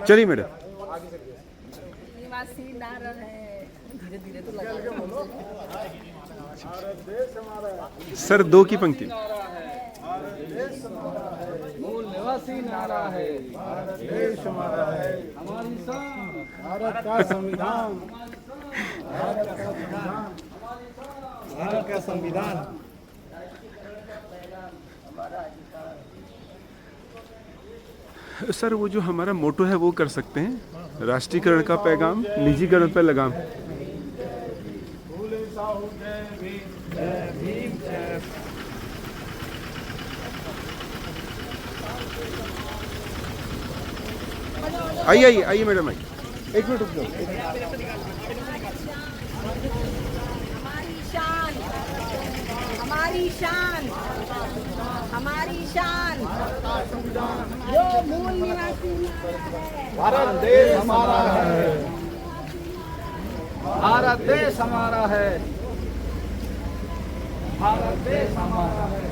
चलिए मैडम। निवासी नारा है, धीरे धीरे तो लगा। सर दो की पंक्ति। मूल निवासी नारा है, देश हमारा है, हमारी शान, भारत का संविधान, भारत का संविधान, भारत का संविधान। सर वो जो हमारा मोटो है वो कर सकते हैं, राष्ट्रीयकरण का पैगाम, निजीकरण पर लगाम। फूले साहू जय भीम, जय भीम, जय आइए आइए आइए मैडम आइए, एक मिनट रुक जाओ। हमारी शान, हमारी शान, हमारी शान, जो मूल निवासी भारत देश हमारा है, भारत देश हमारा है, भारत देश हमारा है।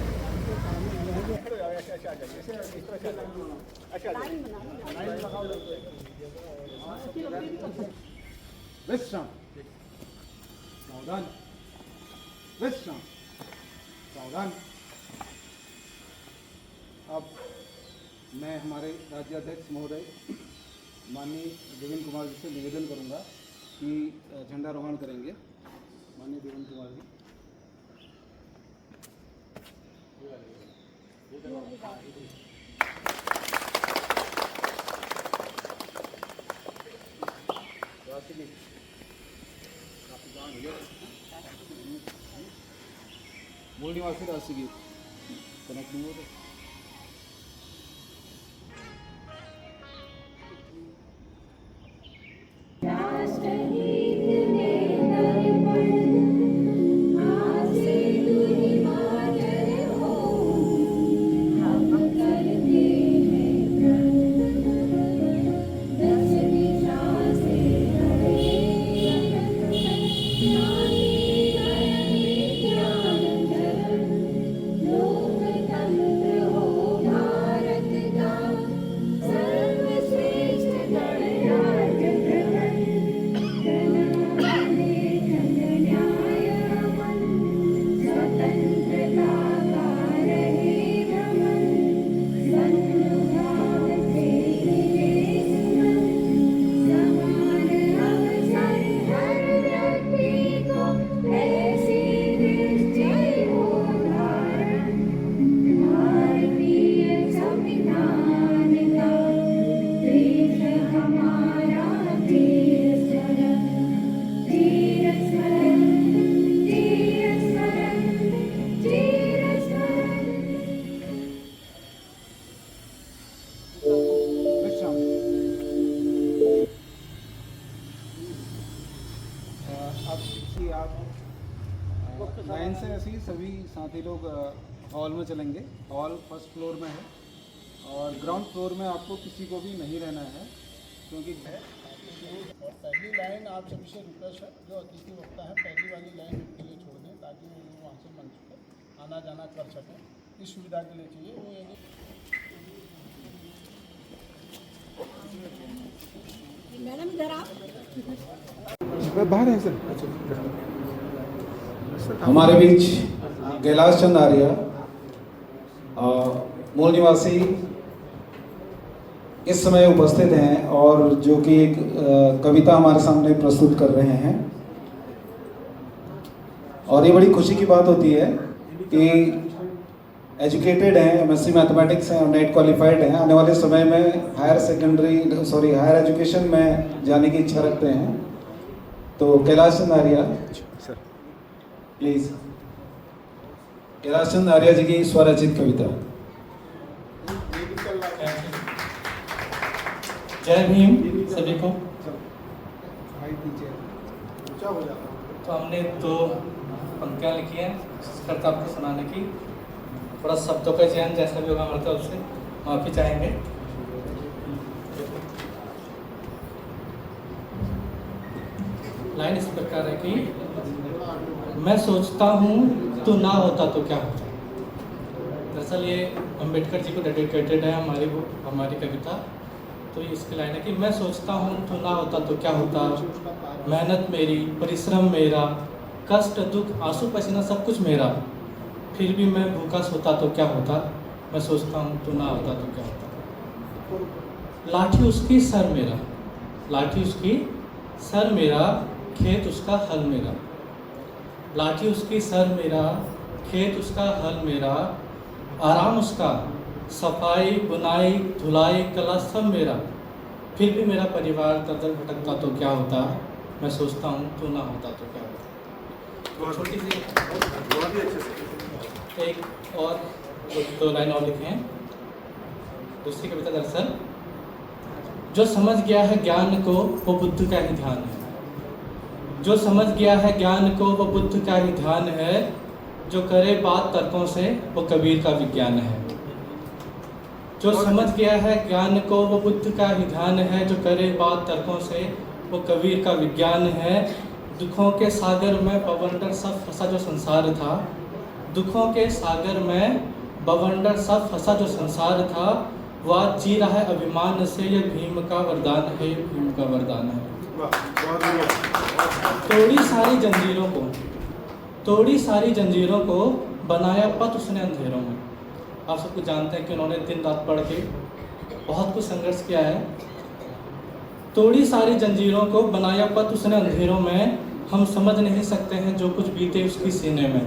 विश्राम, सावधान, विश्राम, सावधान। अब मैं हमारे राज्याध्यक्ष महोदय माननीय देवेंद्र कुमार जी से निवेदन करूंगा कि झंडारोहण करेंगे। माननीय देवेंद्र कुमार जी। मूल निवासी राष्ट्रीय गीत कनेक्ट नहीं होता। लाइन से ऐसे ही सभी साथी लोग हॉल में चलेंगे। हॉल फर्स्ट फ्लोर में है और ग्राउंड फ्लोर में आपको किसी को भी नहीं रहना है, क्योंकि और पहली लाइन आप सभी से रिक्वेस्ट है, जो अतिथि वक्ता है पहली वाली लाइन उनके लिए छोड़ दें ताकि वो लोग वहाँ से मंच पर आना जाना कर सकें। इस सुविधा के लिए चाहिए वो ये मैडम इधर आप। बाहर है सर। हमारे बीच कैलाश चंद आर्य मूल निवासी इस समय उपस्थित हैं और जो कि एक कविता हमारे सामने प्रस्तुत कर रहे हैं। और ये बड़ी खुशी की बात होती है कि एजुकेटेड हैं, एमएससी मैथमेटिक्स हैं और नेट क्वालिफाइड हैं। आने वाले समय में हायर एजुकेशन में जाने की इच्छा रखते हैं। तो कैलाश चंद आर्य प्लीज, कैलाश चंद आर्य जी की स्वरचित कविता। जय भीम सभी को। तो हमने 2 पंक्तियाँ लिखी हैं करता आपको सुनाने की। थोड़ा शब्दों का चयन जैसा भी होगा हमारे तरफ से माफ़ी चाहेंगे। लाइन इस प्रकार है कि मैं सोचता हूँ तू ना होता तो क्या होता, दरअसल ये अम्बेडकर जी को डेडिकेटेड है हमारी कविता। तो इसकी लाइन है कि मैं सोचता हूँ तो ना होता तो क्या होता, मेहनत मेरी, परिश्रम मेरा, कष्ट दुख आंसू पसीना सब कुछ मेरा, फिर भी मैं भूखा सोता तो क्या होता, मैं सोचता हूँ तो ना होता तो क्या होता। लाठी उसकी सर मेरा, लाठी उसकी सर मेरा, खेत उसका हल मेरा, लाठी उसकी सर मेरा, खेत उसका हल मेरा, आराम उसका, सफाई बुनाई धुलाई कला सब मेरा, फिर भी मेरा परिवार दर भटकता तो क्या होता, मैं सोचता हूँ तो ना होता तो क्या होता। छोटी सी बहुत ही अच्छे से एक और दो लाइन और लिखे हैं। दूसरी कविता दरअसल, जो समझ गया है ज्ञान को वो बुद्ध का ही ध्यान है, जो समझ गया है ज्ञान को वो बुद्ध का ही ध्यान है, जो करे बात तर्कों से वो कबीर का विज्ञान है। जो समझ गया है ज्ञान को वो बुद्ध का ही ध्यान है, जो करे बात तर्कों से वो कबीर का विज्ञान है। दुखों के सागर में बवंडर सब फंसा जो संसार था, दुखों के सागर में बवंडर सब फंसा जो संसार था, वो आज जी रहा है अभिमान से, ये भीम का वरदान है, ये भीम का वरदान है। तोड़ी सारी जंजीरों को, तोड़ी सारी जंजीरों को, बनाया पथ उसने अंधेरों में। आप सब कुछ जानते हैं कि उन्होंने दिन रात पढ़ के बहुत कुछ संघर्ष किया है। तोड़ी सारी जंजीरों को, बनाया पथ उसने अंधेरों में, हम समझ नहीं सकते हैं जो कुछ बीते उसकी सीने में।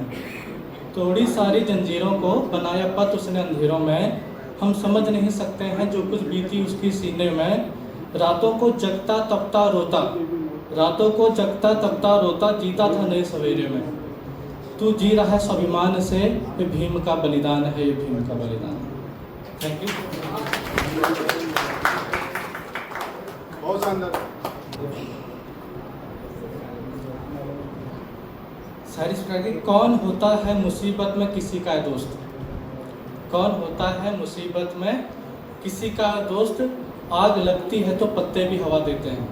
तोड़ी सारी जंजीरों को, बनाया पथ उसने अंधेरों में, हम समझ नहीं सकते हैं जो कुछ बीती उसकी सीने में। रातों को जगता तपता रोता, रातों को जगता तपता रोता, जीता था नए सवेरे में। तू जी रहा है स्वाभिमान से, ये भीम का बलिदान है, ये भीम का बलिदान है। Thank you. बहुत शानदार। सारी स्टोरी, कौन होता है मुसीबत में किसी का दोस्त, कौन होता है मुसीबत में किसी का दोस्त, आग लगती है तो पत्ते भी हवा देते हैं।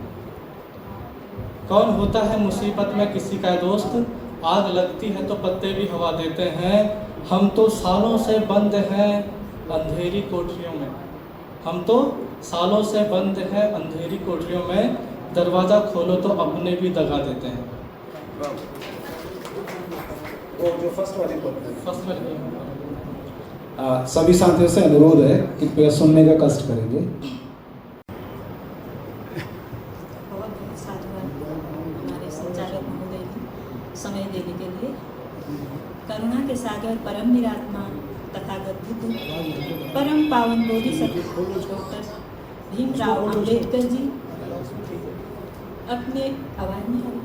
कौन होता है मुसीबत में किसी का दोस्त, आग लगती है तो पत्ते भी हवा देते हैं। हम तो सालों से बंद हैं अंधेरी कोठरियों में, हम तो सालों से बंद हैं अंधेरी कोठरियों में, दरवाज़ा खोलो तो अपने भी दगा देते हैं। वो जो फर्स्ट वाली फर्स्ट वाली सभी साथियों से अनुरोध है कि कृपया सुनने का कष्ट करेंगे। बहुत बहुत साधुवाद हमारे संचालक महोदय जी समय देने के लिए। करुणा के सागर परम निरात्मा तथागत बुद्ध परम पावन बोधिसत्व डॉक्टर भीमराव अम्बेडकर जी अपने आवाज में है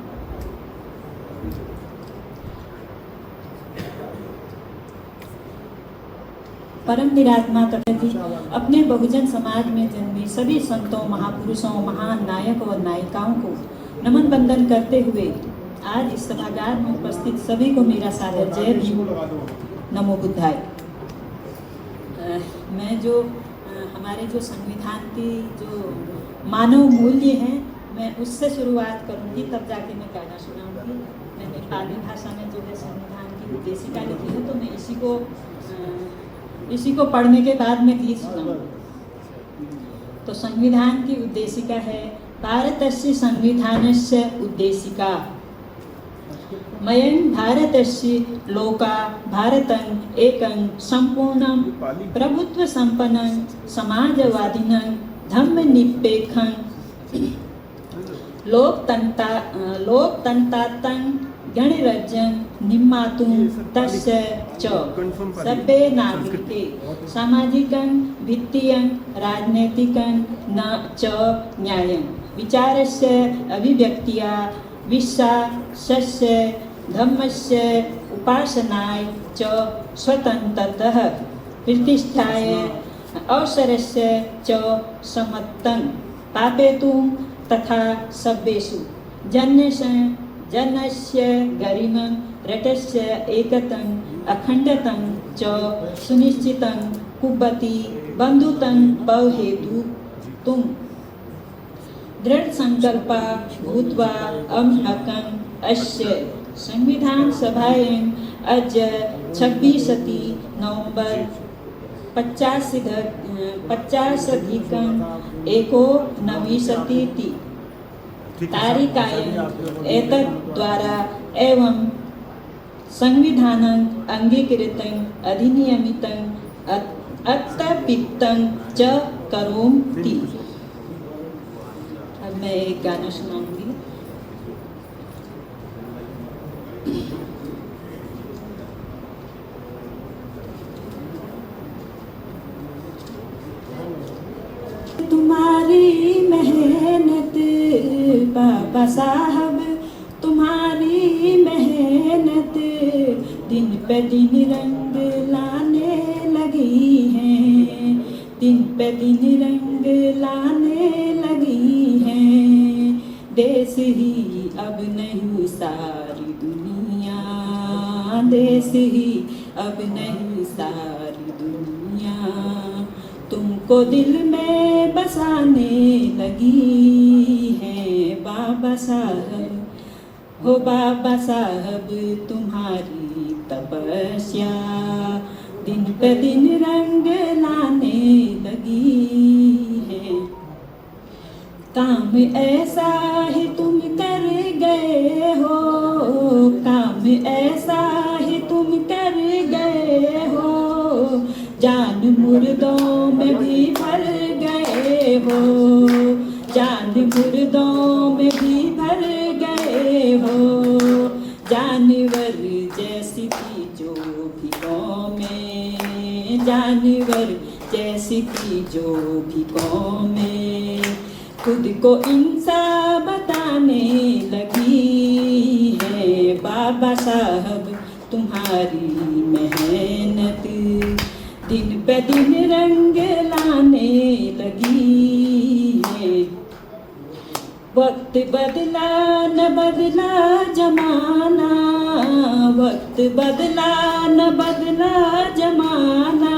परम निरात्मा तथा जी अपने बहुजन समाज में जन्मे सभी संतों महापुरुषों महान नायकों और नायिकाओं को नमन बंदन करते हुए आज इस सभागार में उपस्थित सभी को मेरा सादर जय भीम नमो बुद्धाय। मैं जो हमारे जो संविधान की जो मानव मूल्य हैं मैं उससे शुरुआत करूंगी, तब जाके मैं गाना सुनाऊंगी। मैं नेपाली भाषा में जो है संविधान की उद्देशिका लिखी है, तो मैं इसी को पढ़ने के बाद मैं गीत सुनाऊंगी। तो संविधान की उद्देशिका है, भारतस्य संविधानस्य उद्देशिका मयं भारतस्य लोका भारतं एकं सम्पूर्णं प्रभुत्व संपन्नं समाजवादिनं धर्मनिरपेक्षं लोकतन्त्रात्मकं गणराज्यं निर्मातुं तस्य च सर्वे नागरिके सामाजिकं वित्तीयं राजनैतिकं न च न्यायं विचारस्य अभिव्यक्त्या विश्वासस्य धर्मस्य उपासनाय च स्वतन्त्रतः प्रतिष्ठाय अवसरस्य च समत्तं पापेतुं तथा सर्वेषु जनस्य गरिमं रटस्य एकतं अखण्डतं च सुनिश्चितं कुर्वति बन्धुतं पौहेतुं दृढ़ संकल्पा भूत्वा अहम् अस्य संविधान सभायां अद्य 26 नवंबर 50-एकोनविंशति तारिकायां एतद्द्वारा एवं संविधानं अंगीकृतं अधिनियमितं अत्यपितं च करोमि। अब मैं एक गाना सुनाऊंगी। तुम्हारी मेहनत बाबा साहब, तुम्हारी मेहनत दिन पे दिन रंग लाने लगी है, दिन पे दिन रंग लाने लगी है। देश ही अब नहीं सारी दुनिया, देश ही अब नहीं सारी दुनिया तुमको दिल में बसाने लगी है बाबा साहब। हो बाबा साहब तुम्हारी तपस्या दिन पे दिन रंग लाने लगी है। काम ऐसा ही तुम कर गए हो, काम ऐसा ही तुम कर गए हो, जान मुर्दों में भी भर गए हो, जान मुर्दों में भी भर गए हो। जानवर जैसी थी जो भी कौमें, जानवर जैसी थी जो भी कौमें खुद को इंसान बताने लगी है बाबा साहब। तुम्हारी मेहनत दिन पे दिन रंग लाने लगी है। वक्त बदला न बदला जमाना, वक्त बदला न बदला जमाना,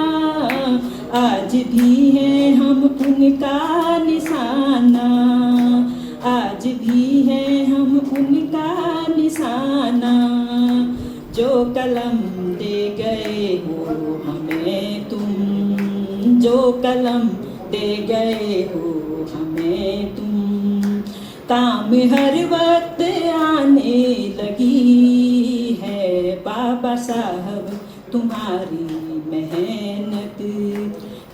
आज भी है हम उनका निशाना, आज भी है हम उनका निशाना। जो कलम दे गए हो हमें तुम, जो कलम दे गए हो हमें तुम, काम हर वक्त आने लगी है बाबा साहब। तुम्हारी मेहनत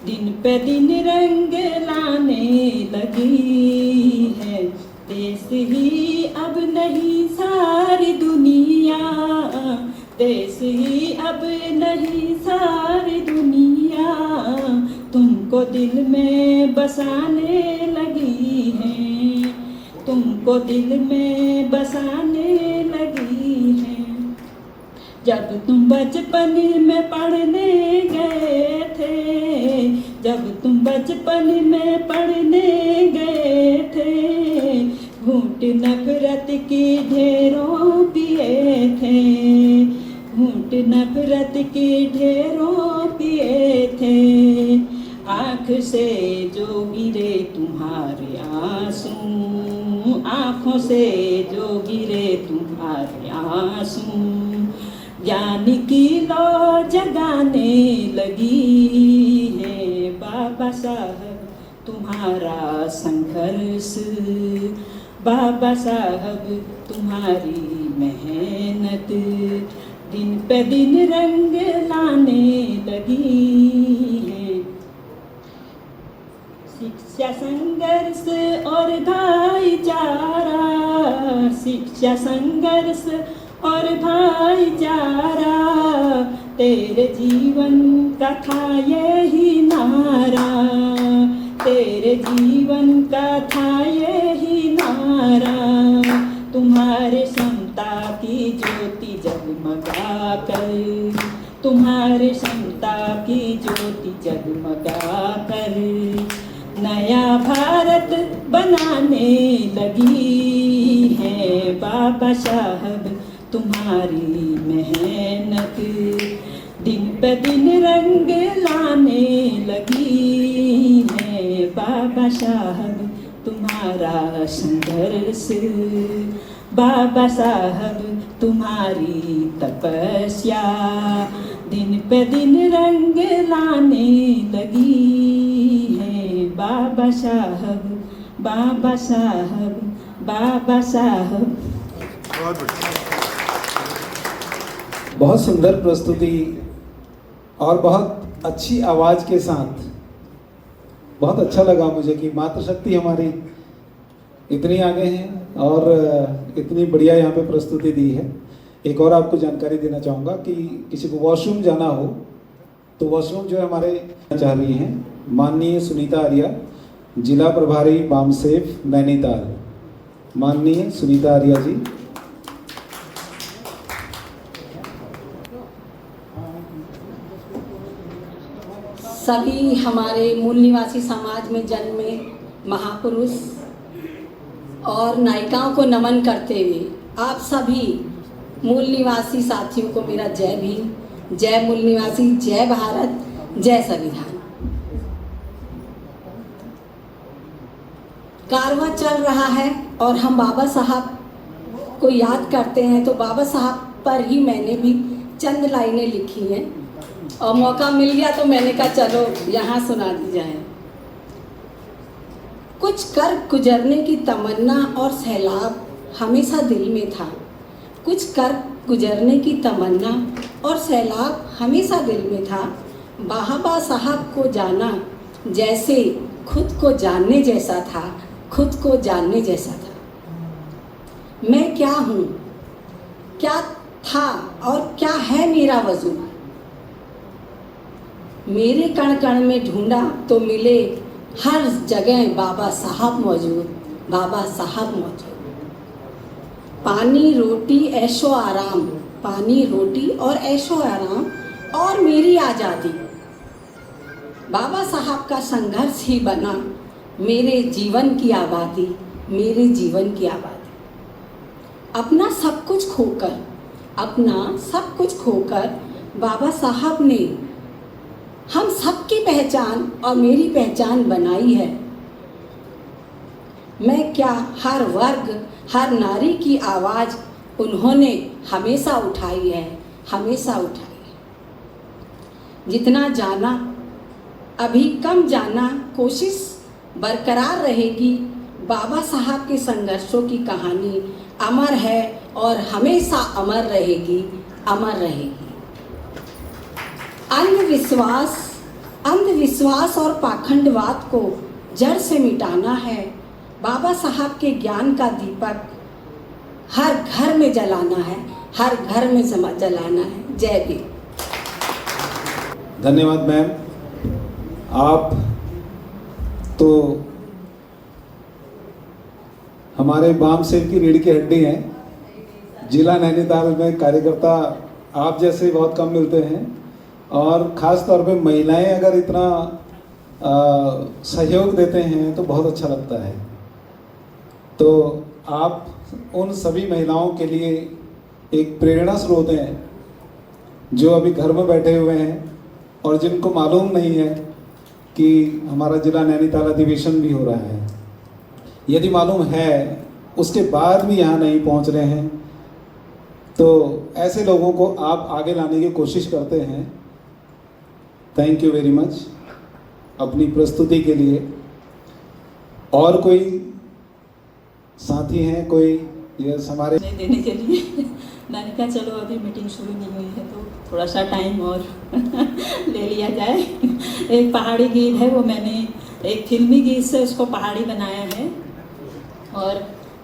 दिन पे दिन रंग लाने लगी है। देश ही अब नहीं सारी दुनिया, देश ही अब नहीं सारी दुनिया तुमको दिल में बसाने लगी है, तुमको दिल में बसाने लगी है। जब तुम बचपन में पढ़ने गए थे, जब तुम बचपन में पढ़ने गए थे, घूंट नफरत की ढेरों पिए थे, घूंट नफरत की ढेरों पिए थे। आँख से जो गिरे तुम्हारे आंसू, आँखों से जो गिरे तुम्हारे आंसू, ज्ञान की लौ जगाने लगी है बाबा साहब। तुम्हारा संघर्ष बाबा साहब, तुम्हारी मेहनत दिन पे दिन रंग लाने लगी है। शिक्षा संघर्ष और भाईचारा, शिक्षा संघर्ष और भाईचारा, तेरे जीवन का था यही नारा, तेरे जीवन का था यही नारा। तुम्हारे समता की ज्योति जगमगा कर, तुम्हारे समता की ज्योति जगमगा कर, नया भारत बनाने लगी है बाबा साहब। तुम्हारी मेहनत दिन पे दिन रंग लाने लगी है बाबा साहब। तुम्हारी तुम्हारा संघर्ष, बाबा साहब तुम्हारी तपस्या दिन पे दिन रंग लाने लगी है। बाबा साहब, बाबा साहब, बाबा साहब। बहुत बढ़िया। बहुत सुंदर प्रस्तुति और बहुत अच्छी आवाज़ के साथ। बहुत अच्छा लगा मुझे कि मातृशक्ति हमारी इतनी आगे हैं और इतनी बढ़िया यहाँ पे प्रस्तुति दी है। एक और आपको जानकारी देना चाहूँगा कि किसी को वॉशरूम जाना हो तो वॉशरूम जो है हमारे चाह रही हैं माननीय सुनीता आर्या, जिला प्रभारी बामसेफ नैनीताल। माननीय सुनीता आर्या जी। सभी हमारे मूल निवासी समाज में जन्मे महापुरुष और नायिकाओं को नमन करते हुए आप सभी मूल निवासी साथियों को मेरा जय भीम, जय मूल निवासी, जय भारत, जय संविधान। कारवां चल रहा है और हम बाबा साहब को याद करते हैं, तो बाबा साहब पर ही मैंने भी चंद लाइनें लिखी हैं और मौका मिल गया तो मैंने कहा चलो यहाँ सुना दी जाए। कुछ कर गुजरने की तमन्ना और सैलाब हमेशा दिल में था, कुछ कर गुजरने की तमन्ना और सैलाब हमेशा दिल में था। बाबा साहब को जाना जैसे खुद को जानने जैसा था, खुद को जानने जैसा था। मैं क्या हूँ, क्या था और क्या है मेरा वजूद। मेरे कण कण में ढूंढा तो मिले हर जगह बाबा साहब मौजूद, बाबा साहब मौजूद। पानी रोटी ऐशो आराम, पानी रोटी और ऐशो आराम और मेरी आज़ादी, बाबा साहब का संघर्ष ही बना मेरे जीवन की आबादी, मेरे जीवन की आबादी। अपना सब कुछ खोकर, अपना सब कुछ खोकर बाबा साहब ने हम सबकी पहचान और मेरी पहचान बनाई है। मैं क्या, हर वर्ग, हर नारी की आवाज़ उन्होंने हमेशा उठाई है, हमेशा उठाई है। जितना जाना अभी कम जाना, कोशिश बरकरार रहेगी। बाबा साहब के संघर्षों की कहानी अमर है और हमेशा अमर रहेगी, अमर रहेगी। अंधविश्वास और पाखंडवाद को जड़ से मिटाना है। बाबा साहब के ज्ञान का दीपक हर घर में जलाना है, हर घर में जलाना है। जय भीम। धन्यवाद मैम। आप तो हमारे बामसेफ की रीढ़ की हड्डी हैं। जिला नैनीताल में कार्यकर्ता आप जैसे बहुत कम मिलते हैं और ख़ास तौर पे महिलाएं अगर इतना सहयोग देते हैं तो बहुत अच्छा लगता है। तो आप उन सभी महिलाओं के लिए एक प्रेरणा स्रोत हैं जो अभी घर में बैठे हुए हैं और जिनको मालूम नहीं है कि हमारा जिला नैनीताल अधिवेशन भी हो रहा है। यदि मालूम है उसके बाद भी यहाँ नहीं पहुँच रहे हैं, तो ऐसे लोगों को आप आगे लाने की कोशिश करते हैं। थैंक यू वेरी मच अपनी प्रस्तुति के लिए। और कोई साथी हैं, कोई ये हमारे देने के लिए मैंने कहा चलो अभी मीटिंग शुरू नहीं हुई है तो थोड़ा सा टाइम और ले लिया जाए। एक पहाड़ी गीत है, वो मैंने एक फिल्मी गीत से उसको पहाड़ी बनाया है और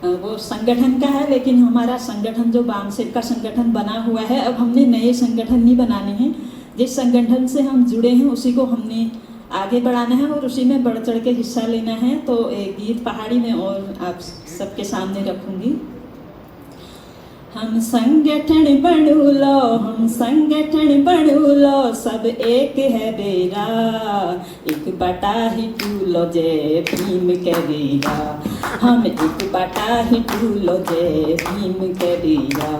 वो संगठन का है, लेकिन हमारा संगठन जो बामसेफ का संगठन बना हुआ है, अब हमने नए संगठन नहीं बनाने हैं। जिस संगठन से हम जुड़े हैं उसी को हमने आगे बढ़ाना है और उसी में बढ़ चढ़ के हिस्सा लेना है। तो एक गीत पहाड़ी में और आप सबके सामने रखूँगी। हम संगठन बनू लो, हम संगठन बनू लो, सब एक है बेरा, एक बटा ही टूलो जय भीम करेगा। हम एक बटा ही टूलो जय भीम करेगा।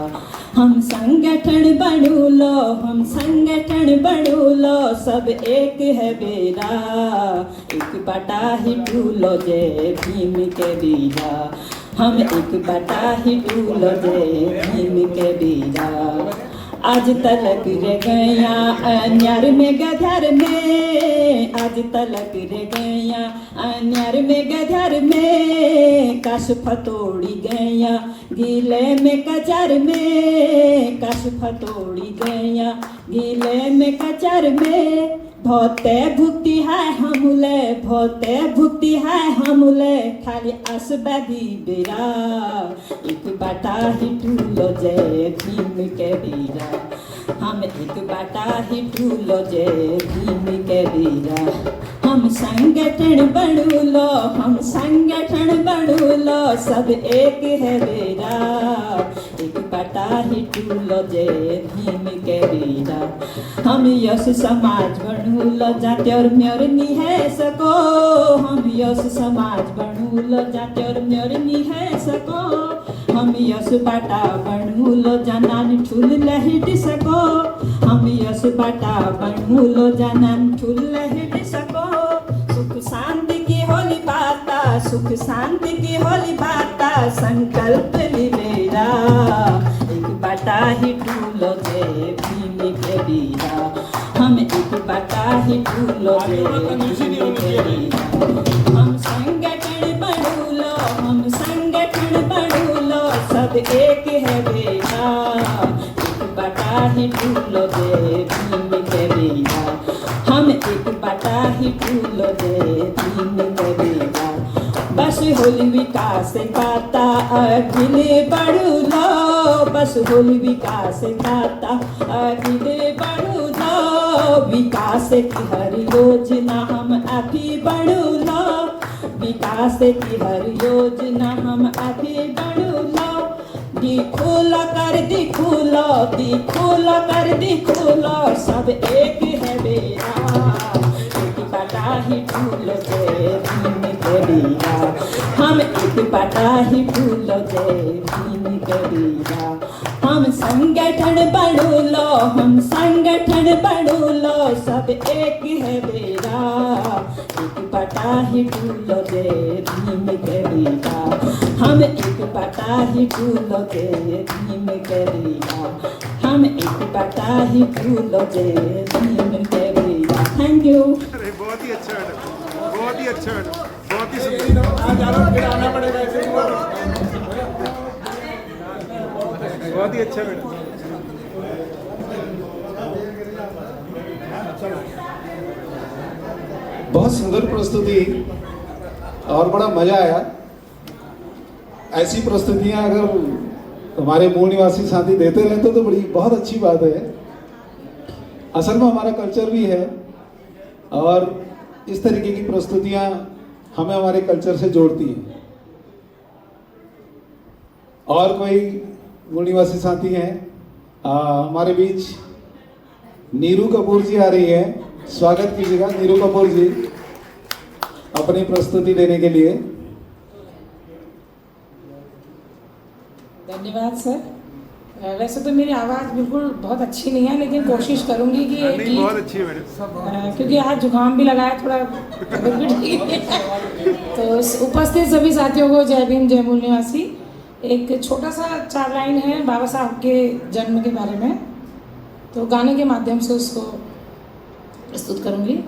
हम संगठन बनू लो, हम संगठन बनू लो, सब एक है बेरा, एक बटा ही टूलो जय भीम के बीरा, हम एक बटा ही टूलो जय भीम के बीरा। आज तलक रे गया अन्यार में गधर में, आज तलक रे गया अन्यार में गधर में, कश फतोड़ी गया गीले में कचर में, कश फतोड़ी गया गीले में कचर में, भोते भुक्ति है हमले, भोते भुक्ति है हमले, खाली असबदी बेरा, एक बटा ही टूलो जय भीम के बीरा, हम एक बटा ही टूलो जय भीम के बीरा। हम संगठन बनू लो, हम संगठन बनू लो, सब एक है बेरा, एक बटा ही टूलो जय भीम के बीरा। हम यश समाज बनू लो, जाते और म्योरनी है सको, हम यश समाज बनू लो, जाते और म्योरनी है सको, हम यश बाटा बनू लो, जानन ठुल लहिट सको, हम यश बाटा बनू लो, जानन ठुल लहिट सको, सुख शांति की होली बाता, सुख शांति की होली बाता, संकल्प लिबेरा, एक बटा ही टूलो जय भीम के बीरा, हम एक बटा ही टूलो जय भीम के बीरा। हम संगठन बनू लो, हम संगठन बनू लो, सब एक है बेरा, एक बटा ही टूलो जय भीम के बीरा, हम एक बटा ही टूलो जय भीम के बीरा। बस होली विकास गाता अखिले बढ़ू लो, बस होली विकास गाता अखिले बढ़ू लो, विकास की हर योजना हम अभी बढ़ू लो, विकास की हर योजना हम अभी बढ़ू लो, दिखोला कर दिखोला, दिखोला कर दिखोला, सब एक है बेरा, एक बटा ही टूलो जय भीम के बीरा, हम एक बटा ही टूलो जय भीम के बीरा। हम संगठन बनू लो, हम संगठन बनू लो, सब एक है बेरा, एक बटा ही टूलो जय भीम के बीरा, हम एक बटा ही टूलो जय भीम के बीरा, हम एक बटा ही टूलो जय भीम के बीरा। Thank you. अरे बहुत ही अच्छा मैडम, बहुत ही अच्छा मैडम, बहुत ही सुंदर। आज आना पड़ेगा ऐसे ही। बहुत ही अच्छा मैडम। बहुत सुंदर प्रस्तुति और बड़ा मजा आया। ऐसी प्रस्तुतियां अगर हमारे मूल निवासी साथी देते रहते तो बड़ी बहुत अच्छी बात है। असल में हमारा कल्चर भी है और इस तरीके की प्रस्तुतियां हमें हमारे कल्चर से जोड़ती हैं। और कोई मूल निवासी साथी हैं हमारे बीच, नीरू कपूर जी आ रही है, स्वागत कीजिएगा नीरू कपूर जी अपनी प्रस्तुति देने के लिए। धन्यवाद सर। वैसे तो मेरी आवाज़ बिल्कुल बहुत अच्छी नहीं है, लेकिन कोशिश करूंगी कि नहीं, बहुत अच्छी है मैडम। क्योंकि आज जुकाम भी लगाया, थोड़ा तबीयत भी ठीक नहीं है। तो उपस्थित सभी साथियों को जय भीम, जय मूल निवासी। एक छोटा सा 4 लाइन है बाबा साहब के जन्म के बारे में, तो गाने के माध्यम से उसको प्रस्तुत करूंगी।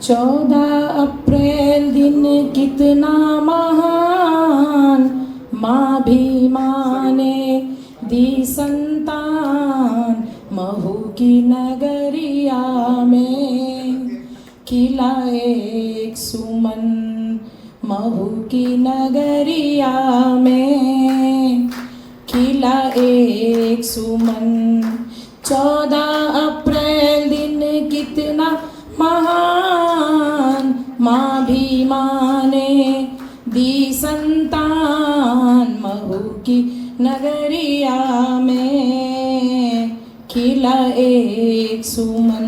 चौदह अप्रैल दिन कितना महान, माँ भीमा ने दी संतान, महू की नगरिया में खिला एक सुमन, महू की नगरिया में खिला एक सुमन। 14 अप्रैल दिन कितना महान, माँ भीमा ने दी संतान, महू की नगरिया में खिला एक सुमन।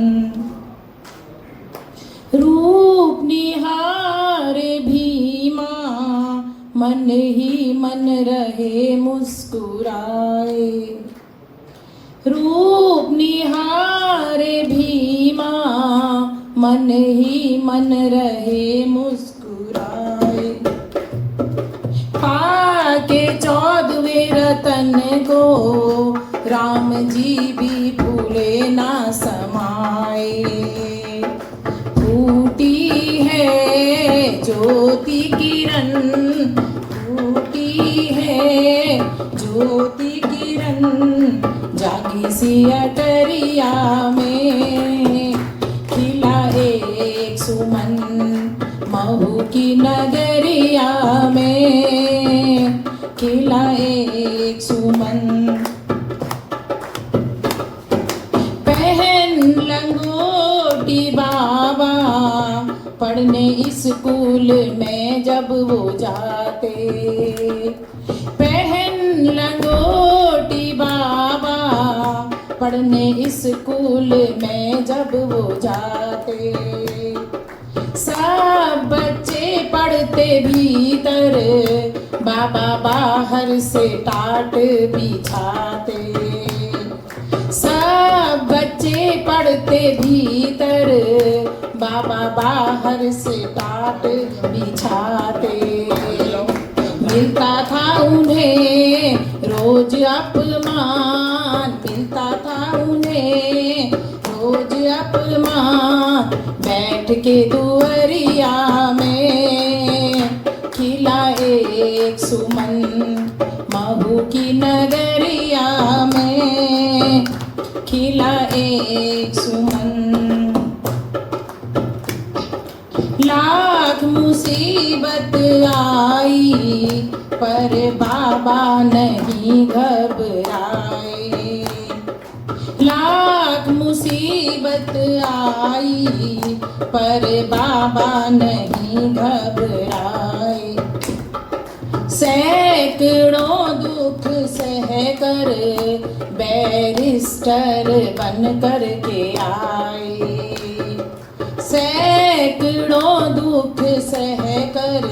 रूप निहारे भीमा मन ही मन रहे मुस्कुराए। रूप निहारे भीमा मन ही मन रहे मुस्कुराए। पाके 14वें रतन को राम जी भी भूले ना समाए। फूटी है ज्योति किरण, फूटी है ज्योति किरण, जागी सी अटरिया में खिला एक सुमन। महू की नगरिया में खिला एक सुमन। पहन लंगोटी बाबा पढ़ने स्कूल में जब वो जाते। पहन लंगोटी बाबा पढ़ने स्कूल में जब वो जाते। सब बच्चे पढ़ते भीतर, बाबा बाहर से टाट बिछाते। सब बच्चे पढ़ते भीतर, बाबा बाहर से टाट बिछाते। मिलता था उन्हें रोज अपमान, मिलता था उन्हें रोज अपमान। बैठ के दुअरिया में खिला एक सुमन। महू की नगरिया में खिला एक सुमन। लाख मुसीबत आई पर बाबा नहीं घबराए। लाख मुसीबत आई पर बाबा नहीं घबराए। सैकड़ों दुख सहकर बैरिस्टर बन कर के आए। सैकड़ों दुख सहकर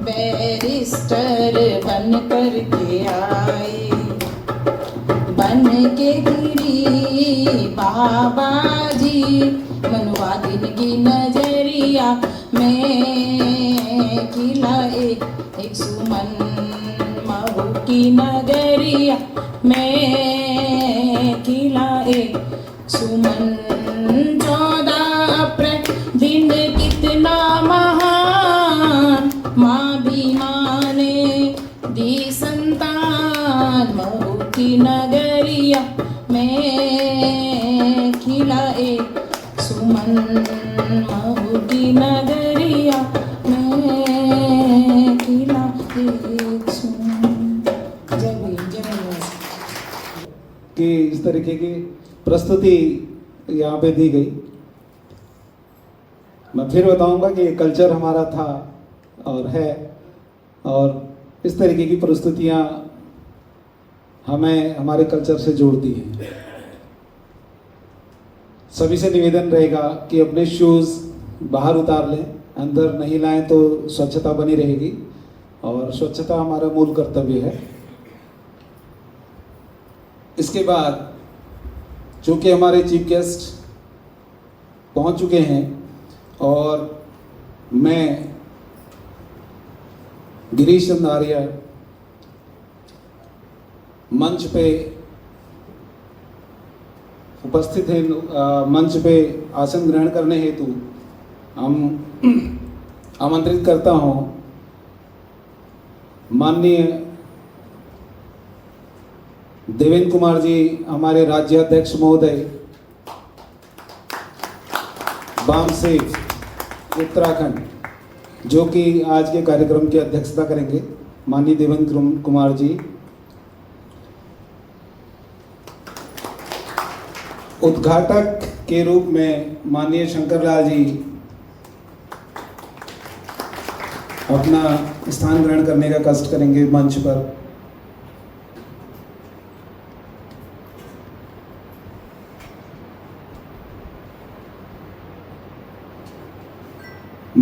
बैरिस्टर बन कर के आए। बन के गिरी बाबा जी मनवादिन की नजरिया में खिला एक सुमन। महू की नगरिया में खिला एक सुमन। 14 अप्रैल दिन कितना महान, माँ भीमा ने दी संतान। महू की नगरिया में खिला एक सुमन। महू की नगरिया में खिला एक सुमन। जय भीम, जय भीम। कि इस तरीके की प्रस्तुति यहाँ पे दी गई। मैं फिर बताऊंगा कि ये कल्चर हमारा था और है, और इस तरीके की प्रस्तुतियाँ हमें हमारे कल्चर से जोड़ती हैं। सभी से निवेदन रहेगा कि अपने शूज़ बाहर उतार लें, अंदर नहीं लाएं तो स्वच्छता बनी रहेगी, और स्वच्छता हमारा मूल कर्तव्य है। इसके बाद चूँकि हमारे चीफ गेस्ट पहुंच चुके हैं और मैं गिरीश चंद आर्य मंच पे उपस्थित हैं, मंच पे आसन ग्रहण करने हेतु हम आमंत्रित करता हूं माननीय देवेंद्र कुमार जी, हमारे राज्याध्यक्ष महोदय, बाम से उत्तराखंड, जो कि आज के कार्यक्रम की अध्यक्षता करेंगे। माननीय देवेंद्र कुमार जी। उद्घाटक के रूप में माननीय शंकरलाल जी अपना स्थान ग्रहण करने का कष्ट करेंगे मंच पर।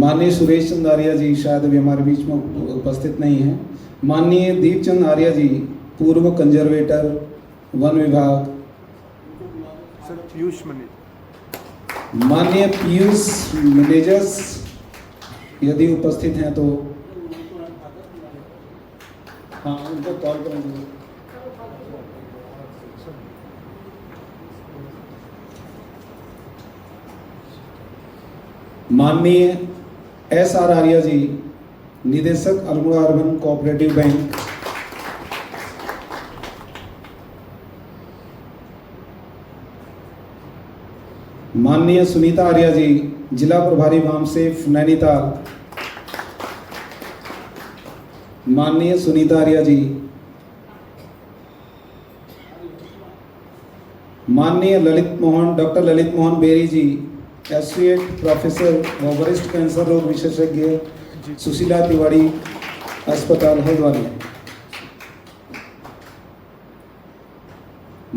माननीय सुरेश चंद आर्या जी शायद अभी हमारे बीच में उपस्थित नहीं है। माननीय दीपचंद आर्या जी, पूर्व कंजर्वेटर, वन विभाग। Sir Piyush money. माननीय पीयूष मैनेजर्स यदि उपस्थित हैं तो हाँ उनको कॉल करेंगे। माननीय SR आर्या जी, निदेशक अल्मोड़ा अर्बन कोऑपरेटिव बैंक। माननीय सुनीता आर्या जी, जिला प्रभारी बामसेफ नैनीताल। माननीय सुनीता आर्या जी। माननीय डॉक्टर ललित मोहन बेरी जी, एसोसिएट प्रोफेसर व वरिष्ठ कैंसर रोग विशेषज्ञ, सुशीला तिवारी अस्पताल हल्द्वानी।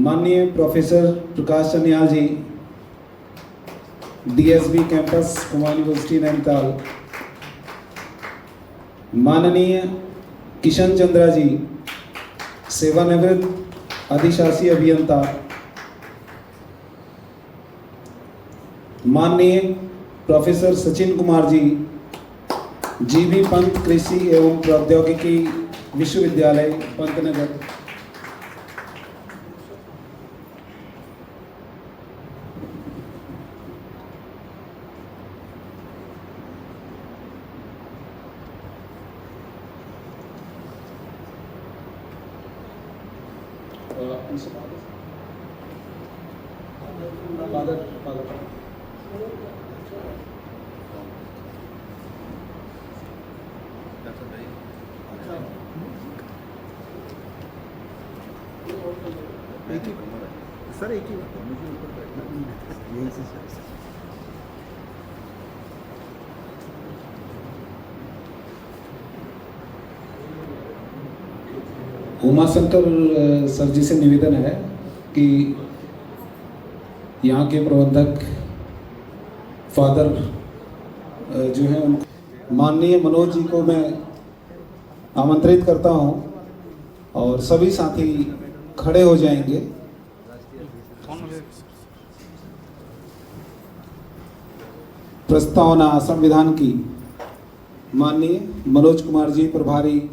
माननीय प्रोफेसर प्रकाश चनियाल जी, DSB campus Kumar university Nainital. माननीय किशन चंद्रा जी, सेवानिवृत्त अधिशासी अभियंता। माननीय प्रोफेसर सचिन कुमार जी, जीबी पंत कृषि एवं प्रौद्योगिकी विश्वविद्यालय पंतनगर। एक ही सर, एक ही यहीं से सर। उमाशंकर सर जी से निवेदन है कि यहाँ के प्रबंधक फादर जो हैं उनको माननीय मनोज जी को मैं आमंत्रित करता हूँ और सभी साथी खड़े हो जाएंगे। प्रस्तावना संविधान की माननीय मनोज कुमार जी, प्रभारी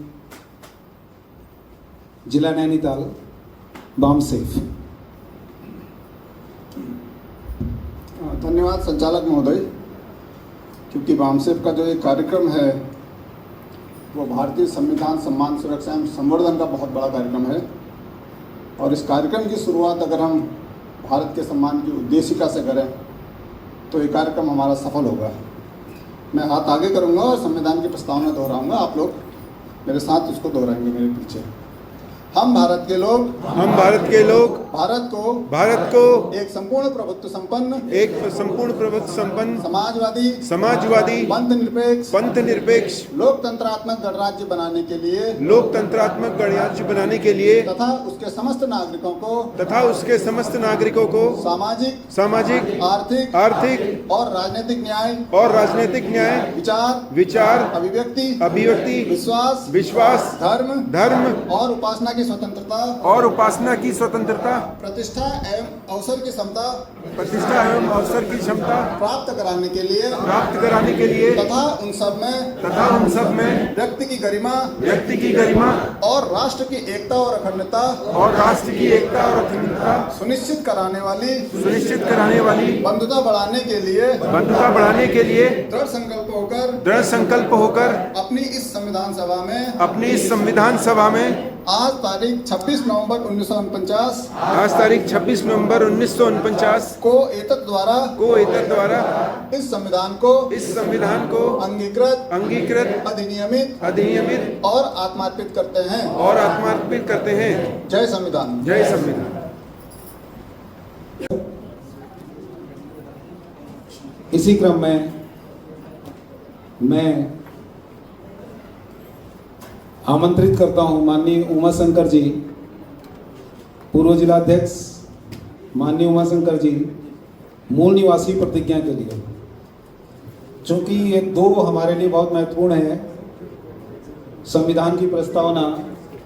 जिला नैनीताल बामसेफ। धन्यवाद संचालक महोदय। क्योंकि बामसेफ का जो एक कार्यक्रम है वो भारतीय संविधान सम्मान, सुरक्षा एवं संवर्धन का बहुत बड़ा कार्यक्रम है और इस कार्यक्रम की शुरुआत अगर हम भारत के सम्मान की उद्देशिका से करें तो ये कार्यक्रम हमारा सफल होगा। मैं हाथ आगे करूंगा और संविधान की प्रस्तावना दोहराऊंगा, आप लोग मेरे साथ उसको दोहराएंगे मेरे पीछे। हम भारत के लोग भारत को एक संपूर्ण प्रभुत्व संपन्न समाजवादी पंथ निरपेक्ष लोकतंत्रात्मक गणराज्य बनाने के लिए तथा उसके समस्त नागरिकों को सामाजिक आर्थिक और राजनीतिक न्याय विचार अभिव्यक्ति विश्वास धर्म और उपासना की स्वतंत्रता प्रतिष्ठा एवं अवसर की क्षमता प्राप्त कराने के लिए तथा उन सब में व्यक्ति की गरिमा और राष्ट्र की एकता और अखंडता सुनिश्चित कराने वाली बंधुता बढ़ाने के लिए दृढ़ संकल्प होकर अपनी इस संविधान सभा में आज तारीख 26 नवंबर 1949 को एतत् द्वारा इस संविधान को अंगीकृत अधिनियमित और आत्मार्पित करते हैं। जय संविधान। इसी क्रम में मैं आमंत्रित करता हूं माननीय उमाशंकर जी, पूर्व जिलाध्यक्ष माननीय उमाशंकर जी, मूल निवासी प्रतिज्ञा के लिए। चूंकि ये दो हमारे लिए बहुत महत्वपूर्ण है, संविधान की प्रस्तावना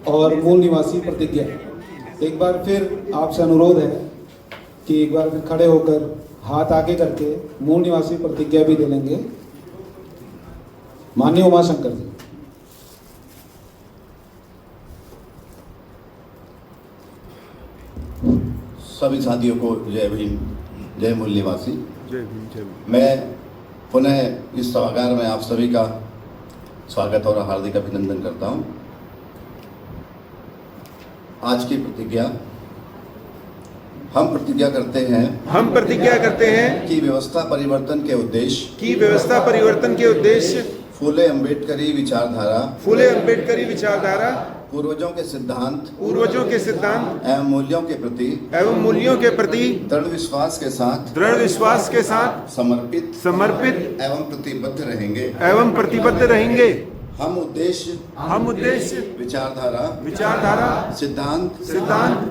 और मूल निवासी प्रतिज्ञा। एक बार फिर आपसे अनुरोध है कि एक बार फिर खड़े होकर हाथ आगे करके मूल निवासी प्रतिज्ञा भी ले लेंगे। माननीय उमाशंकर जी। सभी साथियों को जय भीम, जय मूल निवासी। जय भीम, जय भीम। मैं पुनः इस सभागार में आप सभी का स्वागत और हार्दिक अभिनंदन करता हूं। आज की प्रतिज्ञा हम प्रतिज्ञा करते हैं कि व्यवस्था परिवर्तन के उद्देश्य फूले अम्बेडकरी विचारधारा पूर्वजों के सिद्धांत एवं मूल्यों के प्रति दृढ़ विश्वास के साथ समर्पित एवं प्रतिबद्ध रहेंगे। हम उद्देश्य विचारधारा सिद्धांत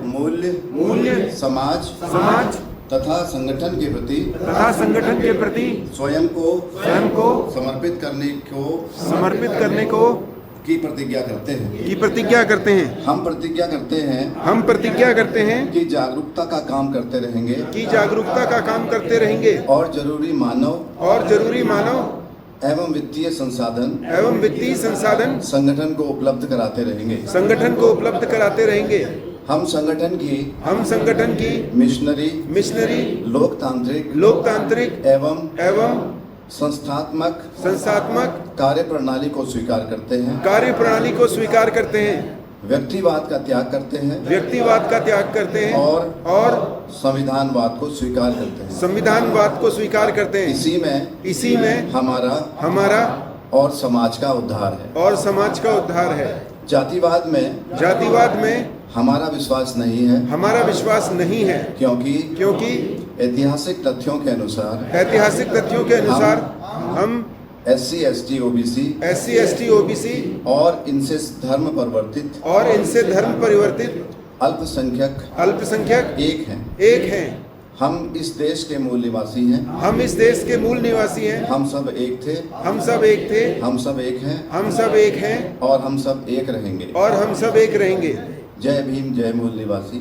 मूल्य समाज तथा संगठन के प्रति स्वयं को समर्पित करने को की प्रतिज्ञा करते हैं। हम प्रतिज्ञा करते हैं कि जागरूकता का काम करते रहेंगे और जरूरी मानव एवं वित्तीय संसाधन संगठन को उपलब्ध कराते रहेंगे। हम संगठन की मिशनरी लोकतांत्रिक एवं संस्थात्मक कार्य प्रणाली को स्वीकार करते हैं। व्यक्तिवाद का त्याग करते हैं और संविधानवाद को स्वीकार करते हैं। इसी में हमारा और समाज का उद्धार है। जातिवाद में हमारा विश्वास नहीं है क्योंकि ऐतिहासिक तथ्यों के अनुसार हम SC ST OBC और इनसे धर्म परिवर्तित अल्पसंख्यक एक हैं। हम इस देश के मूल निवासी हैं। हम सब एक थे। हम सब एक हैं और हम सब एक रहेंगे। जय भीम, जय मूल निवासी।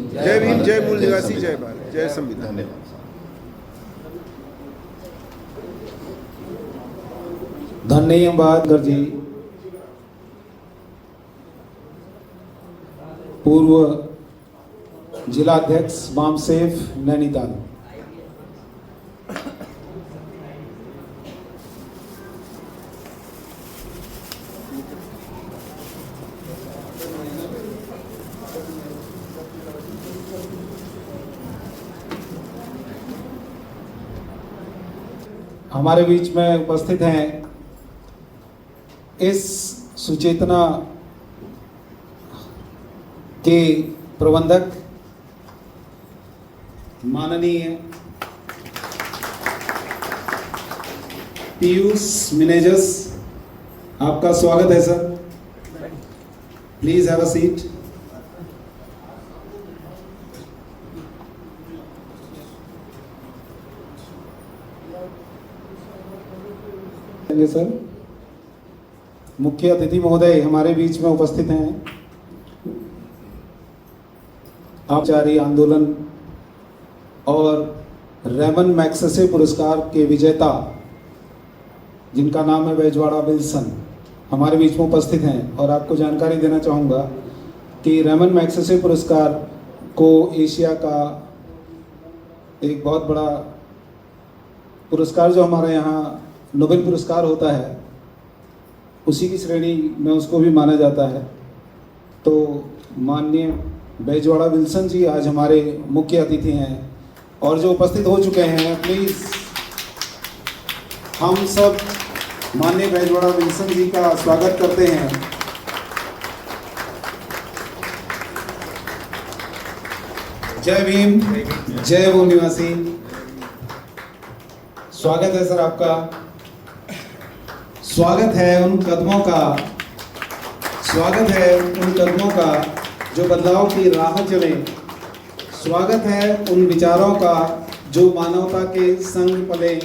जय भारत, जय संविधान। धन्यवाद। धन्यवाद जी। पूर्व जिलाध्यक्ष बामसेफ नैनीताल। हमारे बीच में उपस्थित हैं इस सुचेतना के प्रबंधक माननीय पीयूष मिनेजस। आपका स्वागत है sir. Please have a seat. Sir, मुख्य अतिथि महोदय हमारे बीच में उपस्थित हैं। आचार्य आंदोलन और रेमन मैग्सेसे पुरस्कार के विजेता जिनका नाम है बैजवाड़ा विल्सन, हमारे बीच में उपस्थित हैं। और आपको जानकारी देना चाहूँगा कि रेमन मैग्सेसे पुरस्कार को एशिया का एक बहुत बड़ा पुरस्कार जो हमारे यहाँ नोबेल पुरस्कार होता है उसी की श्रेणी में उसको भी माना जाता है। तो माननीय बैजवाड़ा विल्सन जी आज हमारे मुख्य अतिथि हैं और जो उपस्थित हो चुके हैं, प्लीज हम सब माननीय बैजवाड़ा विल्सन जी का स्वागत करते हैं। जय भीम, जय मूल निवासी। स्वागत है सर आपका। स्वागत है उन कदमों का जो बदलाव की राह चले। स्वागत है उन विचारों का जो मानवता के संग पले।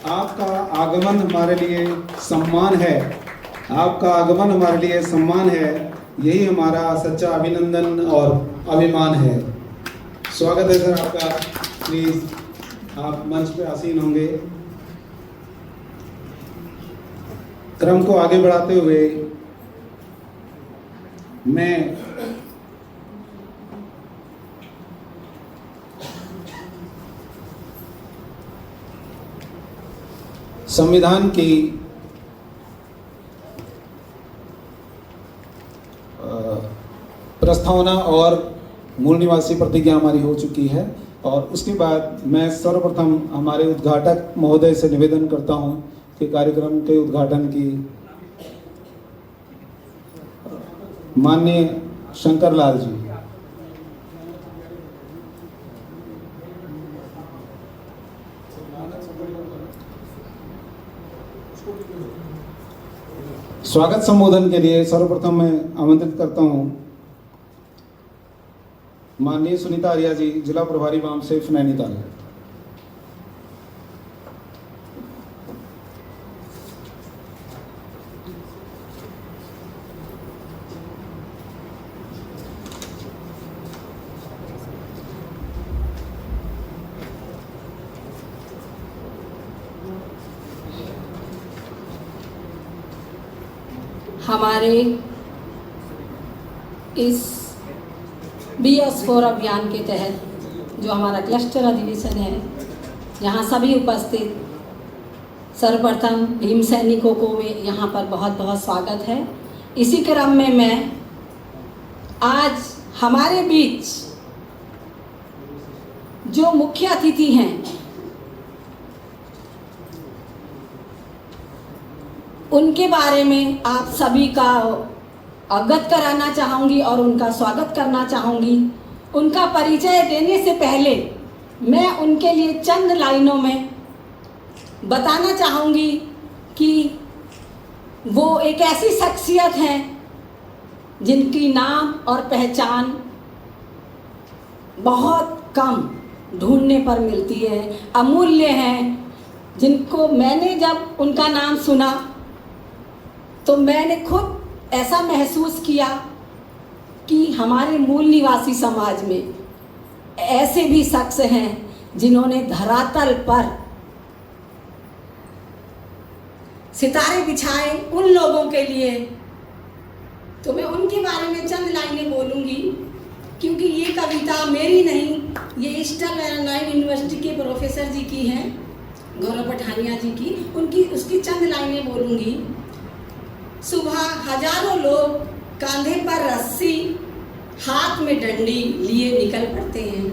आपका आगमन हमारे लिए सम्मान है, आपका आगमन हमारे लिए सम्मान है, यही हमारा सच्चा अभिनंदन और अभिमान है। स्वागत है सर आपका। प्लीज आप मंच पे आसीन होंगे। क्रम को आगे बढ़ाते हुए मैं संविधान की प्रस्तावना और मूल निवासी प्रतिज्ञा हमारी हो चुकी है और उसके बाद मैं सर्वप्रथम हमारे उद्घाटक महोदय से निवेदन करता हूं कि कार्यक्रम के उद्घाटन की माननीय शंकर लाल जी। स्वागत संबोधन के लिए सर्वप्रथम मैं आमंत्रित करता हूं माननीय सुनीता आर्या जी, जिला प्रभारी वामसेफ नैनीताल। हमारे इस BS4 अभियान के तहत जो हमारा क्लस्टर अधिवेशन है, यहाँ सभी उपस्थित सर्वप्रथम भीम सैनिकों को में यहाँ पर बहुत बहुत स्वागत है। इसी क्रम में मैं आज हमारे बीच जो मुख्य अतिथि हैं उनके बारे में आप सभी का अवगत कराना चाहूँगी और उनका स्वागत करना चाहूँगी। उनका परिचय देने से पहले मैं उनके लिए चंद लाइनों में बताना चाहूँगी कि वो एक ऐसी शख्सियत हैं जिनकी नाम और पहचान बहुत कम ढूंढने पर मिलती है, अमूल्य हैं, जिनको मैंने जब उनका नाम सुना तो मैंने खुद ऐसा महसूस किया कि हमारे मूल निवासी समाज में ऐसे भी शख्स हैं जिन्होंने धरातल पर सितारे बिछाए उन लोगों के लिए। तो मैं उनके बारे में चंद लाइनें बोलूँगी, क्योंकि ये कविता मेरी नहीं, ये ईस्टर्न मैरीलाइंड यूनिवर्सिटी के प्रोफेसर जी की है, गौरव पठानिया जी की। उसकी चंद लाइनें बोलूँगी। सुबह हजारों लोग कांधे पर रस्सी, हाथ में डंडी लिए निकल पड़ते हैं।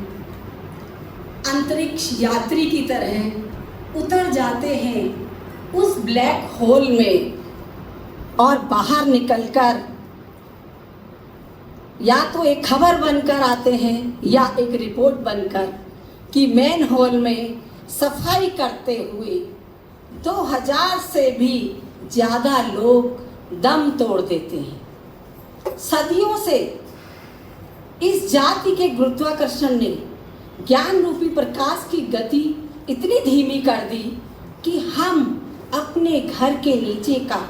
अंतरिक्ष यात्री की तरह उतर जाते हैं उस ब्लैक होल में और बाहर निकलकर या तो एक खबर बनकर आते हैं या एक रिपोर्ट बनकर कि मैन होल में सफाई करते हुए 2000 से भी ज़्यादा लोग दम तोड़ देते हैं। सदियों से इस जाति के गुरुत्वाकर्षण ने ज्ञान रूपी प्रकाश की गति इतनी धीमी कर दी कि हम अपने घर के नीचे का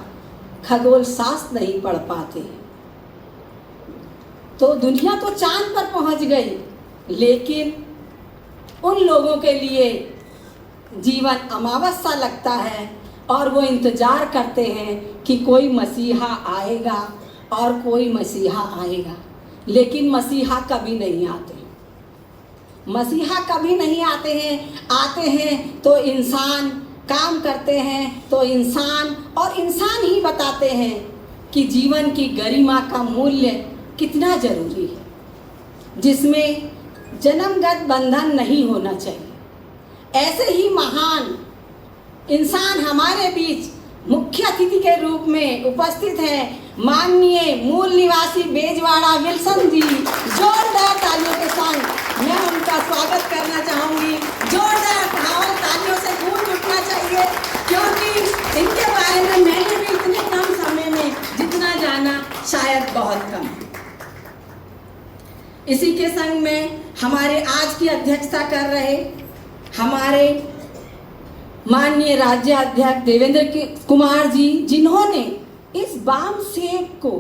खगोल शास्त्र नहीं पढ़ पाते। तो दुनिया तो चांद पर पहुंच गई, लेकिन उन लोगों के लिए जीवन अमावस्या लगता है और वो इंतज़ार करते हैं कि कोई मसीहा आएगा और कोई मसीहा आएगा, लेकिन मसीहा कभी नहीं आते। मसीहा कभी नहीं आते हैं। आते हैं तो इंसान काम करते हैं, तो इंसान और इंसान ही बताते हैं कि जीवन की गरिमा का मूल्य कितना जरूरी है, जिसमें जन्मगत बंधन नहीं होना चाहिए। ऐसे ही महान इंसान हमारे बीच मुख्य अतिथि के रूप में उपस्थित हैं माननीय मूल निवासी बेजवाड़ा विल्सन जी। जोरदार तालियों के साथ मैं उनका स्वागत करना चाहूँगी। जोरदार तालियों से गूंज उठना चाहिए, क्योंकि इनके बारे में मैंने भी इतने कम समय में जितना जाना शायद बहुत कम। इसी के संग में हमारे आज की अध्यक्षता कर रहे हमारे माननीय राज्य अध्यक्ष देवेंद्र कुमार जी, जिन्होंने इस बाम सेब को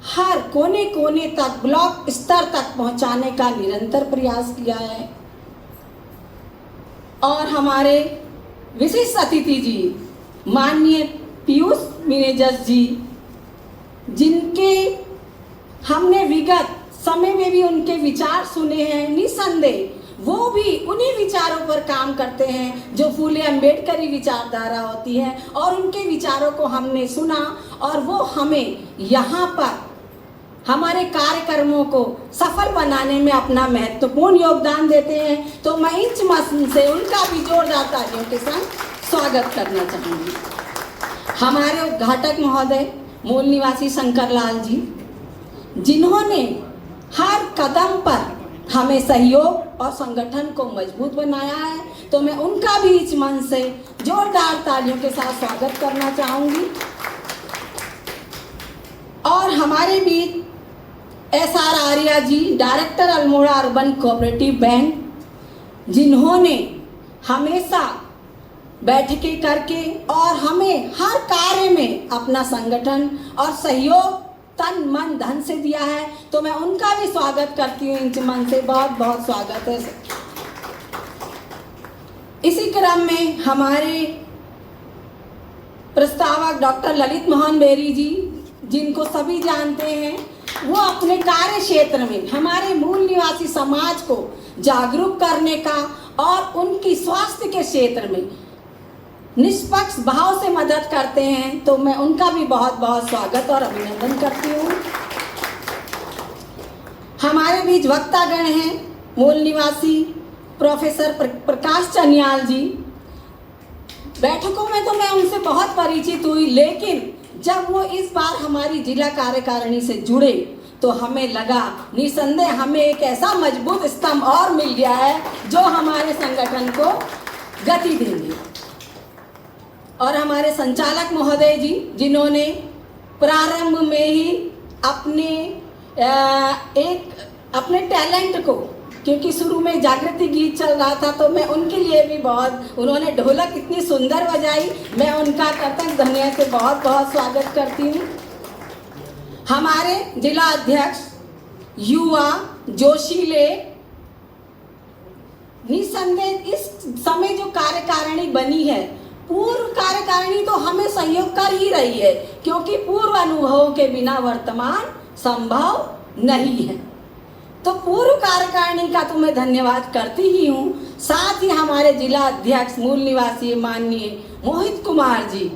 हर कोने कोने तक, ब्लॉक स्तर तक पहुंचाने का निरंतर प्रयास किया है। और हमारे विशिष्ट अतिथि जी माननीय पीयूष मिनेजस जी, जिनके हमने विगत समय में भी उनके विचार सुने हैं, निसंदेह वो भी उन्हीं विचारों पर काम करते हैं जो फूले अम्बेडकरी विचारधारा होती है, और उनके विचारों को हमने सुना और वो हमें यहाँ पर हमारे कार्यक्रमों को सफल बनाने में अपना महत्वपूर्ण योगदान देते हैं। तो मैं इंच मसन से उनका भी जोरदार तालियों के साथ स्वागत करना चाहूँगी। हमारे उद्घाटक महोदय मूल निवासी शंकर लाल जी, जिन्होंने हर कदम पर हमें सहयोग और संगठन को मजबूत बनाया है, तो मैं उनका भी इस मन से जोरदार तालियों के साथ स्वागत करना चाहूँगी। और हमारे बीच SR Arya ji, director Almora urban cooperative bank, जिन्होंने हमेशा बैठकें करके और हमें हर कार्य में अपना संगठन और सहयोग तन मन धन से दिया है, तो मैं उनका भी स्वागत करती हूँ इंच मन से। बहुत बहुत स्वागत है। इसी क्रम में हमारे प्रस्तावक डॉक्टर ललित मोहन बेरी जी, जिनको सभी जानते हैं, वो अपने कार्य क्षेत्र में हमारे मूल निवासी समाज को जागरूक करने का और उनकी स्वास्थ्य के क्षेत्र में निष्पक्ष भाव से मदद करते हैं, तो मैं उनका भी बहुत बहुत स्वागत और अभिनंदन करती हूँ। हमारे बीच वक्तागण हैं मूल निवासी प्रोफेसर प्रकाश चनियाल जी। बैठकों में तो मैं उनसे बहुत परिचित हुई, लेकिन जब वो इस बार हमारी जिला कार्यकारिणी से जुड़े तो हमें लगा निसंदेह हमें एक ऐसा मजबूत स्तंभ और मिल गया है जो हमारे संगठन को गति देंगे। और हमारे संचालक महोदय जी, जिन्होंने प्रारंभ में ही अपने टैलेंट को, क्योंकि शुरू में जागृति गीत चल रहा था, तो मैं उनके लिए भी बहुत, उन्होंने ढोलक इतनी सुंदर बजाई, मैं उनका कृतज्ञ धन्यवाद से बहुत बहुत स्वागत करती हूँ। हमारे जिला अध्यक्ष युवा जोशीले, निसंदेह इस समय जो कार्यकारिणी बनी है, पूर्व कार्यकारिणी तो हमें सहयोग कर ही रही है, क्योंकि पूर्व अनुभवों के बिना वर्तमान संभव नहीं है। तो पूर्व कार्यकारिणी का तो मैं धन्यवाद करती ही हूँ। साथ ही हमारे जिला अध्यक्ष मूल निवासी माननीय मोहित कुमार जी,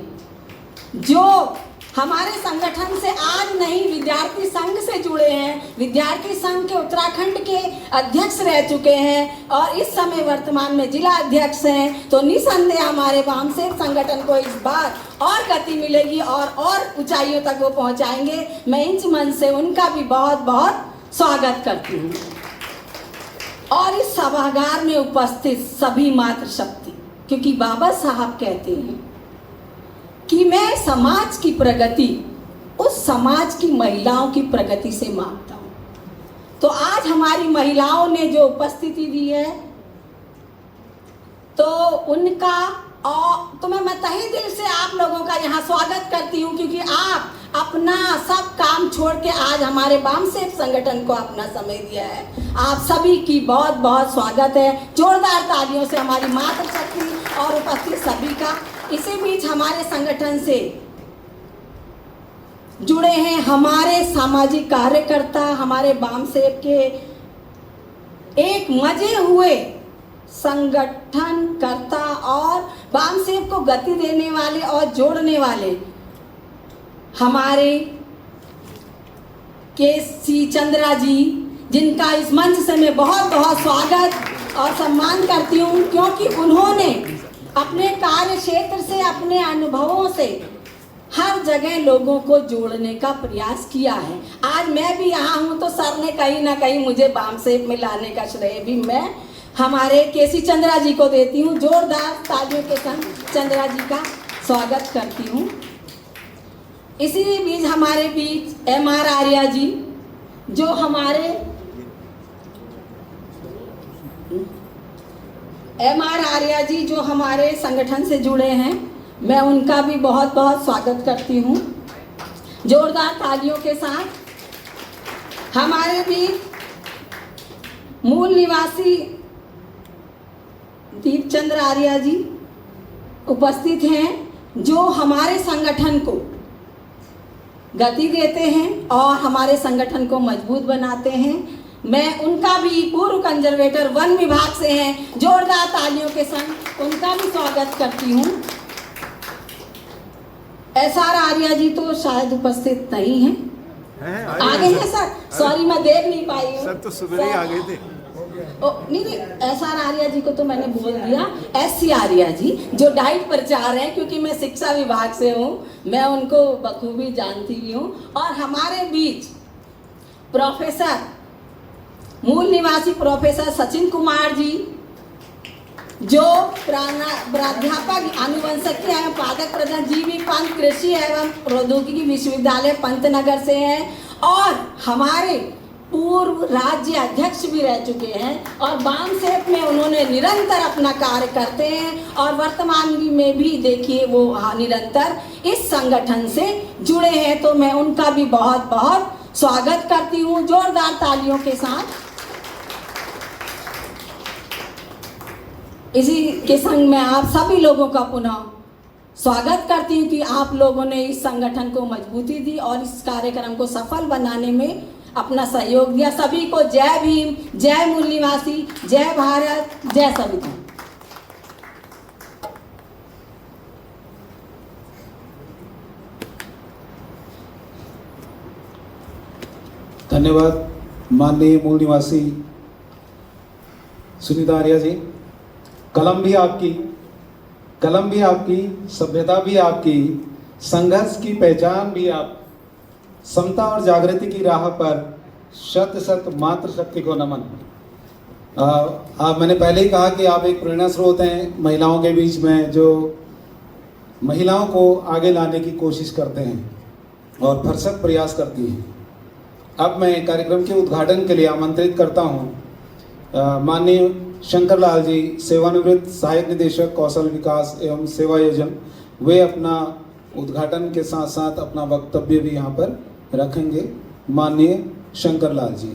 जो हमारे संगठन से आज नहीं विद्यार्थी संघ से जुड़े हैं, विद्यार्थी संघ के उत्तराखंड के अध्यक्ष रह चुके हैं और इस समय वर्तमान में जिला अध्यक्ष हैं, तो निसंदेह हमारे वामसेब संगठन को इस बार और गति मिलेगी और ऊंचाइयों तक वो पहुंचाएंगे। मैं इंच मन से उनका भी बहुत बहुत स्वागत करती हूँ। और इस सभागार में उपस्थित सभी मातृशक्ति, क्योंकि बाबा साहब कहते हैं कि मैं समाज की प्रगति उस समाज की महिलाओं की प्रगति से मांगता हूँ। तो आज हमारी महिलाओं ने जो उपस्थिति दी है, तो उनका और तो मैं तहे दिल से आप लोगों का यहाँ स्वागत करती हूँ, क्योंकि आप अपना सब काम छोड़ के आज हमारे वामसेब संगठन को अपना समय दिया है। आप सभी की बहुत बहुत स्वागत है। जोरदार तालियों से हमारी मातृशक्ति और उपस्थित सभी का। इसी बीच हमारे संगठन से जुड़े हैं हमारे सामाजिक कार्यकर्ता, हमारे वामसेब के एक मजे हुए संगठनकर्ता और वामसेब को गति देने वाले और जोड़ने वाले हमारे केसी चंद्रा जी, जिनका इस मंच से मैं बहुत बहुत स्वागत और सम्मान करती हूँ, क्योंकि उन्होंने अपने कार्य क्षेत्र से, अपने अनुभवों से हर जगह लोगों को जोड़ने का प्रयास किया है। आज मैं भी यहाँ हूँ तो सर ने कहीं ना कहीं मुझे वामसेब में लाने का श्रेय भी मैं हमारे केसी चंद्रा जी को देती हूँ। जोरदार तालियों के साथ चंद्रा जी का स्वागत करती हूँ। इसी बीच हमारे बीच MR आर्या जी, जो हमारे MR आर्या जी जो हमारे संगठन से जुड़े हैं, मैं उनका भी बहुत बहुत स्वागत करती हूँ। जोरदार तालियों के साथ हमारे भी मूल निवासी दीपचंद्र आर्या जी उपस्थित हैं, जो हमारे संगठन को गति देते हैं और हमारे संगठन को मजबूत बनाते हैं। मैं उनका भी, पूर्व कंजर्वेटर वन विभाग से हैं, जोरदार तालियों के संग उनका भी स्वागत करती हूँ। SR आर्या जी तो शायद उपस्थित नहीं हैं, आगे हैं सर, सॉरी मैं देख नहीं पाई हूँ। सर तो सुबह ही आ गए थे। नहीं, SR आर्या जी को तो मैंने बोल दिया। SC आर्या जी जो डाइट पर जा रहे हैं, क्योंकि मैं शिक्षा विभाग से हूँ, मैं उनको बखूबी जानती भी हूँ। और हमारे बीच प्रोफेसर, मूल निवासी प्रोफेसर सचिन कुमार जी, जो प्राध्यापक अनुवंशिकी एवं पादप प्रजनन जीवी पंत कृषि एवं प्रौद्योगिकी विश्वविद्यालय पंतनगर से हैं, और हमारे पूर्व राज्य अध्यक्ष भी रह चुके हैं, और बामसेफ में उन्होंने निरंतर अपना कार्य करते हैं, और वर्तमान में भी देखिए वो निरंतर इस संगठन से जुड़े हैं। तो मैं उनका भी बहुत बहुत स्वागत करती हूँ जोरदार तालियों के साथ। इसी के संग मैं आप सभी लोगों का पुनः स्वागत करती हूँ कि आप लोगों ने इस संगठन को मजबूती दी और इस कार्यक्रम को सफल बनाने में अपना सहयोग दिया। सभी को जय भीम, जय मूल निवासी, जय भारत, जय संविधान। धन्यवाद माननीय मूल निवासी सुनीता आर्या जी। कलम भी आपकी, सभ्यता भी आपकी, संघर्ष की पहचान भी आप, समता और जागृति की राह पर शत शत मातृशक्ति को नमन। मैंने पहले ही कहा कि आप एक प्रेरणा स्रोत हैं महिलाओं के बीच में, जो महिलाओं को आगे लाने की कोशिश करते हैं और भरसक प्रयास करती हैं। अब मैं कार्यक्रम के उद्घाटन के लिए आमंत्रित करता हूँ माननीय शंकर लाल जी, सेवानिवृत्त सहायक निदेशक कौशल विकास एवं सेवा योजन। वे अपना उद्घाटन के साथ साथ अपना वक्तव्य भी यहाँ पर रखेंगे। माननीय शंकर लाल जी।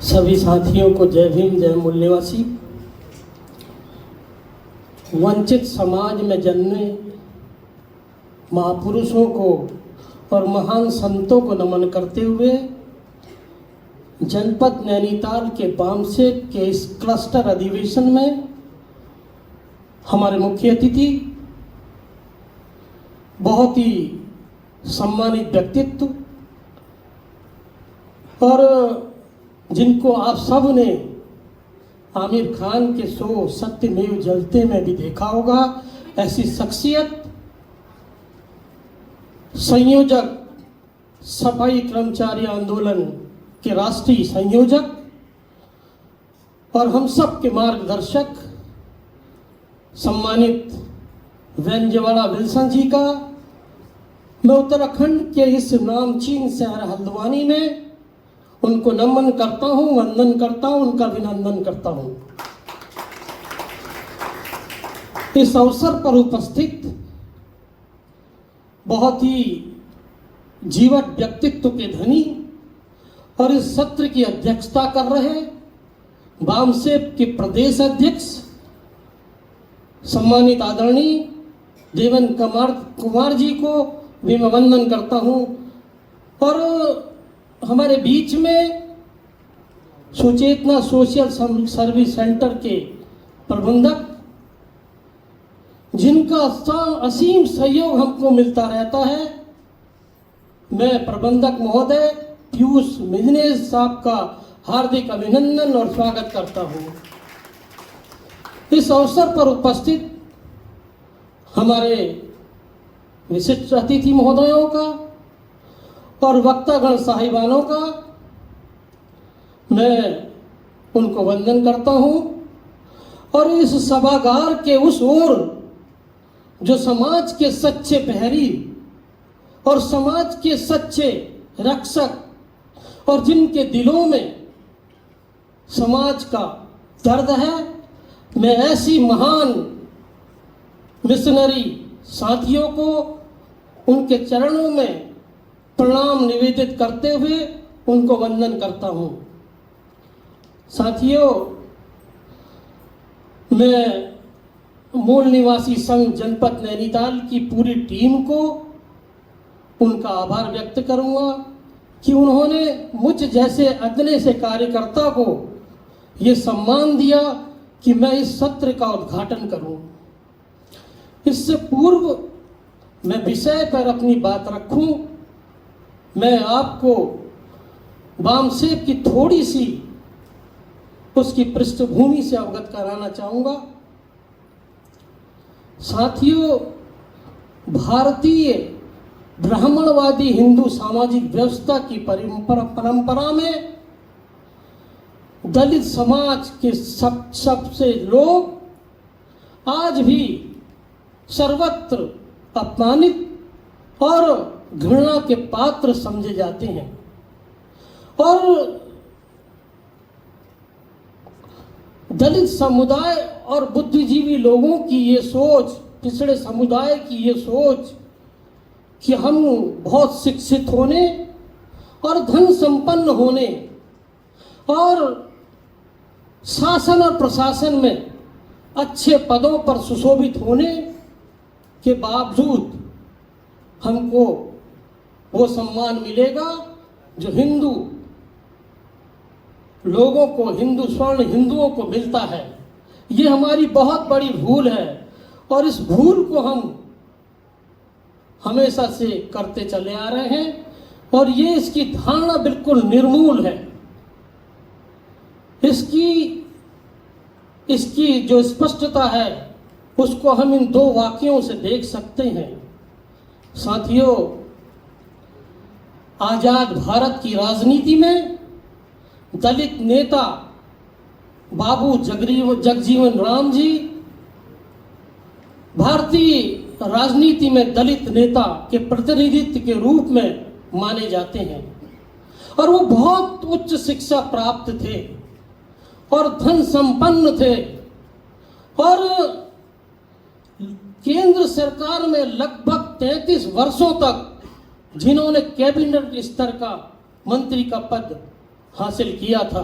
सभी साथियों को जय भीम, जय मूल निवासी। वंचित समाज में जन्मे महापुरुषों को और महान संतों को नमन करते हुए जनपद नैनीताल के बामसेफ के इस क्लस्टर अधिवेशन में हमारे मुख्य अतिथि, बहुत ही सम्मानित व्यक्तित्व, और जिनको आप सब ने आमिर खान के शो सत्यमेव जयते में भी देखा होगा, ऐसी शख्सियत, संयोजक, सफाई कर्मचारी आंदोलन के राष्ट्रीय संयोजक और हम सब के मार्गदर्शक सम्मानित व्यंजवाड़ा विल्सन जी का मैं उत्तराखंड के इस नामचीन शहर हल्द्वानी में उनको नमन करता हूं, वंदन करता हूं, उनका अभिनंदन करता हूं। इस अवसर पर उपस्थित बहुत ही जीवट व्यक्तित्व के धनी और इस सत्र की अध्यक्षता कर रहे बामसेफ के प्रदेश अध्यक्ष सम्मानित आदरणीय देवन कुमार जी को भी मैं वंदन करता हूं, और हमारे बीच में सुचेतना सोशल सर्विस सेंटर के प्रबंधक, जिनका असीम सहयोग हमको मिलता रहता है, मैं प्रबंधक महोदय पीयूष मिजनेश साहब का हार्दिक अभिनंदन और स्वागत करता हूं। इस अवसर पर उपस्थित हमारे विशिष्ट अतिथि महोदयों का और वक्तागण साहिबानों का मैं उनको वंदन करता हूं, और इस सभागार के उस ओर जो समाज के सच्चे प्रहरी और समाज के सच्चे रक्षक और जिनके दिलों में समाज का दर्द है, मैं ऐसी महान मिशनरी साथियों को उनके चरणों में प्रणाम निवेदित करते हुए उनको वंदन करता हूँ। साथियों, मैं मूल निवासी संघ जनपद नैनीताल की पूरी टीम को उनका आभार व्यक्त करूंगा कि उन्होंने मुझ जैसे अदने से कार्यकर्ता को ये सम्मान दिया कि मैं इस सत्र का उद्घाटन करूं। इससे पूर्व मैं विषय पर अपनी बात रखूं, मैं आपको बामसेब की थोड़ी सी उसकी पृष्ठभूमि से अवगत कराना चाहूँगा। साथियों, भारतीय ब्राह्मणवादी हिंदू सामाजिक व्यवस्था की परंपरा में दलित समाज के सबसे लोग आज भी सर्वत्र अपमानित और घृणा के पात्र समझे जाते हैं और दलित समुदाय और बुद्धिजीवी लोगों की ये सोच, पिछड़े समुदाय की ये सोच कि हम बहुत शिक्षित होने और धन संपन्न होने और शासन और प्रशासन में अच्छे पदों पर सुशोभित होने के बावजूद हमको वो सम्मान मिलेगा जो हिंदू लोगों को, हिंदू स्वर्ण हिंदुओं को मिलता है। ये हमारी बहुत बड़ी भूल है और इस भूल को हम हमेशा से करते चले आ रहे हैं और ये इसकी धारणा बिल्कुल निर्मूल है। इसकी जो स्पष्टता है उसको हम इन दो वाक्यों से देख सकते हैं। साथियों, आजाद भारत की राजनीति में दलित नेता बाबू जगजीवन राम जी भारतीय राजनीति में दलित नेता के प्रतिनिधित्व के रूप में माने जाते हैं और वो बहुत उच्च शिक्षा प्राप्त थे और धन संपन्न थे और केंद्र सरकार में लगभग 33 वर्षों तक जिन्होंने कैबिनेट स्तर का मंत्री का पद हासिल किया था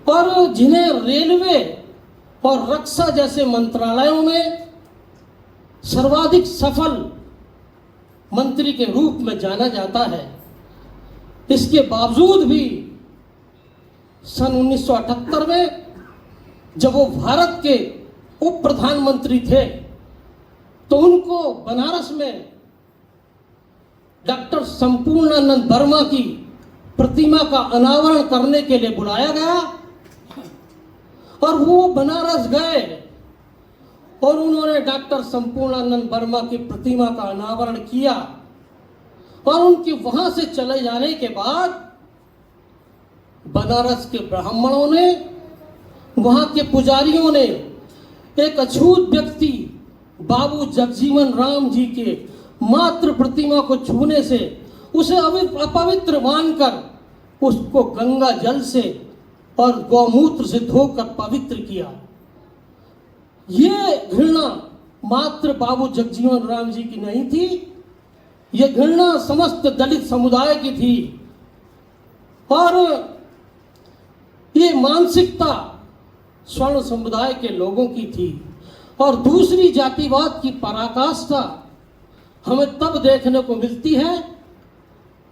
और जिन्हें रेलवे और रक्षा जैसे मंत्रालयों में सर्वाधिक सफल मंत्री के रूप में जाना जाता है। इसके बावजूद भी सन 1978 में जब वो भारत के उप प्रधानमंत्री थे तो उनको बनारस में डॉक्टर संपूर्णानंद वर्मा की प्रतिमा का अनावरण करने के लिए बुलाया गया और वो बनारस गए और उन्होंने डॉक्टर संपूर्णानंद वर्मा की प्रतिमा का अनावरण किया और उनके वहां से चले जाने के बाद बनारस के ब्राह्मणों ने, वहां के पुजारियों ने एक अछूत व्यक्ति बाबू जगजीवन राम जी के मात्र प्रतिमा को छूने से उसे अपवित्र मानकर उसको गंगा जल से और गौमूत्र से धोकर पवित्र किया। ये घृणा मात्र बाबू जगजीवन राम जी की नहीं थी, ये घृणा समस्त दलित समुदाय की थी और ये मानसिकता स्वर्ण समुदाय के लोगों की थी। और दूसरी जातिवाद की पराकाष्ठा हमें तब देखने को मिलती है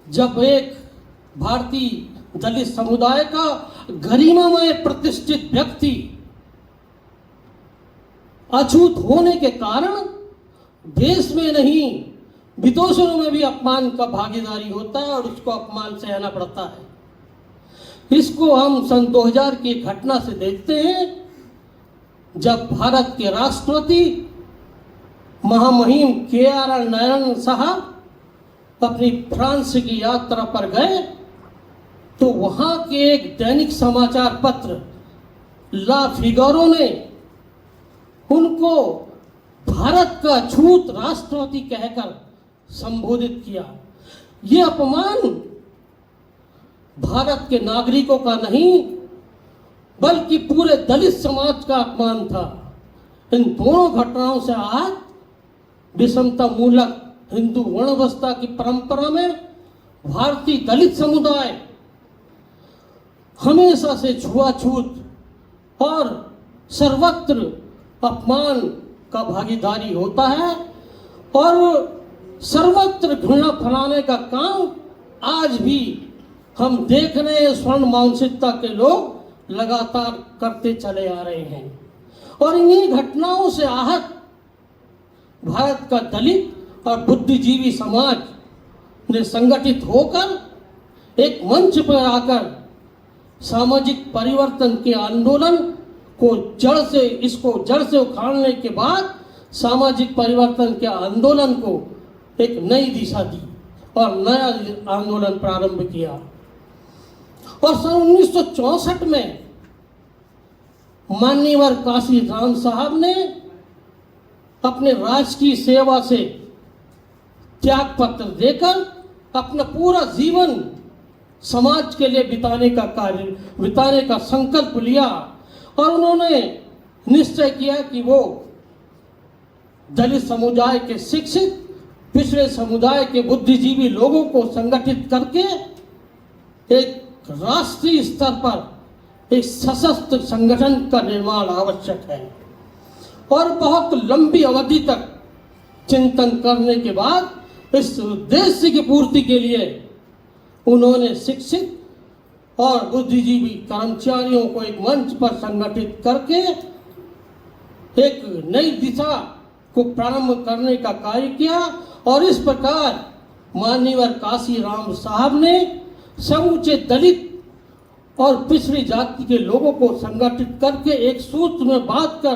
जब एक भारतीय दलित समुदाय का गरिमामय प्रतिष्ठित व्यक्ति अछूत होने के कारण देश में नहीं विदेशों में भी अपमान का भागीदारी होता है और उसको अपमान सहना पड़ता है। इसको हम सन 2000 की घटना से देखते हैं जब भारत के राष्ट्रपति महामहिम KR नारायण साहब अपनी फ्रांस की यात्रा पर गए तो वहां के एक दैनिक समाचार पत्र ला फिगारो ने उनको भारत का छूत राष्ट्रपति कहकर संबोधित किया। ये अपमान भारत के नागरिकों का नहीं बल्कि पूरे दलित समाज का अपमान था। इन दोनों घटनाओं से आहत विषमता मूलक हिंदू वर्णावस्था की परंपरा में भारतीय दलित समुदाय हमेशा से छुआछूत और सर्वत्र अपमान का भागीदारी होता है और सर्वत्र घृणा फैलाने का काम आज भी हम देख रहे हैं। स्वर्ण मानसिकता के लोग लगातार करते चले आ रहे हैं और इन्हीं घटनाओं से आहत भारत का दलित और बुद्धिजीवी समाज ने संगठित होकर एक मंच पर आकर सामाजिक परिवर्तन के आंदोलन को जड़ से उखाड़ने के बाद सामाजिक परिवर्तन के आंदोलन को एक नई दिशा दी और नया आंदोलन प्रारंभ किया। और सन 1964 में मान्यवर काशी राम साहब ने अपने राजकीय सेवा से त्याग पत्र देकर अपना पूरा जीवन समाज के लिए बिताने का संकल्प लिया और उन्होंने निश्चय किया कि वो दलित समुदाय के शिक्षित पिछड़े समुदाय के बुद्धिजीवी लोगों को संगठित करके एक राष्ट्रीय स्तर पर एक सशस्त्र संगठन का निर्माण आवश्यक है। और बहुत लंबी अवधि तक चिंतन करने के बाद इस उद्देश्य की पूर्ति के लिए उन्होंने शिक्षित और बुद्धिजीवी कर्मचारियों को एक मंच पर संगठित करके एक नई दिशा को प्रारंभ करने का कार्य किया और इस प्रकार मान्यवर काशी राम साहब ने समूचे दलित और पिछड़ी जाति के लोगों को संगठित करके एक सूत्र में बांध कर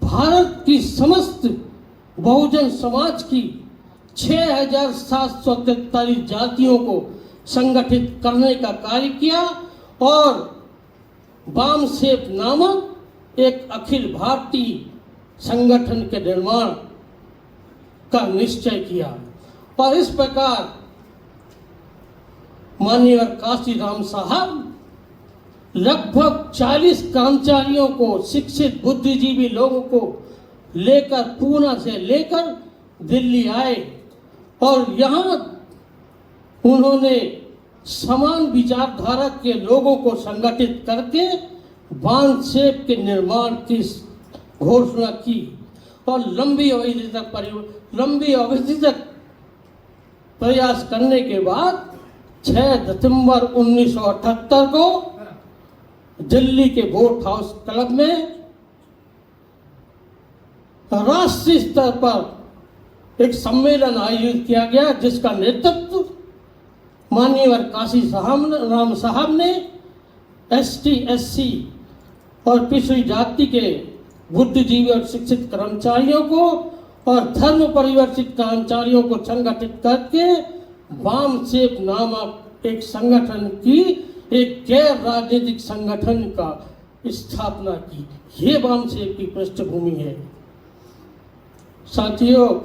भारत की समस्त बहुजन समाज की 6,743 जातियों को संगठित करने का कार्य किया और बामसेफ नामक एक अखिल भारतीय संगठन के निर्माण का निश्चय किया। और इस प्रकार मान्यवर काशी राम साहब लगभग 40 कर्मचारियों को शिक्षित बुद्धिजीवी लोगों को लेकर पूना से लेकर दिल्ली आए और यहाँ उन्होंने समान विचारधारा के लोगों को संगठित करके बामसेफ के निर्माण की घोषणा की और लंबी अवधि तक प्रयास करने के बाद 6 दिसंबर 1978 को दिल्ली के बोट हाउस क्लब में राष्ट्रीय स्तर पर एक सम्मेलन आयोजित किया गया जिसका नेतृत्व मान्यवर काशी राम साहब ने ST SC और पिछड़ी जाति के बुद्धिजीवी और शिक्षित कर्मचारियों को और धर्म परिवर्तित कर्मचारियों को संगठित करके बामसेफ नामक एक संगठन की एक गैर राजनीतिक संगठन का स्थापना की। ये बामसेफ की पृष्ठभूमि है। साथियों,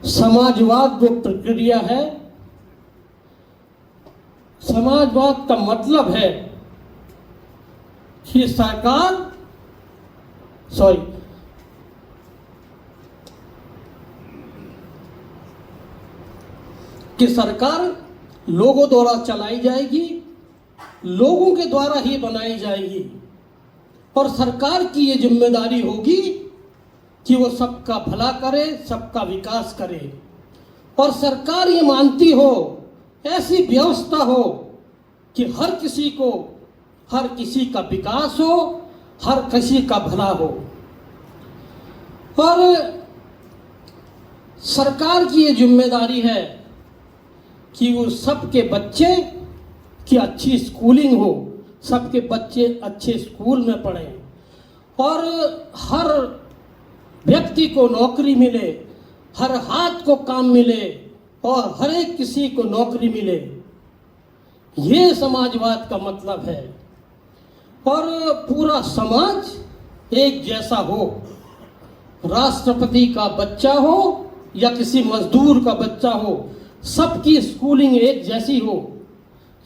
समाजवाद वो प्रक्रिया है। समाजवाद का मतलब है कि सरकार लोगों द्वारा चलाई जाएगी, लोगों के द्वारा ही बनाई जाएगी और सरकार की ये जिम्मेदारी होगी कि वो सबका भला करे, सबका विकास करे और सरकार ये मानती हो, ऐसी व्यवस्था हो कि हर किसी का विकास हो, हर किसी का भला हो। और सरकार की ये जिम्मेदारी है कि वो सबके बच्चे की अच्छी स्कूलिंग हो, सबके बच्चे अच्छे स्कूल में पढ़ें और हर व्यक्ति को नौकरी मिले, हर हाथ को काम मिले और हर एक किसी को नौकरी मिले। ये समाजवाद का मतलब है। और पूरा समाज एक जैसा हो, राष्ट्रपति का बच्चा हो या किसी मजदूर का बच्चा हो, सबकी स्कूलिंग एक जैसी हो,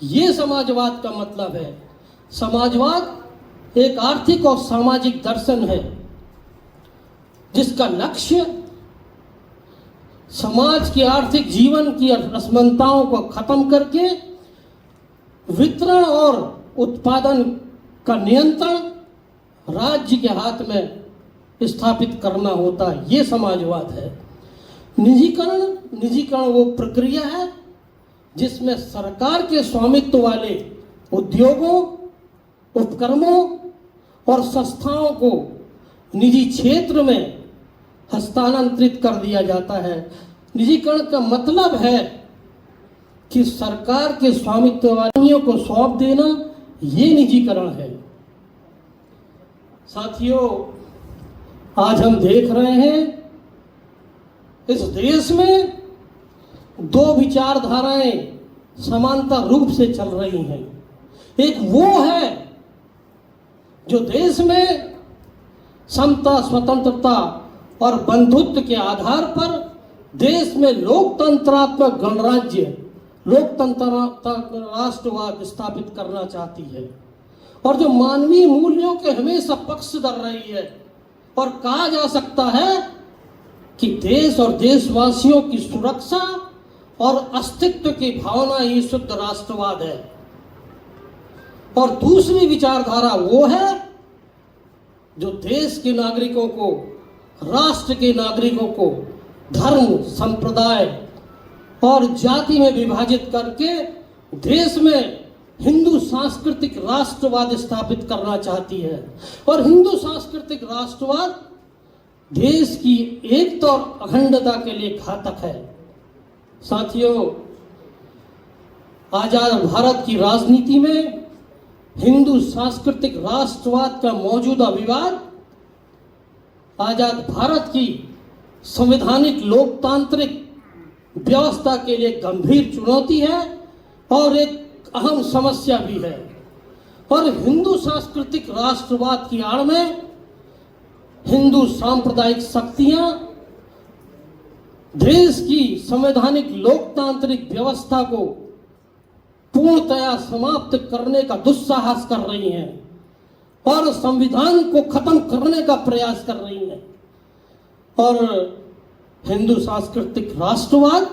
ये समाजवाद का मतलब है। समाजवाद एक आर्थिक और सामाजिक दर्शन है जिसका लक्ष्य समाज के आर्थिक जीवन की असमानताओं को खत्म करके वितरण और उत्पादन का नियंत्रण राज्य के हाथ में स्थापित करना होता है। ये समाजवाद है। निजीकरण वो प्रक्रिया है जिसमें सरकार के स्वामित्व वाले उद्योगों, उपक्रमों और संस्थाओं को निजी क्षेत्र में हस्तांतरित कर दिया जाता है। निजीकरण का मतलब है कि सरकार के स्वामित्व वालों को सौंप देना, ये निजीकरण है। साथियों, आज हम देख रहे हैं इस देश में दो विचारधाराएं समांतर रूप से चल रही हैं। एक वो है जो देश में समता, स्वतंत्रता और बंधुत्व के आधार पर देश में लोकतंत्रात्मक गणराज्य, लोकतंत्रात्मक राष्ट्रवाद स्थापित करना चाहती है और जो मानवीय मूल्यों के हमेशा पक्षधर रही है। और कहा जा सकता है कि देश और देशवासियों की सुरक्षा और अस्तित्व की भावना ही शुद्ध राष्ट्रवाद है। और दूसरी विचारधारा वो है जो देश के नागरिकों को, राष्ट्र के नागरिकों को धर्म, संप्रदाय और जाति में विभाजित करके देश में हिंदू सांस्कृतिक राष्ट्रवाद स्थापित करना चाहती है। और हिंदू सांस्कृतिक राष्ट्रवाद देश की एकता और अखंडता के लिए घातक है। साथियों, आजाद भारत की राजनीति में हिंदू सांस्कृतिक राष्ट्रवाद का मौजूदा विवाद आजाद भारत की संवैधानिक लोकतांत्रिक व्यवस्था के लिए गंभीर चुनौती है और एक अहम समस्या भी है। और हिंदू सांस्कृतिक राष्ट्रवाद की आड़ में हिंदू सांप्रदायिक शक्तियां देश की संवैधानिक लोकतांत्रिक व्यवस्था को पूर्णतया समाप्त करने का दुस्साहस कर रही हैं और संविधान को खत्म करने का प्रयास कर रही हैं। और हिंदू सांस्कृतिक राष्ट्रवाद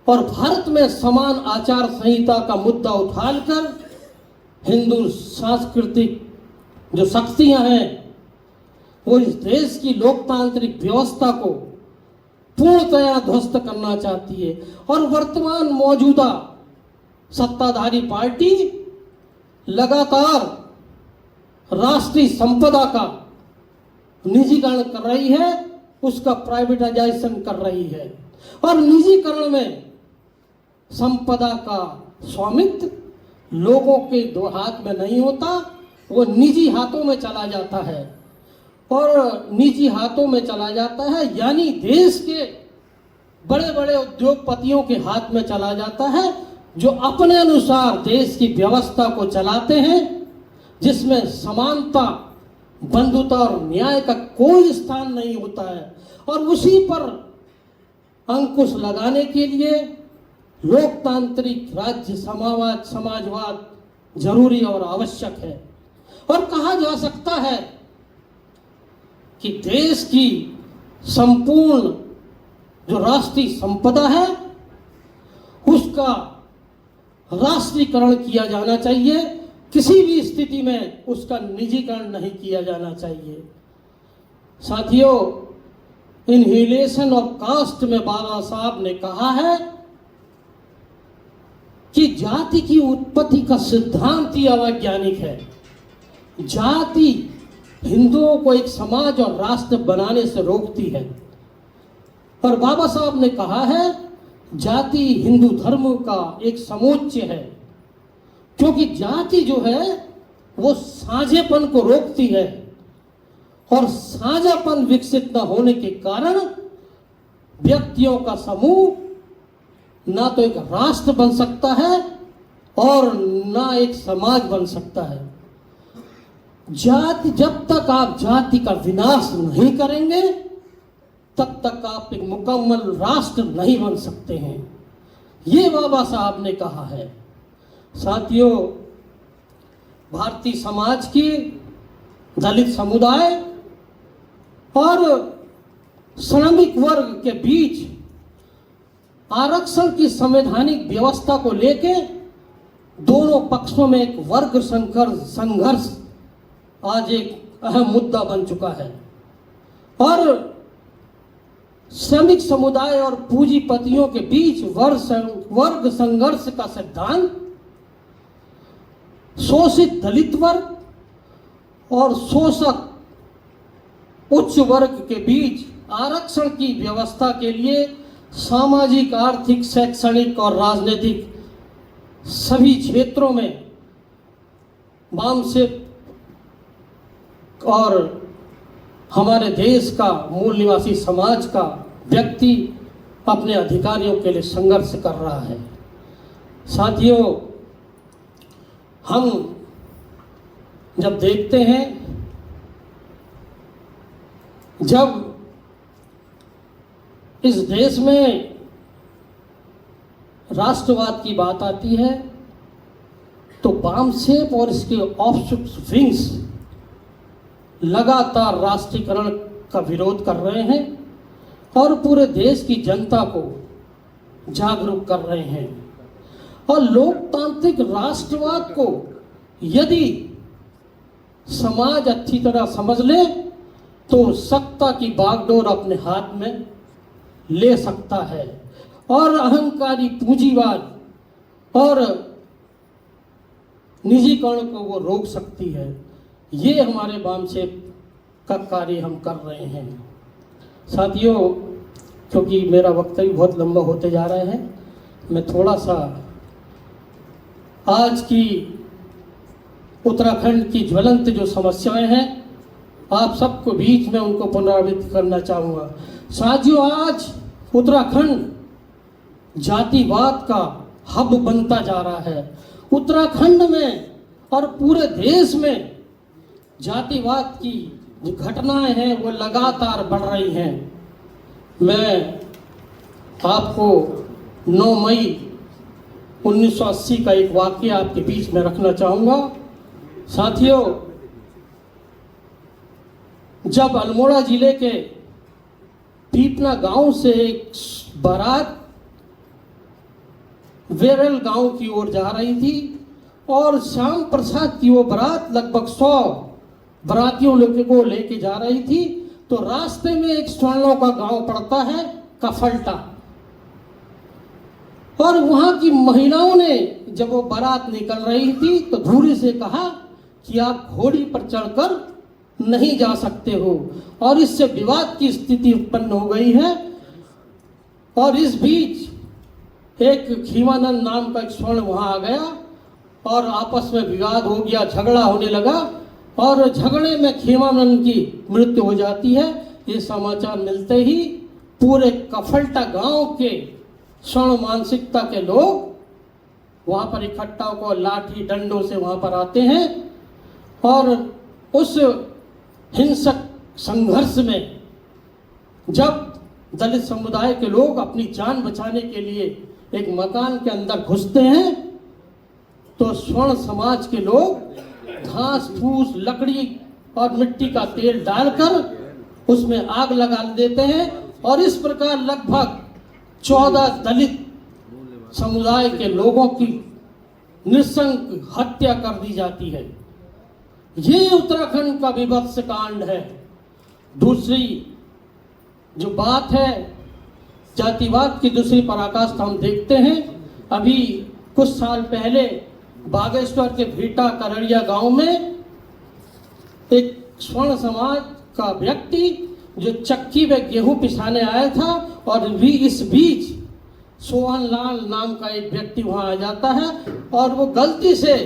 और भारत में समान आचार संहिता का मुद्दा उठाकर हिंदू सांस्कृतिक जो शक्तियां हैं वो इस देश की लोकतांत्रिक व्यवस्था को पूर्णतया ध्वस्त करना चाहती है। और वर्तमान मौजूदा सत्ताधारी पार्टी लगातार राष्ट्रीय संपदा का निजीकरण कर रही है, उसका प्राइवेटाइजेशन कर रही है। और निजीकरण में संपदा का स्वामित्व लोगों के दो हाथ में नहीं होता, वो निजी हाथों में चला जाता है। और निजी हाथों में चला जाता है यानी देश के बड़े बड़े उद्योगपतियों के हाथ में चला जाता है, जो अपने अनुसार देश की व्यवस्था को चलाते हैं, जिसमें समानता, बंधुता और न्याय का कोई स्थान नहीं होता है। और उसी पर अंकुश लगाने के लिए लोकतांत्रिक राज्य समाजवाद जरूरी और आवश्यक है। और कहा जा सकता है कि देश की संपूर्ण जो राष्ट्रीय संपदा है उसका राष्ट्रीयकरण किया जाना चाहिए, किसी भी स्थिति में उसका निजीकरण नहीं किया जाना चाहिए। साथियों, इनहिलेशन ऑफ कास्ट में बाबा साहब ने कहा है कि जाति की उत्पत्ति का सिद्धांत ही अवैज्ञानिक है। जाति हिंदुओं को एक समाज और राष्ट्र बनाने से रोकती है। और बाबा साहब ने कहा है जाति हिंदू धर्म का एक समुच्चय है, क्योंकि जाति जो है वो साझेपन को रोकती है और साझापन विकसित न होने के कारण व्यक्तियों का समूह ना तो एक राष्ट्र बन सकता है और ना एक समाज बन सकता है। जाति, जब तक आप जाति का विनाश नहीं करेंगे तब तक आप एक मुकम्मल राष्ट्र नहीं बन सकते हैं। ये बाबा साहब ने कहा है। साथियों, भारतीय समाज की दलित समुदाय और श्रमिक वर्ग के बीच आरक्षण की संवैधानिक व्यवस्था को लेके दोनों पक्षों में एक वर्ग संघर्ष आज एक अहम मुद्दा बन चुका है और श्रमिक समुदाय और पूंजीपतियों के बीच वर्ग संघर्ष का सिद्धांत शोषित दलित वर्ग और शोषक उच्च वर्ग के बीच आरक्षण की व्यवस्था के लिए सामाजिक, आर्थिक, शैक्षणिक और राजनीतिक सभी क्षेत्रों में वामसेप और हमारे देश का मूल निवासी समाज का व्यक्ति अपने अधिकारियों के लिए संघर्ष कर रहा है। साथियों, हम जब देखते हैं, जब इस देश में राष्ट्रवाद की बात आती है तो वामसेप और इसके ऑफशूट विंग्स लगातार राष्ट्रीयकरण का विरोध कर रहे हैं और पूरे देश की जनता को जागरूक कर रहे हैं। और लोकतांत्रिक राष्ट्रवाद को यदि समाज अच्छी तरह समझ ले तो सत्ता की बागडोर अपने हाथ में ले सकता है और अहंकारी पूंजीवाद और निजीकरण को वो रोक सकती है। ये हमारे वामसेप का कार्य हम कर रहे हैं। साथियों, क्योंकि मेरा वक्त भी बहुत लंबा होते जा रहा है, मैं थोड़ा सा आज की उत्तराखंड की ज्वलंत जो समस्याएं हैं आप सबको बीच में उनको पुनरावृत्त करना चाहूँगा। साथियों, आज उत्तराखंड जातिवाद का हब बनता जा रहा है। उत्तराखंड में और पूरे देश में जातिवाद की जो घटनाएं हैं वो लगातार बढ़ रही हैं। मैं आपको 9 मई 1980 का एक वाकया आपके बीच में रखना चाहूँगा। साथियों, जब अल्मोड़ा जिले के पीपना गांव से एक बारात वेरल गांव की ओर जा रही थी और श्याम प्रसाद की वो बारात लगभग 100 बारातियों को लेके जा रही थी तो रास्ते में एक स्वर्णों का गांव पड़ता है, कफल्टा, और वहां की महिलाओं ने जब वो बारात निकल रही थी तो धूरी से कहा कि आप घोड़ी पर चढ़कर नहीं जा सकते हो और इससे विवाद की स्थिति उत्पन्न हो गई है। और इस बीच एक खीमानंद नाम का एक स्वर्ण वहां आ गया और आपस में विवाद हो गया, झगड़ा होने लगा और झगड़े में खीमानंद की मृत्यु हो जाती है। ये समाचार मिलते ही पूरे कफल्टा गांव के स्वर्ण मानसिकता के लोग वहां पर इकट्ठा होकर लाठी डंडों से वहां पर आते हैं और उस हिंसक संघर्ष में जब दलित समुदाय के लोग अपनी जान बचाने के लिए एक मकान के अंदर घुसते हैं तो स्वर्ण समाज के लोग घास फूस लकड़ी और मिट्टी का तेल डालकर उसमें आग लगा देते हैं और इस प्रकार लगभग 14 दलित समुदाय के लोगों की निशंक हत्या कर दी जाती है। ये उत्तराखंड का विभत्स कांड है। दूसरी जो बात है जातिवाद की दूसरी पराकाष्ठा हम देखते हैं। अभी कुछ साल पहले बागेश्वर के भीटा करड़िया गांव में एक स्वर्ण समाज का व्यक्ति जो चक्की में गेहूं पिसाने आया था और भी इस बीच सोहन लाल नाम का एक व्यक्ति वहां आ जाता है और वो गलती से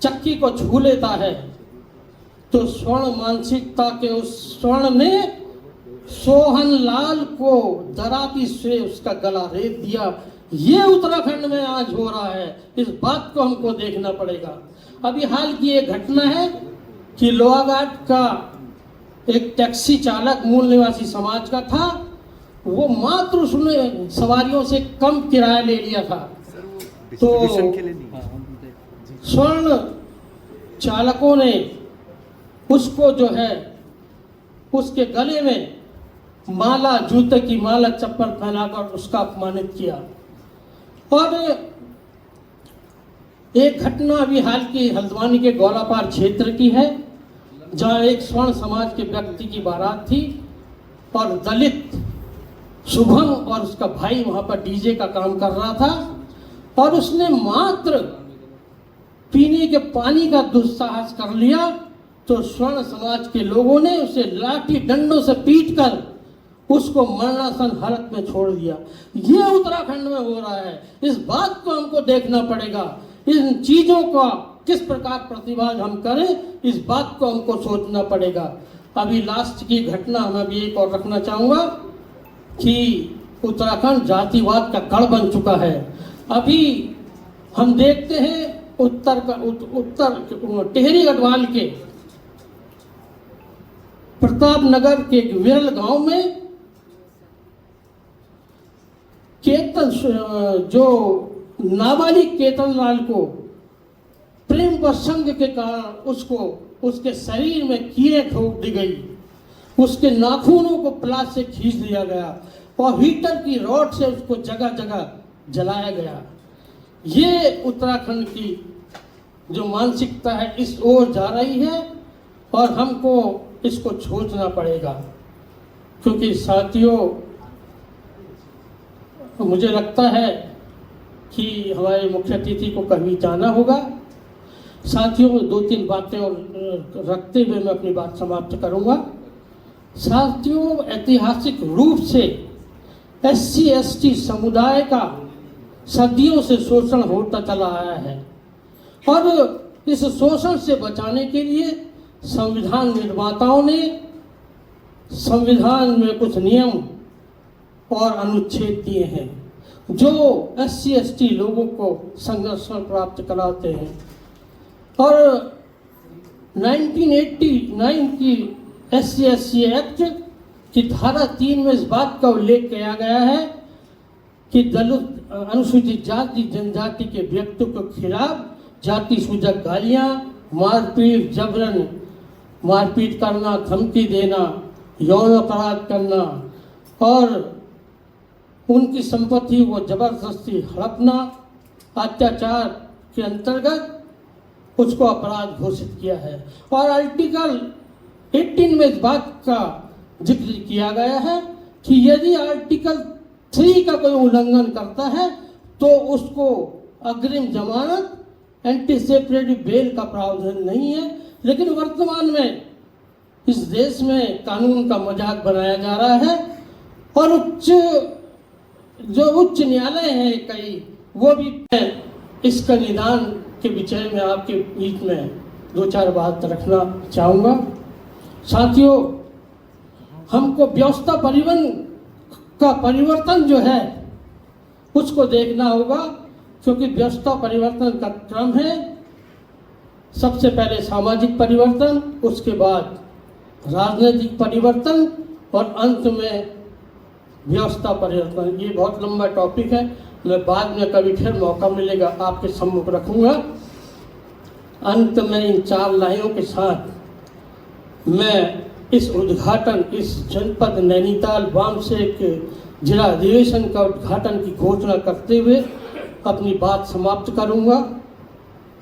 चक्की को छू लेता है तो स्वर्ण मानसिकता के उस स्वर्ण ने सोहन लाल को दराती से उसका गला रेत दिया। ये उत्तराखंड में आज हो रहा है। इस बात को हमको देखना पड़ेगा। अभी हाल की एक घटना है कि लोहाघाट का एक टैक्सी चालक मूल निवासी समाज का था। वो मात्र उसने सवारियों से कम किराया ले लिया था। तो स्वर्ण चालकों ने उसको जो है उसके गले में माला, जूते की माला, चप्पल पहनाकर उसका अपमानित किया। और एक घटना अभी हाल की हल्द्वानी के गौलापार क्षेत्र की है, जहां एक स्वर्ण समाज के व्यक्ति की बारात थी और दलित शुभम और उसका भाई वहां पर डीजे का काम कर रहा था, और उसने मात्र पीने के पानी का दुस्साहस कर लिया तो स्वर्ण समाज के लोगों ने उसे लाठी डंडों से पीटकर उसको मरणासन हालत में छोड़ दिया। ये उत्तराखंड में हो रहा है। इस बात को हमको देखना पड़ेगा। इन चीजों का किस प्रकार प्रतिवाद हम करें, इस बात को हमको सोचना पड़ेगा। अभी लास्ट की घटना मैं भी एक और रखना चाहूंगा कि उत्तराखंड जातिवाद का गढ़ बन चुका है। अभी हम देखते हैं उत्तर टिहरी गढ़वाल के प्रताप नगर के विरल गांव में केतन, जो नाबालिग केतन लाल को प्रेम प्रसंग के कारण उसको उसके शरीर में कीड़े ठोक दी गई, उसके नाखूनों को प्लास से खींच लिया गया और हीटर की रॉड से उसको जगह जगह जलाया गया। ये उत्तराखंड की जो मानसिकता है इस ओर जा रही है और हमको इसको सोचना पड़ेगा। क्योंकि साथियों, मुझे लगता है कि हमारे मुख्य अतिथि को कभी जाना होगा। साथियों, 2-3 बातें और रखते हुए मैं अपनी बात समाप्त करूंगा। साथियों, ऐतिहासिक रूप से SC/ST समुदाय का सदियों से शोषण होता चला आया है और इस शोषण से बचाने के लिए संविधान निर्माताओं ने संविधान में कुछ नियम और अनुच्छेद दिए हैं जो SC/ST लोगों को संरक्षण प्राप्त कराते हैं। और 1989 की SC/ST एक्ट की धारा 3 में इस बात का उल्लेख किया गया है कि दलित, अनुसूचित जाति, जनजाति के व्यक्तियों के खिलाफ जाति सूचक गालियां, मारपीट, जबरन मारपीट करना, धमकी देना, यौन अपराध करना और उनकी संपत्ति को जबरदस्ती हड़पना, अत्याचार के अंतर्गत उसको अपराध घोषित किया है। और आर्टिकल 18 में इस बात का जिक्र किया गया है कि यदि आर्टिकल 3 का कोई उल्लंघन करता है तो उसको अग्रिम जमानत, एंटीसिपेटरी बेल का प्रावधान नहीं है। लेकिन वर्तमान में इस देश में कानून का मजाक बनाया जा रहा है और उच्च न्यायालय है कई, वो भी इसका निदान के विषय में आपके बीच में 2-4 बात रखना चाहूँगा। साथियों, हमको व्यवस्था परिवहन का परिवर्तन जो है उसको देखना होगा, क्योंकि व्यवस्था परिवर्तन का क्रम है सबसे पहले सामाजिक परिवर्तन, उसके बाद राजनीतिक परिवर्तन और अंत में व्यवस्था परिवर्तन। ये बहुत लंबा टॉपिक है, मैं बाद में कभी फिर मौका मिलेगा आपके सम्मुख रखूंगा। अंत में इन 4 लाइनों के साथ मैं इस उद्घाटन, इस जनपद नैनीताल वामसेक जिला अधिवेशन का उद्घाटन की घोषणा करते हुए अपनी बात समाप्त करूंगा।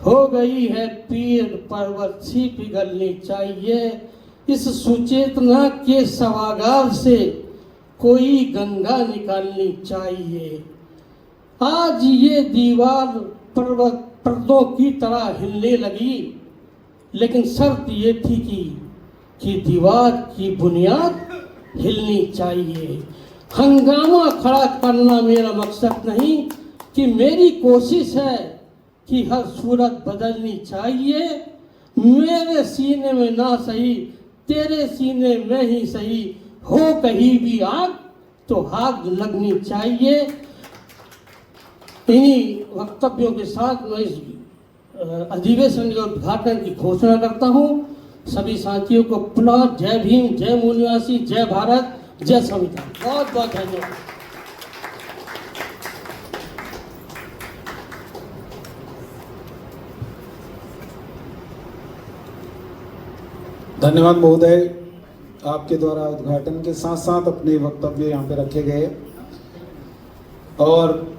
हो गई है पीर पर्वत सी पिघलनी चाहिए, इस सुचेतना के सभागार से कोई गंगा निकालनी चाहिए। आज ये दीवार पर्दों की तरह हिलने लगी, लेकिन शर्त ये थी कि दीवार की बुनियाद हिलनी चाहिए। हंगामा खड़ा करना मेरा मकसद नहीं, कि मेरी कोशिश है कि हर सूरत बदलनी चाहिए। मेरे सीने में ना सही, तेरे सीने में ही सही, हो कहीं भी आग तो आग लगनी चाहिए। इन्हीं वक्तव्यों के साथ मैं इस अधिवेशन के उद्घाटन की घोषणा करता हूँ। सभी साथियों को पुनः जय भीम, जय मूल निवासी, जय भारत, जय संविधान। बहुत बहुत धन्यवाद। धन्यवाद महोदय, आपके द्वारा उद्घाटन के साथ साथ अपने वक्तव्य यहाँ पे रखे गए। और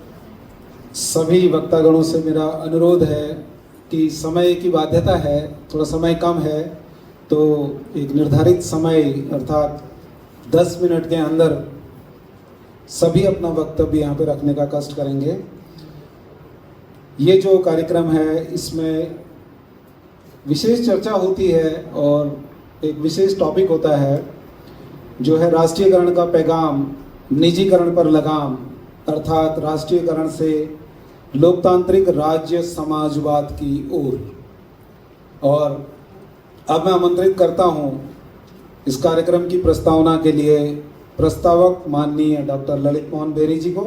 सभी वक्तागणों से मेरा अनुरोध है कि समय की बाध्यता है, थोड़ा समय कम है, तो एक निर्धारित समय अर्थात 10 मिनट के अंदर सभी अपना वक्तव्य यहाँ पे रखने का कष्ट करेंगे। ये जो कार्यक्रम है इसमें विशेष चर्चा होती है और एक विशेष टॉपिक होता है जो है राष्ट्रीयकरण का पैगाम, निजीकरण पर लगाम, अर्थात राष्ट्रीयकरण से लोकतांत्रिक राज्य समाजवाद की ओर। और अब मैं आमंत्रित करता हूं इस कार्यक्रम की प्रस्तावना के लिए प्रस्तावक माननीय डॉक्टर ललित मोहन बेरी जी को,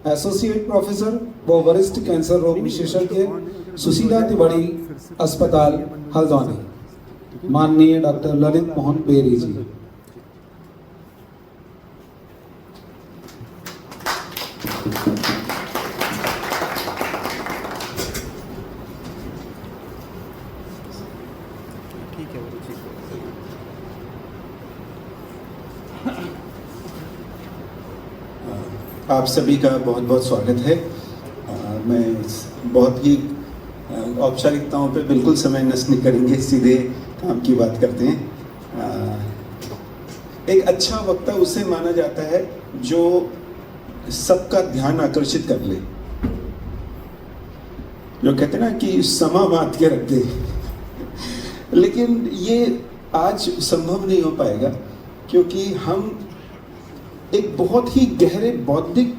एसोसिएट प्रोफेसर व वरिष्ठ कैंसर रोग विशेषज्ञ, सुशीला तिवारी अस्पताल हल्द्वानी, माननीय डॉक्टर ललित मोहन बेरी जी। आप सभी का बहुत बहुत स्वागत है। मैं बहुत ही औपचारिकताओं पे बिल्कुल समय नष्ट नहीं करेंगे, सीधे काम की बात करते हैं। एक अच्छा वक्ता उसे माना जाता है जो सबका ध्यान आकर्षित कर ले, जो कहते हैं ना कि समा बांध के रख दे। लेकिन ये आज संभव नहीं हो पाएगा क्योंकि हम एक बहुत ही गहरे बौद्धिक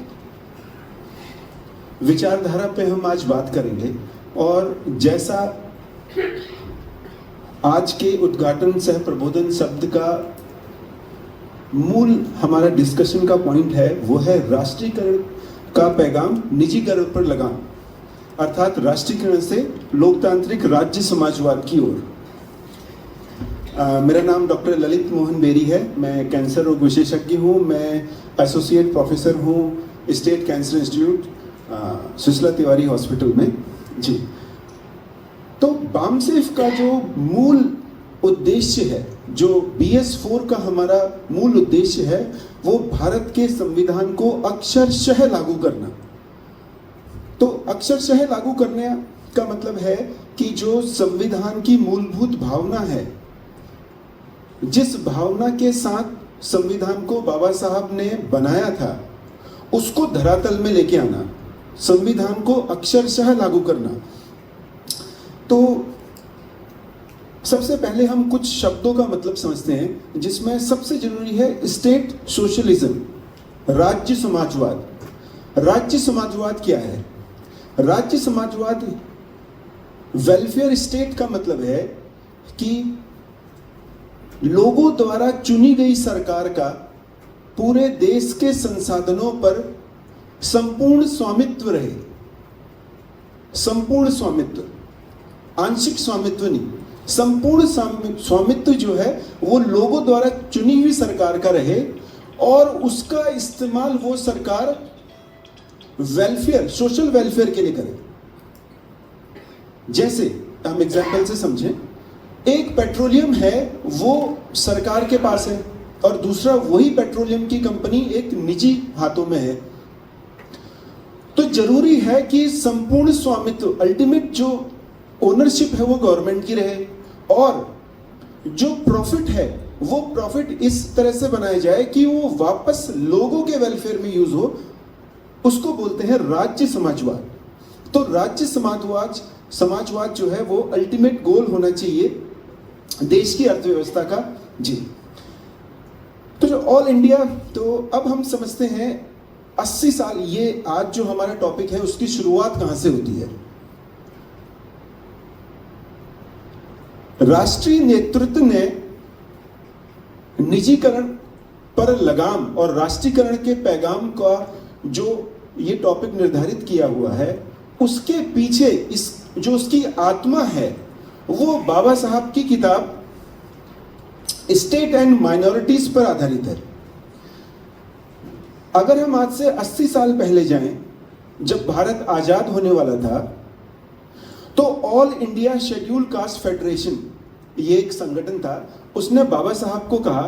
विचारधारा पे हम आज बात करेंगे। और जैसा आज के उद्घाटन सह प्रबोधन शब्द का मूल हमारा डिस्कशन का पॉइंट है, वो है राष्ट्रीयकरण का पैगाम, निजीकरण पर लगाम, अर्थात राष्ट्रीयकरण से लोकतांत्रिक राज्य समाजवाद की ओर। मेरा नाम डॉक्टर ललित मोहन बेरी है। मैं कैंसर रोग विशेषज्ञ हूँ। मैं एसोसिएट प्रोफेसर हूँ state cancer institute Sushila Tiwari hospital में जी। तो बामसेफ का जो मूल उद्देश्य है, जो BS4 का हमारा मूल उद्देश्य है, वो भारत के संविधान को अक्षरशः लागू करना। तो अक्षरशः लागू करने का मतलब है कि जो संविधान की मूलभूत भावना है, जिस भावना के साथ संविधान को बाबा साहब ने बनाया था, उसको धरातल में लेके आना, संविधान को अक्षरशः लागू करना। तो सबसे पहले हम कुछ शब्दों का मतलब समझते हैं, जिसमें सबसे जरूरी है स्टेट सोशलिज्म, राज्य समाजवाद। राज्य समाजवाद क्या है? राज्य समाजवाद, वेलफेयर स्टेट का मतलब है कि लोगों द्वारा चुनी गई सरकार का पूरे देश के संसाधनों पर संपूर्ण स्वामित्व रहे। संपूर्ण स्वामित्व, आंशिक स्वामित्व नहीं, संपूर्ण स्वामित्व जो है वो लोगों द्वारा चुनी हुई सरकार का रहे और उसका इस्तेमाल वो सरकार वेलफेयर, सोशल वेलफेयर के लिए करे। जैसे हम एग्जांपल से समझें, एक पेट्रोलियम है वो सरकार के पास है और दूसरा वही पेट्रोलियम की कंपनी एक निजी हाथों में है। तो जरूरी है कि संपूर्ण स्वामित्व, अल्टीमेट जो ओनरशिप है वो गवर्नमेंट की रहे और जो प्रॉफिट है वो प्रॉफिट इस तरह से बनाया जाए कि वो वापस लोगों के वेलफेयर में यूज हो। उसको बोलते हैं राज्य समाजवाद। तो राज्य समाजवाद जो है वो अल्टीमेट गोल होना चाहिए देश की अर्थव्यवस्था का जी। तो जो ऑल इंडिया, तो अब हम समझते हैं 80 साल, ये आज जो हमारा टॉपिक है उसकी शुरुआत कहां से होती है? राष्ट्रीय नेतृत्व ने निजीकरण पर लगाम और राष्ट्रीयकरण के पैगाम का जो ये टॉपिक निर्धारित किया हुआ है, उसके पीछे इस जो उसकी आत्मा है वो बाबा साहब की किताब स्टेट एंड माइनॉरिटीज पर आधारित है। अगर हम आज से 80 साल पहले जाएं, जब भारत आजाद होने वाला था, तो all India schedule caste federation, ये एक संगठन था, उसने बाबा साहब को कहा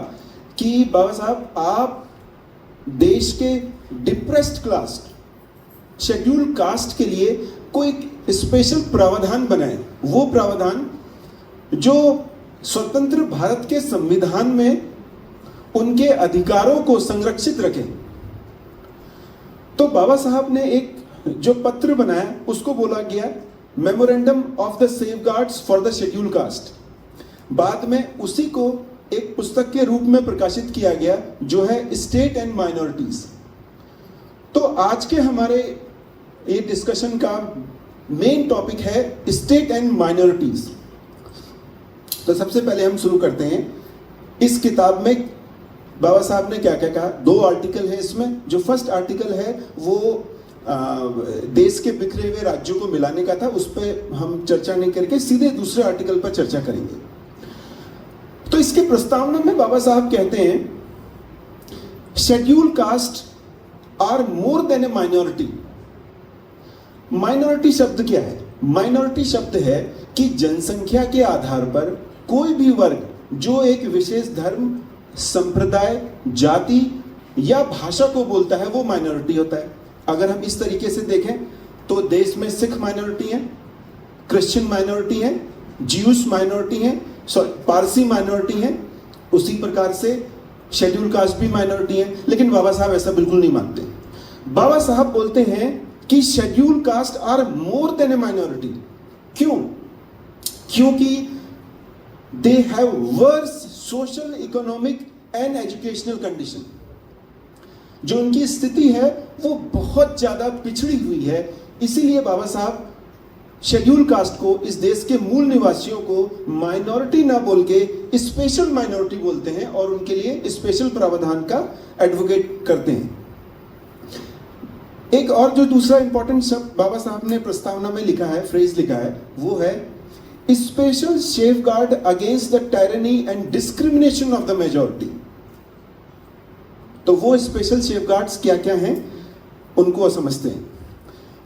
कि बाबा साहब, आप देश के डिप्रेस्ड क्लास शेड्यूल कास्ट के लिए कोई स्पेशल प्रावधान बनाए, वो प्रावधान जो स्वतंत्र भारत के संविधान में उनके अधिकारों को संरक्षित रखे। तो बाबा साहब ने एक जो पत्र बनाया उसको बोला गया memorandum of the safeguards for the schedule caste. बाद में उसी को एक पुस्तक के रूप में प्रकाशित किया गया जो है स्टेट एंड माइनॉरिटीज। तो आज के हमारे ये डिस्कशन का मेन टॉपिक है स्टेट एंड माइनॉरिटीज। तो सबसे पहले हम शुरू करते हैं, इस किताब में बाबा साहब ने क्या क्या कहा। 2 आर्टिकल है इसमें। जो फर्स्ट आर्टिकल है वो देश के बिखरे हुए राज्यों को मिलाने का था, उस पर हम चर्चा नहीं करके सीधे दूसरे आर्टिकल पर चर्चा करेंगे। तो इसके प्रस्तावना में बाबा साहब कहते हैं scheduled caste are more than a minority. Minority शब्द क्या है? माइनॉरिटी शब्द है कि जनसंख्या के आधार पर कोई भी वर्ग जो एक विशेष धर्म, संप्रदाय, जाति या भाषा को बोलता है वो माइनॉरिटी होता है। अगर हम इस तरीके से देखें तो देश में सिख माइनॉरिटी है, क्रिश्चियन माइनॉरिटी है, ज्यूस माइनॉरिटी है, पारसी माइनॉरिटी है, उसी प्रकार से शेड्यूल कास्ट भी माइनॉरिटी है। लेकिन बाबा साहब ऐसा बिल्कुल नहीं मानते। बाबा साहब बोलते हैं कि scheduled caste are more than a minority. क्यों? क्योंकि they have worse social, economic and educational condition. जो उनकी स्थिति है वो बहुत ज्यादा पिछड़ी हुई है। इसीलिए बाबा साहब शेड्यूल कास्ट को, इस देश के मूल निवासियों को माइनॉरिटी ना बोल के स्पेशल माइनॉरिटी बोलते हैं और उनके लिए स्पेशल प्रावधान का एडवोकेट करते हैं। एक और जो दूसरा इंपॉर्टेंट शब्द बाबा साहब ने प्रस्तावना में लिखा है, फ्रेज लिखा है, वो है special safeguard against the tyranny and discrimination of the majority. तो वो स्पेशल सेफगार्ड्स क्या क्या हैं उनको समझते हैं।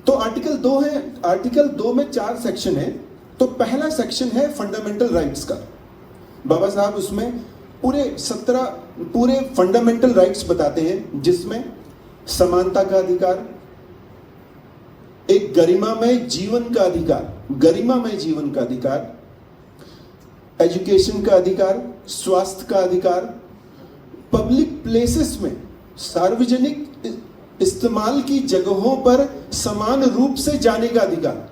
तो आर्टिकल 2 है। आर्टिकल 2 में 4 सेक्शन है। तो पहला सेक्शन है फंडामेंटल राइट्स का। बाबा साहब उसमें पूरे फंडामेंटल राइट्स बताते हैं, जिसमें समानता का अधिकार, एक गरिमामय जीवन का अधिकार, गरिमामय जीवन का अधिकार, एजुकेशन का अधिकार, स्वास्थ्य का अधिकार, पब्लिक प्लेसेस में सार्वजनिक इस्तेमाल की जगहों पर समान रूप से जाने का अधिकार।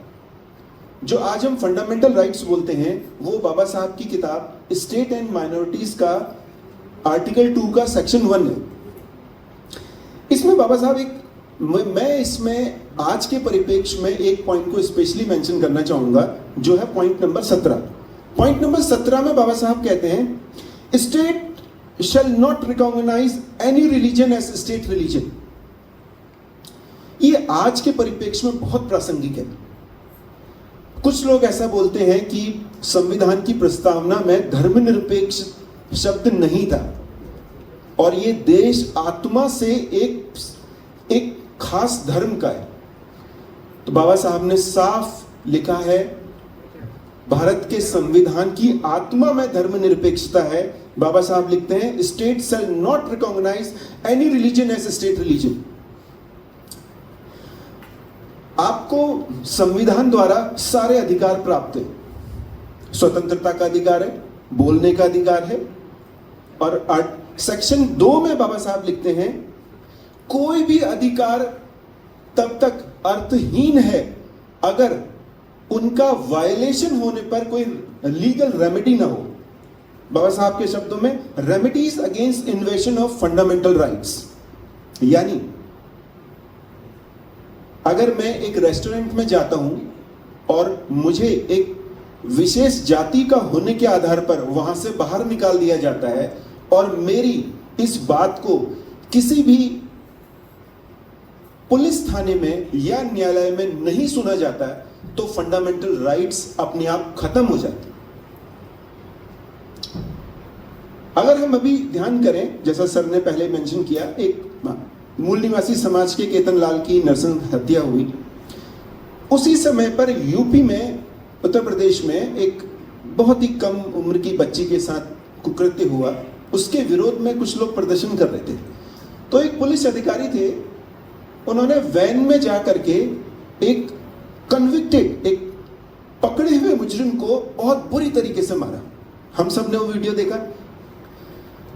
जो आज हम फंडामेंटल राइट्स बोलते हैं वो बाबा साहब की किताब स्टेट एंड माइनॉरिटीज का आर्टिकल 2 का सेक्शन 1 है। इसमें बाबा साहब मैं इसमें आज के परिप्रेक्ष्य में एक पॉइंट को स्पेशली मेंशन करना चाहूंगा, जो है पॉइंट नंबर 17। पॉइंट नंबर 17 में बाबा साहब कहते हैं state shall not recognise any religion as state religion. ये आज के परिप्रेक्ष्य में बहुत प्रासंगिक है। कुछ लोग ऐसा बोलते हैं कि संविधान की प्रस्तावना में धर्मनिरपेक्ष शब्द नहीं था और ये देश आत्मा से एक खास धर्म का है। तो बाबा साहब ने साफ लिखा है भारत के संविधान की आत्मा में धर्मनिरपेक्षता है। बाबा साहब लिखते हैं state shall not recognise any religion as state religion. आपको संविधान द्वारा सारे अधिकार प्राप्त है। स्वतंत्रता का अधिकार है, बोलने का अधिकार है। और सेक्शन 2 में बाबा साहब लिखते हैं कोई भी अधिकार तब तक अर्थहीन है अगर उनका वायलेशन होने पर कोई लीगल रेमेडी ना हो। बाबा साहब के शब्दों में remedies against इन्वेशन of fundamental rights. यानी अगर मैं एक रेस्टोरेंट में जाता हूं और मुझे एक विशेष जाति का होने के आधार पर वहां से बाहर निकाल दिया जाता है और मेरी इस बात को किसी भी पुलिस थाने में या न्यायालय में नहीं सुना जाता है, तो फंडामेंटल राइट्स अपने आप खत्म हो जाते। अगर हम अभी ध्यान करें, जैसा सर ने पहले मेंशन किया, एक मूल निवासी समाज के केतन लाल की नरसंस हत्या हुई, उसी समय पर यूपी में, उत्तर प्रदेश में एक बहुत ही कम उम्र की बच्ची के साथ कुकृत्य हुआ। उसके विरोध में कुछ लोग प्रदर्शन कर रहे थे, तो एक पुलिस अधिकारी थे, उन्होंने वैन में जा करके एक कन्विक्टेड, एक पकड़े हुए मुजरिम को बहुत बुरी तरीके से मारा। हम सब ने वो वीडियो देखा।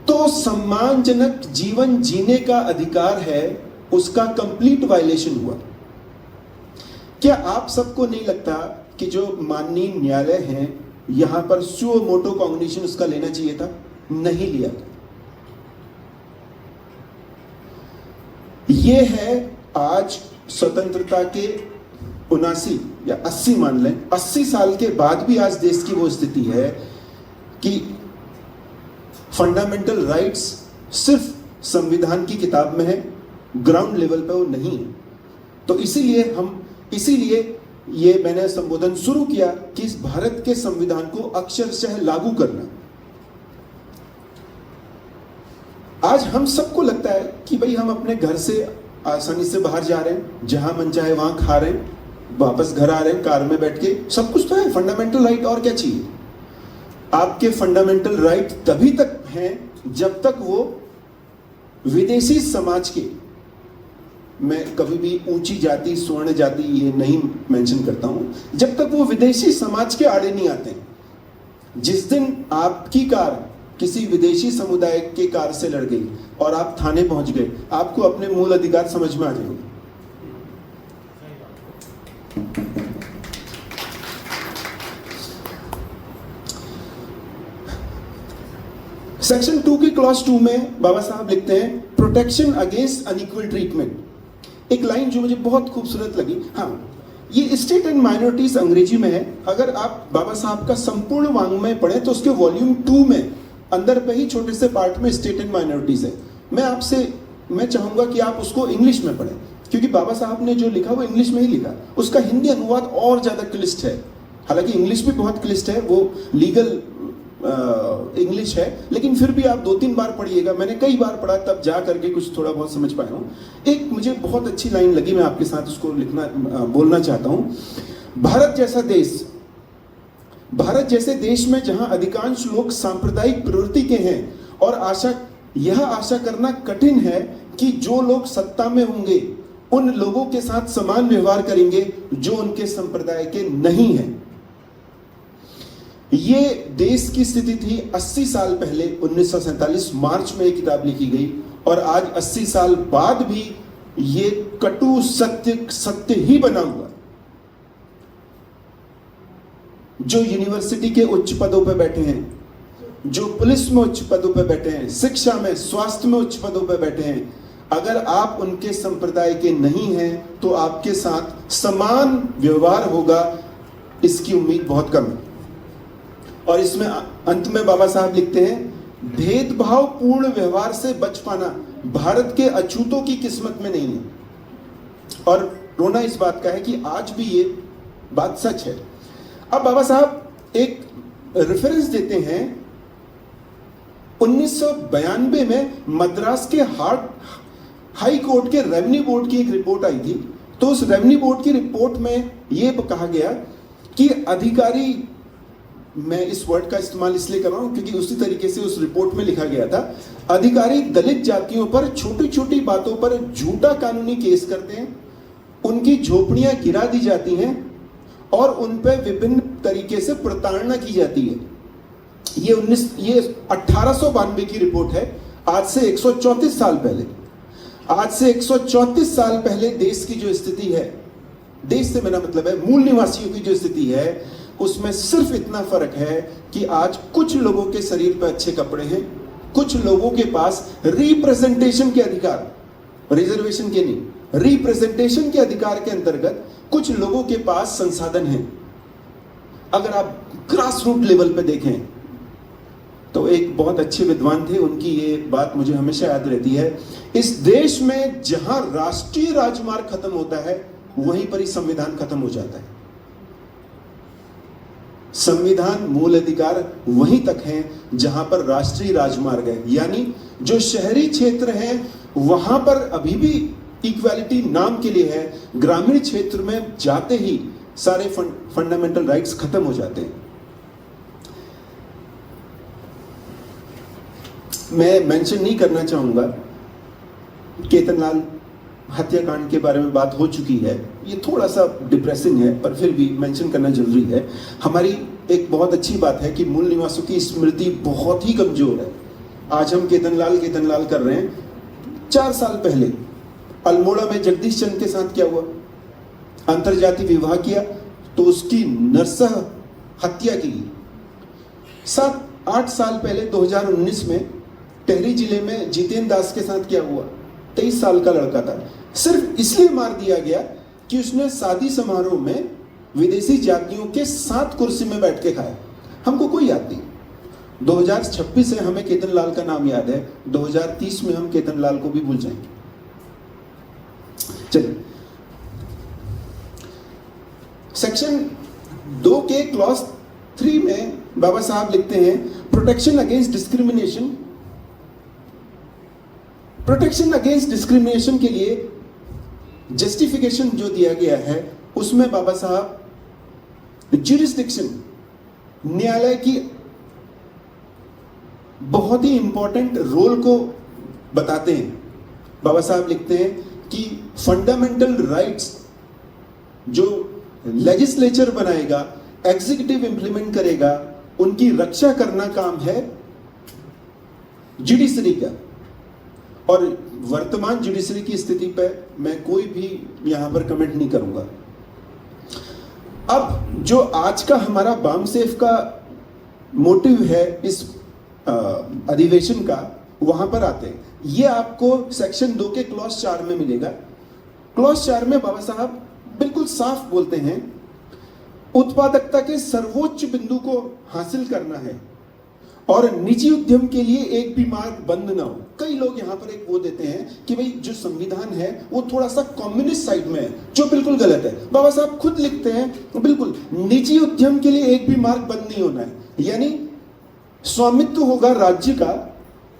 तो सम्मानजनक जीवन जीने का अधिकार है, उसका कंप्लीट वायलेशन हुआ। क्या आप सबको नहीं लगता कि जो माननीय न्यायालय है, यहां पर सुओ मोटो कॉग्निशन उसका लेना चाहिए था? नहीं लिया। ये है आज स्वतंत्रता के 79 या 80 मान लें, 80 साल के बाद भी आज देश की वो स्थिति है कि फंडामेंटल राइट्स सिर्फ संविधान की किताब में है, ग्राउंड लेवल पे वो नहीं है। तो इसीलिए ये मैंने संबोधन शुरू किया कि इस भारत के संविधान को अक्षरशः लागू करना। आज हम सबको लगता है कि भाई हम अपने घर से आसानी से बाहर जा रहे हैं, जहां मन चाहे वहां खा रहे हैं, वापस घर आ रहे हैं कार में बैठ के, सब कुछ तो है, फंडामेंटल राइट, और क्या चाहिए? आपके फंडामेंटल राइट तभी तक हैं जब तक वो विदेशी समाज के, मैं कभी भी ऊंची जाति, स्वर्ण जाति ये नहीं मेंशन करता हूं, जब तक वो विदेशी समाज के आड़े नहीं आते। जिस दिन आपकी कार किसी विदेशी समुदाय के कार से लड़ गई और आप थाने पहुंच गए, आपको अपने मूल अधिकार समझ में आ जाएंगे। सेक्शन 2 की क्लॉज 2 में बाबा साहब लिखते हैं, प्रोटेक्शन अगेंस्ट अनइक्वल ट्रीटमेंट। एक लाइन जो मुझे बहुत खूबसूरत लगी। हाँ, ये स्टेट एंड माइनॉरिटीज अंग्रेजी में है। अगर आप बाबा साहब का संपूर्ण वाङ्मय पढ़ें तो उसके वॉल्यूम 2 में अंदर पे ही छोटे से पार्ट में स्टेट एंड माइनॉरिटीज है। मैं चाहूंगा कि आप उसको इंग्लिश में पढ़ें, क्योंकि बाबा साहब ने जो लिखा वो इंग्लिश में ही लिखा। उसका हिंदी अनुवाद और ज्यादा क्लिष्ट है, हालांकि इंग्लिश भी बहुत क्लिष्ट है, वो लीगल इंग्लिश है, लेकिन फिर भी आप 2-3 बार पढ़िएगा। मैंने कई बार पढ़ा, तब जा करके कुछ थोड़ा बहुत समझ पाया हूँ। एक मुझे बहुत अच्छी लाइन लगी, मैं आपके साथ उसको बोलना चाहता हूँ। भारत जैसे देश में जहां अधिकांश लोग सांप्रदायिक प्रवृत्ति के हैं और यह आशा करना कठिन है कि जो लोग सत्ता में होंगे उन लोगों के साथ समान व्यवहार करेंगे जो उनके संप्रदाय के नहीं हैं। ये देश की स्थिति थी 80 साल पहले, 1947 मार्च में ये किताब लिखी गई, और आज 80 साल बाद भी ये कटु सत्य ही बना हुआ। जो यूनिवर्सिटी के उच्च पदों पर बैठे हैं, जो पुलिस में उच्च पदों पर बैठे हैं, शिक्षा में, स्वास्थ्य में उच्च पदों पर बैठे हैं, अगर आप उनके संप्रदाय के नहीं हैं तो आपके साथ समान व्यवहार होगा, इसकी उम्मीद बहुत कम है। और इसमें अंत में बाबा साहब लिखते हैं, भेदभाव पूर्ण व्यवहार से बच पाना भारत के अछूतों की किस्मत में नहीं है। और रोना इस बात का है कि आज भी ये बात सच है। अब बाबा साहब एक रेफरेंस देते हैं, 1992 में मद्रास के हाई कोर्ट के रेवेन्यू बोर्ड की एक रिपोर्ट आई थी। तो उस रेवेन्यू बोर्ड की रिपोर्ट में यह कहा गया कि अधिकारी, मैं इस वर्ड का इस्तेमाल इसलिए कर रहा हूं क्योंकि उसी तरीके से उस रिपोर्ट में लिखा गया था, अधिकारी दलित जातियों पर छोटी छोटी बातों पर झूठा कानूनी केस करते हैं, उनकी झोपड़ियां गिरा दी जाती हैं और उन पर विभिन्न तरीके से प्रताड़ना की जाती है। ये 1892 की रिपोर्ट है, आज से 134 साल पहले। आज से 134 साल पहले देश की जो स्थिति है, देश से मेरा मतलब है मूल निवासियों की जो स्थिति है, उसमें सिर्फ इतना फर्क है कि आज कुछ लोगों के शरीर पर अच्छे कपड़े हैं, कुछ लोगों के पास रिप्रेजेंटेशन के अधिकार, रिजर्वेशन के नहीं, रिप्रेजेंटेशन के अधिकार के अंतर्गत कुछ लोगों के पास संसाधन हैं। अगर आप ग्रास रूट लेवल पे देखें तो एक बहुत अच्छे विद्वान थे, उनकी ये बात मुझे हमेशा याद रहती है, इस देश में जहां राष्ट्रीय राजमार्ग खत्म होता है वहीं पर ही संविधान खत्म हो जाता है। संविधान मूल अधिकार वहीं तक हैं जहां पर राष्ट्रीय राजमार्ग है, यानी जो शहरी क्षेत्र हैं वहां पर अभी भी इक्वालिटी नाम के लिए है, ग्रामीण क्षेत्र में जाते ही सारे फंडामेंटल राइट्स खत्म हो जाते हैं। मैं मेंशन नहीं करना चाहूंगा, केतनलाल हत्याकांड के बारे में बात हो चुकी है, ये थोड़ा सा डिप्रेसिंग है पर फिर भी मेंशन करना जरूरी है। हमारी एक बहुत अच्छी बात है कि मूल निवासियों की स्मृति बहुत ही कमजोर है। आज हम केतनलाल कर रहे हैं। 4 साल पहले अल्मोड़ा में जगदीश चंद के साथ क्या हुआ? अंतरजातीय विवाह किया तो उसकी नरसह हत्या की। 7-8 साल पहले 2019 में टेहरी जिले में जितेंद्र दास के साथ क्या हुआ? 23 साल का लड़का था, सिर्फ इसलिए मार दिया गया कि उसने शादी समारोह में विदेशी जातियों के साथ कुर्सी में बैठ के खाया। हमको कोई याद नहीं। 2026 है, हमें केतनलाल का नाम याद है, 2030 में हम केतनलाल को भी भूल जाएंगे। चलिए, सेक्शन 2 के क्लॉज 3 में बाबा साहब लिखते हैं protection against discrimination. Protection against discrimination के लिए जस्टिफिकेशन जो दिया गया है उसमें बाबा साहब ज्यूरिसडिक्शन, न्यायालय की बहुत ही इंपॉर्टेंट रोल को बताते हैं। बाबा साहब लिखते हैं कि फंडामेंटल राइट्स जो लेजिस्लेचर बनाएगा, एग्जीक्यूटिव इंप्लीमेंट करेगा, उनकी रक्षा करना काम है जुडिशरी का। और वर्तमान जुडिशरी की स्थिति पर मैं कोई भी यहां पर कमेंट नहीं करूंगा। अब जो आज का हमारा बामसेफ का मोटिव है इस अधिवेशन का, वहां पर आते हैं। ये आपको सेक्शन 2 के क्लॉज 4 में मिलेगा। क्लॉज 4 में बाबा साहब बिल्कुल साफ बोलते हैं उत्पादकता के सर्वोच्च बिंदु को हासिल करना है और निजी उद्यम के लिए एक भी मार्ग बंद ना हो। कई लोग यहाँ पर एक वो देते हैं कि भाई जो संविधान है वो थोड़ा सा कम्युनिस्ट साइड में है, जो बिल्कुल गलत है। बाबा साहब खुद लिखते हैं बिल्कुल निजी उद्यम के लिए एक भी मार्ग बंद नहीं होना है, यानी स्वामित्व होगा राज्य का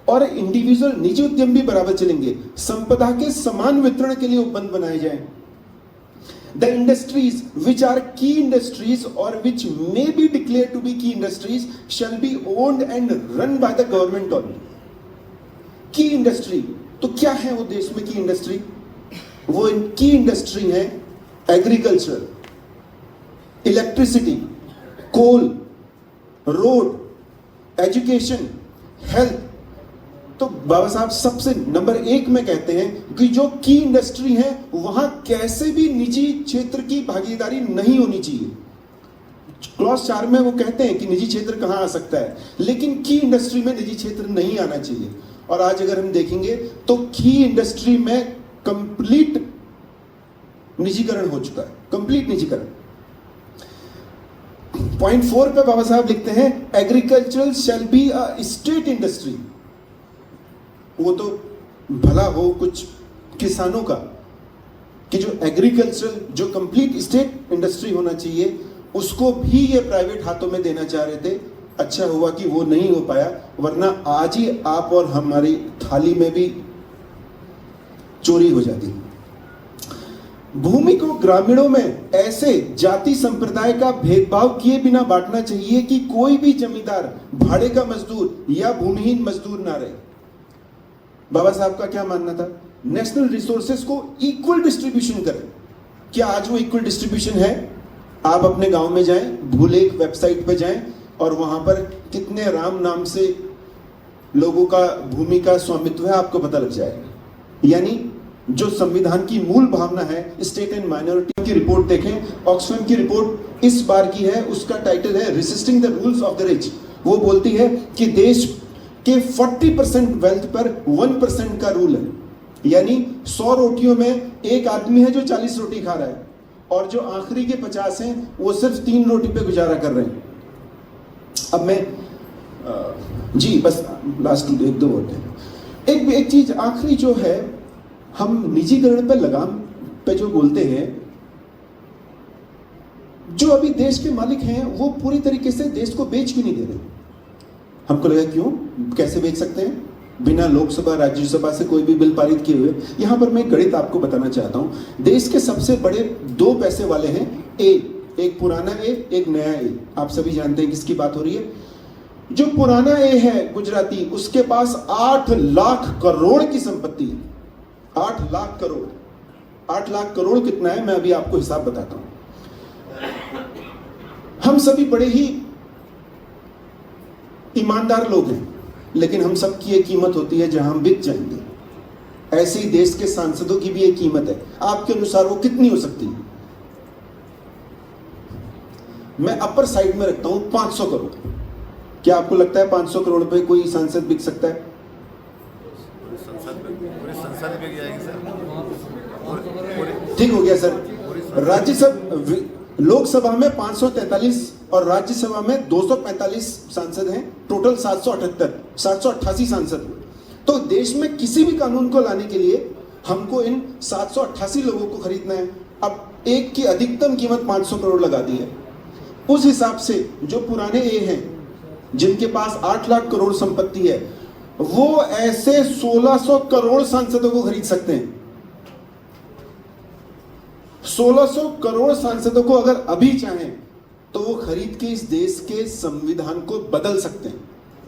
और इंडिविजुअल निजी उद्यम भी बराबर चलेंगे। संपदा के समान वितरण के लिए उपबंध बनाए जाएं। The industries which are key industries or which may be declared to be key industries shall be owned and run by the government only. Key industry, तो क्या है वो देश में की इंडस्ट्री? वो की इंडस्ट्री है एग्रीकल्चर, इलेक्ट्रिसिटी, कोल, रोड, एजुकेशन, हेल्थ। तो बाबा साहब सबसे नंबर 1 में कहते हैं कि जो की इंडस्ट्री है वहां कैसे भी निजी क्षेत्र की भागीदारी नहीं होनी चाहिए। क्लॉज 4 में वो कहते हैं कि निजी क्षेत्र कहां आ सकता है, लेकिन की इंडस्ट्री में निजी क्षेत्र नहीं आना चाहिए। और आज अगर हम देखेंगे तो की इंडस्ट्री में कंप्लीट निजीकरण हो चुका है, कंप्लीट निजीकरण। पॉइंट 4 पे बाबा साहब लिखते हैं agricultural shall be a state industry. वो तो भला हो कुछ किसानों का कि जो एग्रीकल्चरल जो कंप्लीट स्टेट इंडस्ट्री होना चाहिए उसको भी ये प्राइवेट हाथों में देना चाह रहे थे। अच्छा हुआ कि वो नहीं हो पाया, वरना आज ही आप और हमारी थाली में भी चोरी हो जाती। भूमि को ग्रामीणों में ऐसे जाति संप्रदाय का भेदभाव किए बिना बांटना चाहिए कि कोई भी जमींदार भाड़े का मजदूर या भूमिहीन मजदूर ना रहे। बाबा साहब का क्या मानना था? नेशनल रिसोर्सेज को इक्वल डिस्ट्रीब्यूशन करें। क्या आज वो इक्वल डिस्ट्रीब्यूशन है? आप अपने गांव में जाएं, भूलेख वेबसाइट पे जाएं और वहां पर कितने राम नाम से लोगों का भूमि का स्वामित्व है आपको पता लग जाएगा। यानी जो संविधान की मूल भावना है स्टेट एंड माइनॉरिटी की रिपोर्ट देखें, ऑक्सफैम की रिपोर्ट इस बार की है, उसका टाइटल है resisting the rules of the rich. वो बोलती है कि देश के 40% वेल्थ पर 1% का रूल है, यानी 100 रोटियों में एक आदमी है जो 40 रोटी खा रहा है और जो आखिरी के 50 हैं वो सिर्फ 3 रोटी पे गुजारा कर रहे हैं। अब मैं जी बस लास्ट 1-2 वर्ड है। एक चीज आखिरी जो है, हम निजीकरण पे लगाम पे जो बोलते हैं जो अभी देश के मालिक हैं वो पूरी तरीके से देश को बेच क्यों नहीं दे रहे? हमको लगा क्यों, कैसे बेच सकते हैं? बिना लोकसभा राज्यसभा से कोई भी बिल पारित किए हुए। यहां पर मैं गणित आपको बताना चाहता हूं। देश के सबसे बड़े 2 पैसे वाले हैं ए, एक पुराना ए, एक नया ए। आप सभी जानते हैं किसकी बात हो रही है। जो पुराना ए है गुजराती, उसके पास 8 लाख करोड़ की संपत्ति है। 8 लाख करोड़। 8 लाख करोड़ कितना है, मैं अभी आपको हिसाब बताता हूं। हम सभी बड़े ही ईमानदार लोग हैं, लेकिन हम सब की एक कीमत होती है जहां हम बिक जाएंगे। ऐसे ही देश के सांसदों की भी एक कीमत है। आपके अनुसार वो कितनी हो सकती है? मैं अपर साइड में रखता हूं 500 करोड़। क्या आपको लगता है 500 करोड़ पे कोई सांसद बिक सकता है? ठीक हो गया सर। राज्यसभा, लोकसभा में 543 और राज्यसभा में 245 सांसद हैं। टोटल 788 सांसद। तो देश में किसी भी कानून को लाने के लिए हमको इन 788 लोगों को खरीदना है। अब एक की अधिकतम कीमत 500 करोड़ लगा दी है। उस हिसाब से जो पुराने ए हैं, जिनके पास 8 लाख करोड़ संपत्ति है, वो ऐसे 1600 करोड़ सांसदों को खरीद सकते हैं। 1600 करोड़ सांसदों को अगर अभी चाहें तो वो खरीद के इस देश के संविधान को बदल सकते हैं।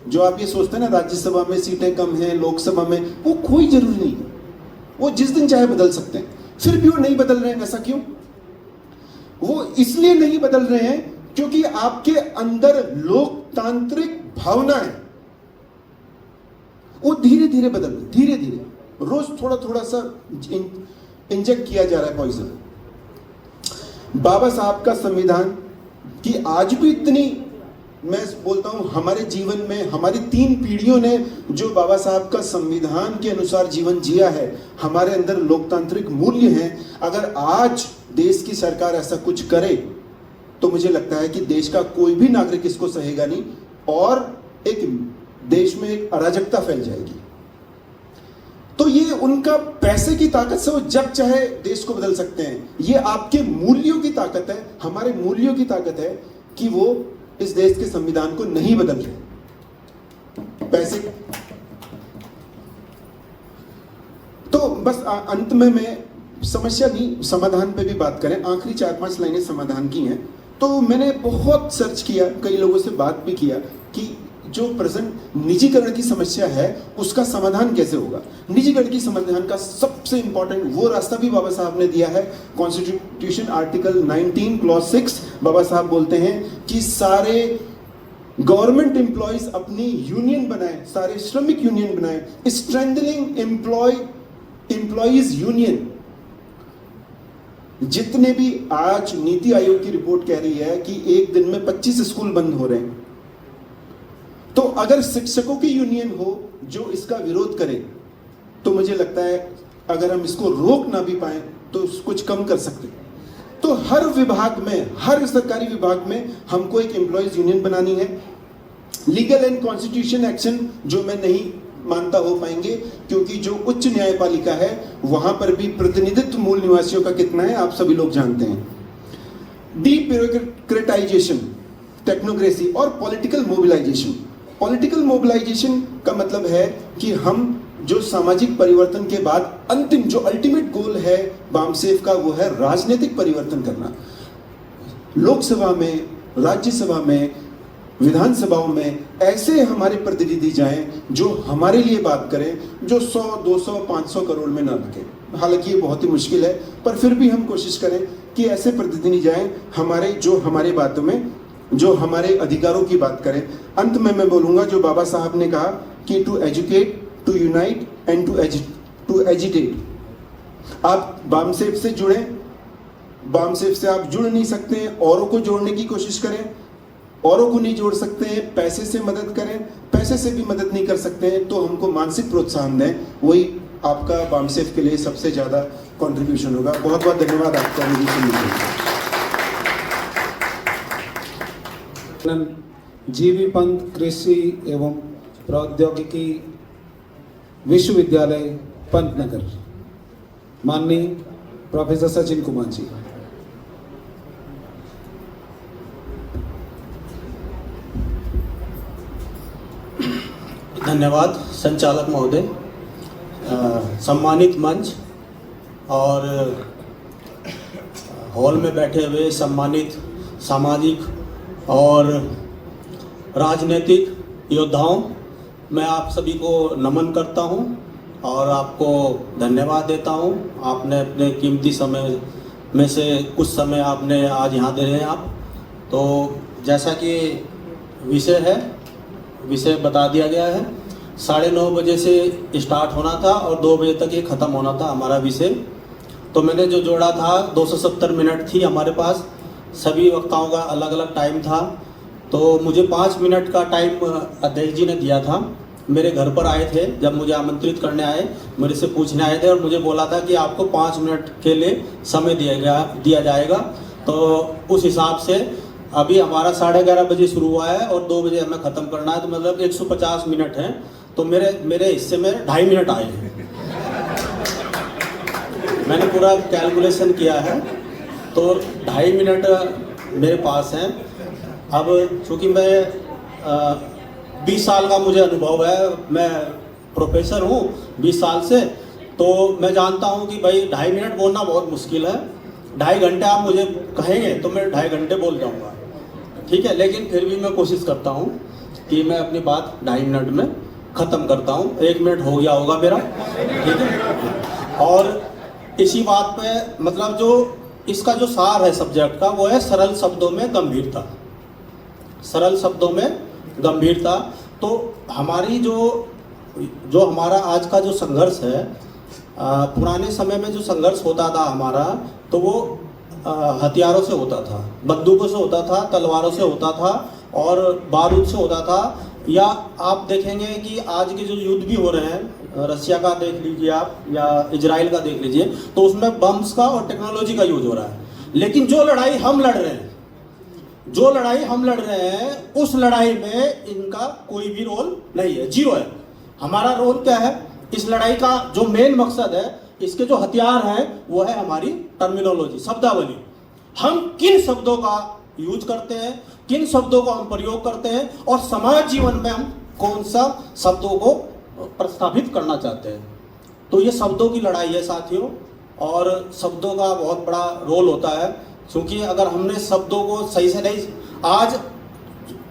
जो आप ये सोचते हैं ना राज्यसभा में सीटें कम हैं, लोकसभा में, वो कोई जरूरी नहीं है। वो जिस दिन चाहे बदल सकते हैं। फिर भी वो नहीं बदल रहे हैं। ऐसा क्यों? वो इसलिए नहीं बदल रहे हैं क्योंकि आपके अंदर लोकतांत्रिक भावना है। वो धीरे धीरे बदल रहे, धीरे धीरे, रोज थोड़ा थोड़ा सा इंजेक्ट किया जा रहा है पॉइजन। बाबा साहब का संविधान की आज भी इतनी, मैं बोलता हूं, हमारे जीवन में हमारी 3 पीढ़ियों ने जो बाबा साहब का संविधान के अनुसार जीवन जिया है, हमारे अंदर लोकतांत्रिक मूल्य हैं। अगर आज देश की सरकार ऐसा कुछ करे तो मुझे लगता है कि देश का कोई भी नागरिक इसको सहेगा नहीं और एक देश में एक अराजकता फैल जाएगी। तो ये उनका पैसे की ताकत से वो जब चाहे देश को बदल सकते हैं। ये आपके मूल्यों की ताकत है, हमारे मूल्यों की ताकत है कि वो इस देश के संविधान को नहीं बदल रहे। पैसे तो बस अंत में मैं समस्या नहीं, समाधान पे भी बात करें। आखिरी 4-5 लाइनें समाधान की हैं। तो मैंने बहुत सर्च किया, कई लोगों से बात भी किया कि जो प्रेजेंट निजीकरण की समस्या है उसका समाधान कैसे होगा। निजीकरण की समाधान का सबसे इंपॉर्टेंट वो रास्ता भी बाबा साहब ने दिया है। कॉन्स्टिट्यूशन आर्टिकल 19 क्लॉज 6 बाबा साहब बोलते हैं कि सारे गवर्नमेंट एम्प्लॉयज अपनी यूनियन बनाए, सारे श्रमिक यूनियन बनाए। Strengthening employees union. जितने भी आज नीति आयोग की रिपोर्ट कह रही है कि एक दिन में 25 स्कूल बंद हो रहे हैं, तो अगर शिक्षकों की यूनियन हो जो इसका विरोध करे तो मुझे लगता है अगर हम इसको रोक ना भी पाए तो कुछ कम कर सकते हैं। तो हर विभाग में, हर सरकारी विभाग में हमको एक एम्प्लॉयज यूनियन बनानी है। लीगल एंड कॉन्स्टिट्यूशन एक्शन जो मैं नहीं मानता हो पाएंगे, क्योंकि जो उच्च न्यायपालिका है वहां पर भी प्रतिनिधित्व मूल निवासियों का कितना है आप सभी लोग जानते हैं। डीब्यूरोक्रेटाइजेशन, टेक्नोक्रेसी और पॉलिटिकल मोबिलाइजेशन। पॉलिटिकल मोबिलाइजेशन का मतलब है कि हम जो सामाजिक परिवर्तन के बाद अंतिम जो अल्टीमेट गोल है बामसेफ का, वो है राजनीतिक परिवर्तन करना। लोकसभा में, राज्यसभा में, विधानसभाओं में ऐसे हमारे प्रतिनिधि जाएं जो हमारे लिए बात करें, जो 100, 200, 500 करोड़ में ना रखें। हालांकि ये बहुत ही मुश्किल है, पर फिर भी हम कोशिश करें कि ऐसे प्रतिनिधि जाएं हमारे, जो हमारे बातों में, जो हमारे अधिकारों की बात करें। अंत में मैं बोलूंगा जो बाबा साहब ने कहा कि to educate, to unite and to agitate. आप बामसेफ से जुड़ें। बामसेफ से आप जुड़ नहीं सकते हैं, औरों को जोड़ने की कोशिश करें। औरों को नहीं जोड़ सकते हैं, पैसे से मदद करें। पैसे से भी मदद नहीं कर सकते हैं तो हमको मानसिक प्रोत्साहन दें, वही आपका बामसेफ के लिए सबसे ज़्यादा कंट्रीब्यूशन होगा। बहुत बहुत धन्यवाद आपका मुझे सुनने के लिए। जीवी पंत कृषि एवं प्रौद्योगिकी विश्वविद्यालय पंतनगर, माननीय प्रोफेसर सचिन कुमार जी। धन्यवाद संचालक महोदय, सम्मानित मंच और हॉल में बैठे हुए सम्मानित सामाजिक और राजनीतिक योद्धाओं, मैं आप सभी को नमन करता हूं और आपको धन्यवाद देता हूं। आपने अपने कीमती समय में से कुछ समय आपने आज यहाँ दे रहे हैं आप। तो जैसा कि विषय बता दिया गया है, 9:30 बजे से स्टार्ट होना था और 2 बजे तक ये ख़त्म होना था हमारा विषय। तो मैंने जो जोड़ा था 270 मिनट थी हमारे पास, सभी वक्ताओं का अलग अलग टाइम था। तो मुझे 5 मिनट का टाइम अध्यक्ष जी ने दिया था। मेरे घर पर आए थे, जब मुझे आमंत्रित करने आए, मेरे से पूछने आए थे और मुझे बोला था कि आपको 5 मिनट के लिए समय दिया जाएगा। तो उस हिसाब से अभी हमारा 11:30 बजे शुरू हुआ है और 2 बजे हमें ख़त्म करना है, तो मतलब 150 मिनट हैं। तो मेरे हिस्से में 2.5 मिनट आए हैं। मैंने पूरा कैलकुलेशन किया है, तो 2.5 मिनट मेरे पास हैं। अब चूँकि मैं 20 साल का मुझे अनुभव है, मैं प्रोफेसर हूँ 20 साल से, तो मैं जानता हूँ कि भाई 2.5 मिनट बोलना बहुत मुश्किल है। 2.5 घंटे आप मुझे कहेंगे तो मैं 2.5 घंटे बोल जाऊँगा, ठीक है। लेकिन फिर भी मैं कोशिश करता हूँ कि मैं अपनी बात 2.5 मिनट में ख़त्म करता हूँ। 1 मिनट हो गया होगा मेरा, ठीक है। और इसी बात पे मतलब जो इसका जो सार है सब्जेक्ट का, वो है सरल शब्दों में गंभीरता। सरल शब्दों में गंभीरता। तो हमारी जो हमारा आज का जो संघर्ष है, पुराने समय में जो संघर्ष होता था हमारा, तो वो हथियारों से होता था, बंदूकों से होता था, तलवारों से होता था और बारूद से होता था। या आप देखेंगे कि आज के जो युद्ध भी हो रहे हैं, रशिया का देख लीजिए आप या इजराइल का देख लीजिए, तो उसमें बम्स का और टेक्नोलॉजी का यूज हो रहा है। लेकिन जो लड़ाई हम लड़ रहे हैं, उस लड़ाई में इनका कोई भी रोल नहीं है, जीरो है। हमारा रोल क्या है? इस लड़ाई का जो मेन मकसद है, इसके जो हथियार हैं, वो है हमारी टर्मिनोलॉजी, शब्दावली। हम किन शब्दों का यूज करते हैं, किन शब्दों का हम प्रयोग करते हैं और समाज जीवन में हम कौन सा शब्दों को प्रस्थापित करना चाहते हैं। तो ये शब्दों की लड़ाई है साथियों, और शब्दों का बहुत बड़ा रोल होता है। क्योंकि अगर हमने शब्दों को सही से नहीं, आज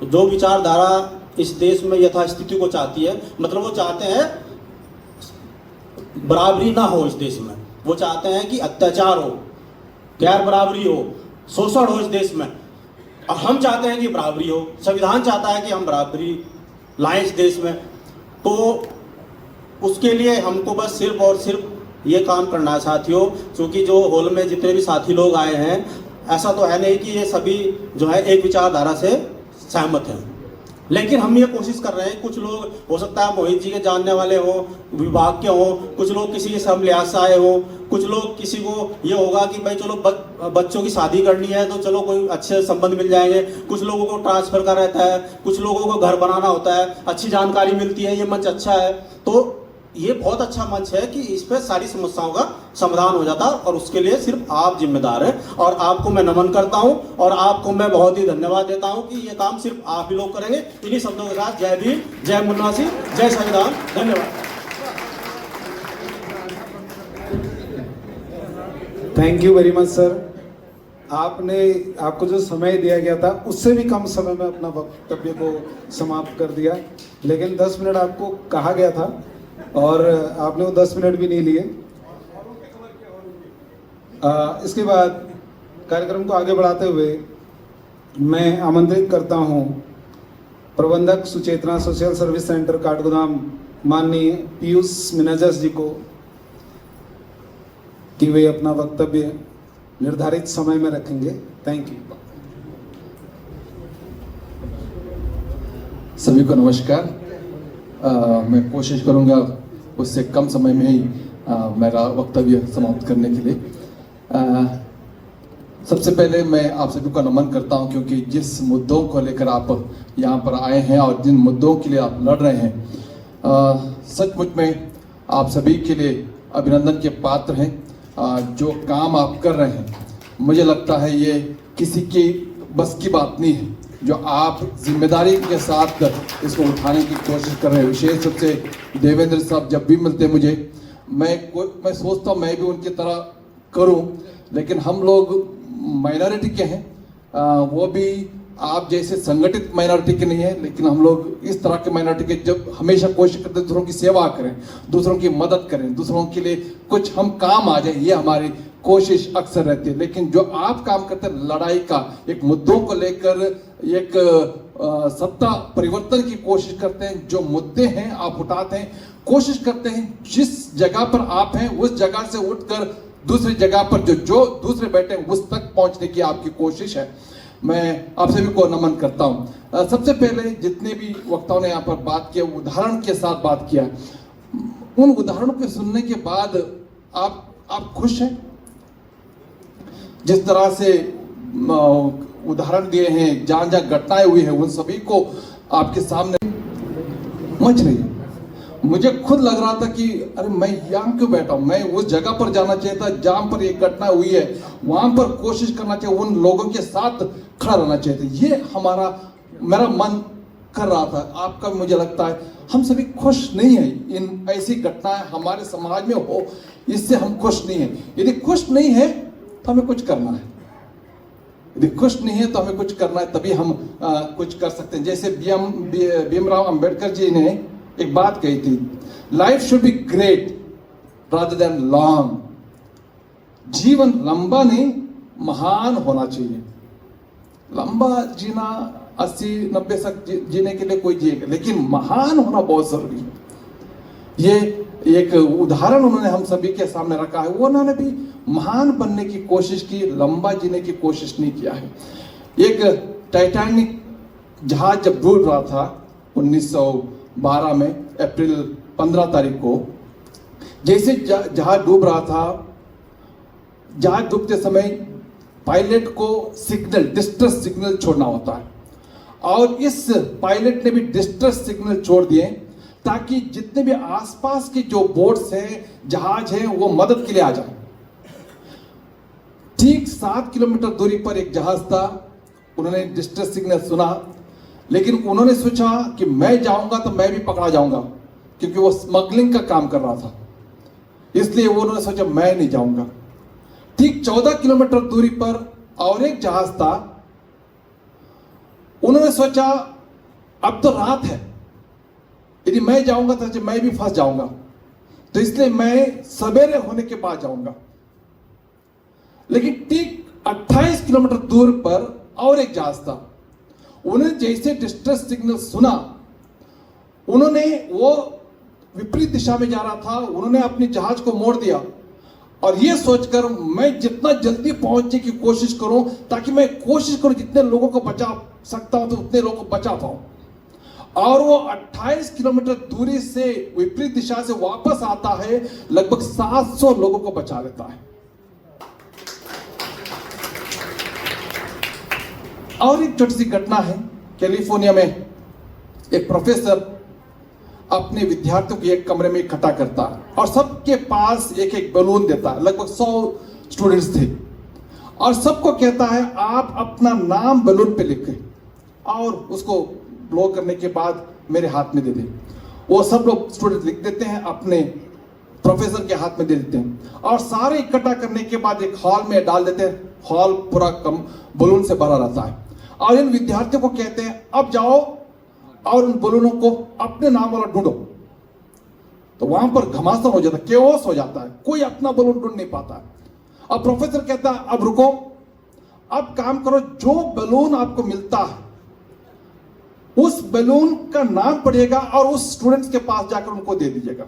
जो विचारधारा इस देश में यथास्थिति को चाहती है, मतलब वो चाहते हैं बराबरी ना हो इस देश में, वो चाहते हैं कि अत्याचार हो, गैर बराबरी हो, शोषण हो इस देश में। और हम चाहते हैं कि बराबरी हो, संविधान चाहता है कि हम बराबरी लाएं इस देश में। तो उसके लिए हमको बस सिर्फ और सिर्फ ये काम करना है साथियों। क्योंकि जो हॉल में जितने भी साथी लोग आए हैं, ऐसा तो है नहीं कि ये सभी जो है एक विचारधारा से सहमत हैं, लेकिन हम ये कोशिश कर रहे हैं। कुछ लोग हो सकता है मोहित जी के जानने वाले हो, विभाग के हो, कुछ लोग किसी सब लिहाज से आए हो, कुछ लोग किसी को ये होगा कि भाई चलो बच्चों की शादी करनी है तो चलो कोई अच्छे संबंध मिल जाएंगे, कुछ लोगों को ट्रांसफर का रहता है, कुछ लोगों को घर बनाना होता है, अच्छी जानकारी मिलती है, ये मंच अच्छा है। तो ये बहुत अच्छा मंच है कि इस पर सारी समस्याओं का समाधान हो जाता है, और उसके लिए सिर्फ आप जिम्मेदार हैं। और आपको मैं नमन करता हूं और आपको मैं बहुत ही धन्यवाद देता हूं कि ये काम सिर्फ आप ही लोग करेंगे। इन्हीं शब्दों के साथ जय भीम, जय मुन्ना सिंह, जय संविधान। धन्यवाद। Thank you very much sir. आपको जो समय दिया गया था उससे भी कम समय में अपना वक्तव्य को समाप्त कर दिया, लेकिन 10 मिनट आपको कहा गया था और आपने वो 10 मिनट भी नहीं लिए। इसके बाद कार्यक्रम को आगे बढ़ाते हुए मैं आमंत्रित करता हूं प्रबंधक सुचेतना सोशल सर्विस सेंटर काठगोदाम माननीय पीयूष मिनाजस जी को कि वे अपना वक्तव्य निर्धारित समय में रखेंगे। Thank you. सभी को नमस्कार। मैं कोशिश करूंगा उससे कम समय में ही मेरा वक्तव्य समाप्त करने के लिए। सबसे पहले मैं आप सभी को नमन करता हूं, क्योंकि जिस मुद्दों को लेकर आप यहाँ पर आए हैं और जिन मुद्दों के लिए आप लड़ रहे हैं, सचमुच में आप सभी के लिए अभिनंदन के पात्र हैं। जो काम आप कर रहे हैं, मुझे लगता है ये किसी की बस की बात नहीं है। जो आप जिम्मेदारी के साथ इसको उठाने की कोशिश कर रहे हैं। विशेष रूप से देवेंद्र साहब जब भी मिलते हैं मुझे, मैं सोचता हूँ मैं भी उनकी तरह करूँ, लेकिन हम लोग माइनॉरिटी के हैं, वो भी आप जैसे संगठित माइनॉरिटी के नहीं है, लेकिन हम लोग इस तरह के माइनॉरिटी के जब हमेशा कोशिश करते हैं दूसरों की सेवा करें, दूसरों की मदद करें, दूसरों के लिए कुछ हम काम आ जाए, ये हमारी कोशिश अक्सर रहती है। लेकिन जो आप काम करते हैं लड़ाई का, एक मुद्दों को लेकर एक सत्ता परिवर्तन की कोशिश करते हैं, जो मुद्दे हैं आप उठाते हैं, कोशिश करते हैं जिस जगह पर आप हैं उस जगह से उठकर दूसरी जगह पर जो दूसरे बैठे हैं उस तक पहुंचने की आपकी कोशिश है। मैं आप सभी को नमन करता हूं। सबसे पहले जितने भी वक्ताओं ने यहाँ पर बात किया, उदाहरण के साथ बात किया, उन उदाहरणों के सुनने के बाद आप खुश हैं? जिस तरह से उदाहरण दिए हैं, जहां जहां घटनाएं हुई हैं, उन सभी को आपके सामने मच रही है। मुझे खुद लग रहा था कि अरे मैं यहाँ क्यों बैठा हूँ, मैं उस जगह पर जाना चाहिए था जहां पर एक घटना हुई है, वहां पर कोशिश करना चाहिए, उन लोगों के साथ खड़ा रहना चाहिए था। ये मेरा मन कर रहा था। आपका मुझे लगता है हम सभी खुश नहीं है इन ऐसी घटनाएं हमारे समाज में हो, इससे हम खुश नहीं है। यदि खुश नहीं है तो हमें कुछ करना है, यदि खुश नहीं है तो हमें कुछ करना है, तभी हम कुछ कर सकते हैं। जैसे भीमराव अंबेडकर जी ने एक बात कही थी, life should be great rather than long. जीवन लंबा नहीं महान होना चाहिए। लंबा जीना 80-90 तक जीने के लिए कोई जिएगा, लेकिन महान होना बहुत जरूरी है। ये एक उदाहरण उन्होंने हम सभी के सामने रखा है। वो उन्होंने भी महान बनने की कोशिश की, लंबा जीने की कोशिश नहीं किया है। एक टाइटैनिक जहाज जब डूब रहा था 1912 में अप्रैल 15 तारीख को, जैसे जहाज डूब रहा था, जहाज डूबते समय पायलट को सिग्नल, डिस्ट्रेस सिग्नल छोड़ना होता है, और इस पायलट ने भी डिस्ट्रेस सिग्नल छोड़ दिए ताकि जितने भी आसपास के जो बोट्स हैं, जहाज हैं, वो मदद के लिए आ जाए। ठीक 7 किलोमीटर दूरी पर एक जहाज था, उन्होंने डिस्ट्रेस सिग्नल सुना, लेकिन उन्होंने सोचा कि मैं जाऊंगा तो मैं भी पकड़ा जाऊंगा, क्योंकि वो स्मगलिंग का काम कर रहा था, इसलिए वो उन्होंने सोचा मैं नहीं जाऊंगा। ठीक 14 किलोमीटर दूरी पर और एक जहाज था, उन्होंने सोचा अब तो रात है, यदि मैं जाऊंगा तो मैं भी फंस जाऊंगा, तो इसलिए मैं सवेरे होने के बाद जाऊंगा। लेकिन ठीक 28 किलोमीटर दूर पर और एक जहाज था, उन्होंने जैसे डिस्ट्रेस सिग्नल सुना, उन्होंने वो विपरीत दिशा में जा रहा था, उन्होंने अपनी जहाज को मोड़ दिया और ये सोचकर मैं जितना जल्दी पहुंचने की कोशिश करूं ताकि मैं कोशिश करूं जितने लोगों को बचा सकता हूं तो उतने लोगों को बचा पाऊं। और वो 28 किलोमीटर दूरी से विपरीत दिशा से वापस आता है, लगभग 700 लोगों को बचा लेता है। और एक छोटी सी घटना है, कैलिफोर्निया में एक प्रोफेसर अपने विद्यार्थियों को एक कमरे में इकट्ठा करता है और सबके पास एक एक बैलून देता है। लगभग 100 स्टूडेंट्स थे और सबको कहता है आप अपना नाम बैलून पे लिखें और उसको ब्लो करने के बाद मेरे हाथ में दे दें। वो सब लोग स्टूडेंट लिख देते हैं, अपने प्रोफेसर के हाथ में दे देते हैं और सारे इकट्ठा करने के बाद एक हॉल में डाल देते हैं। हॉल पूरा कम बैलून से भरा रहता है और इन विद्यार्थियों को कहते हैं अब जाओ और उन बैलूनों को अपने नाम वाला ढूंढो। तो वहां पर घमासान हो जाता है, केओस हो जाता है, कोई अपना बैलून ढूंढ नहीं पाता है। अब प्रोफेसर कहता है अब रुको, अब काम करो, जो बैलून आपको मिलता है उस बैलून का नाम पढ़िएगा और उस स्टूडेंट्स के पास जाकर उनको दे दीजिएगा।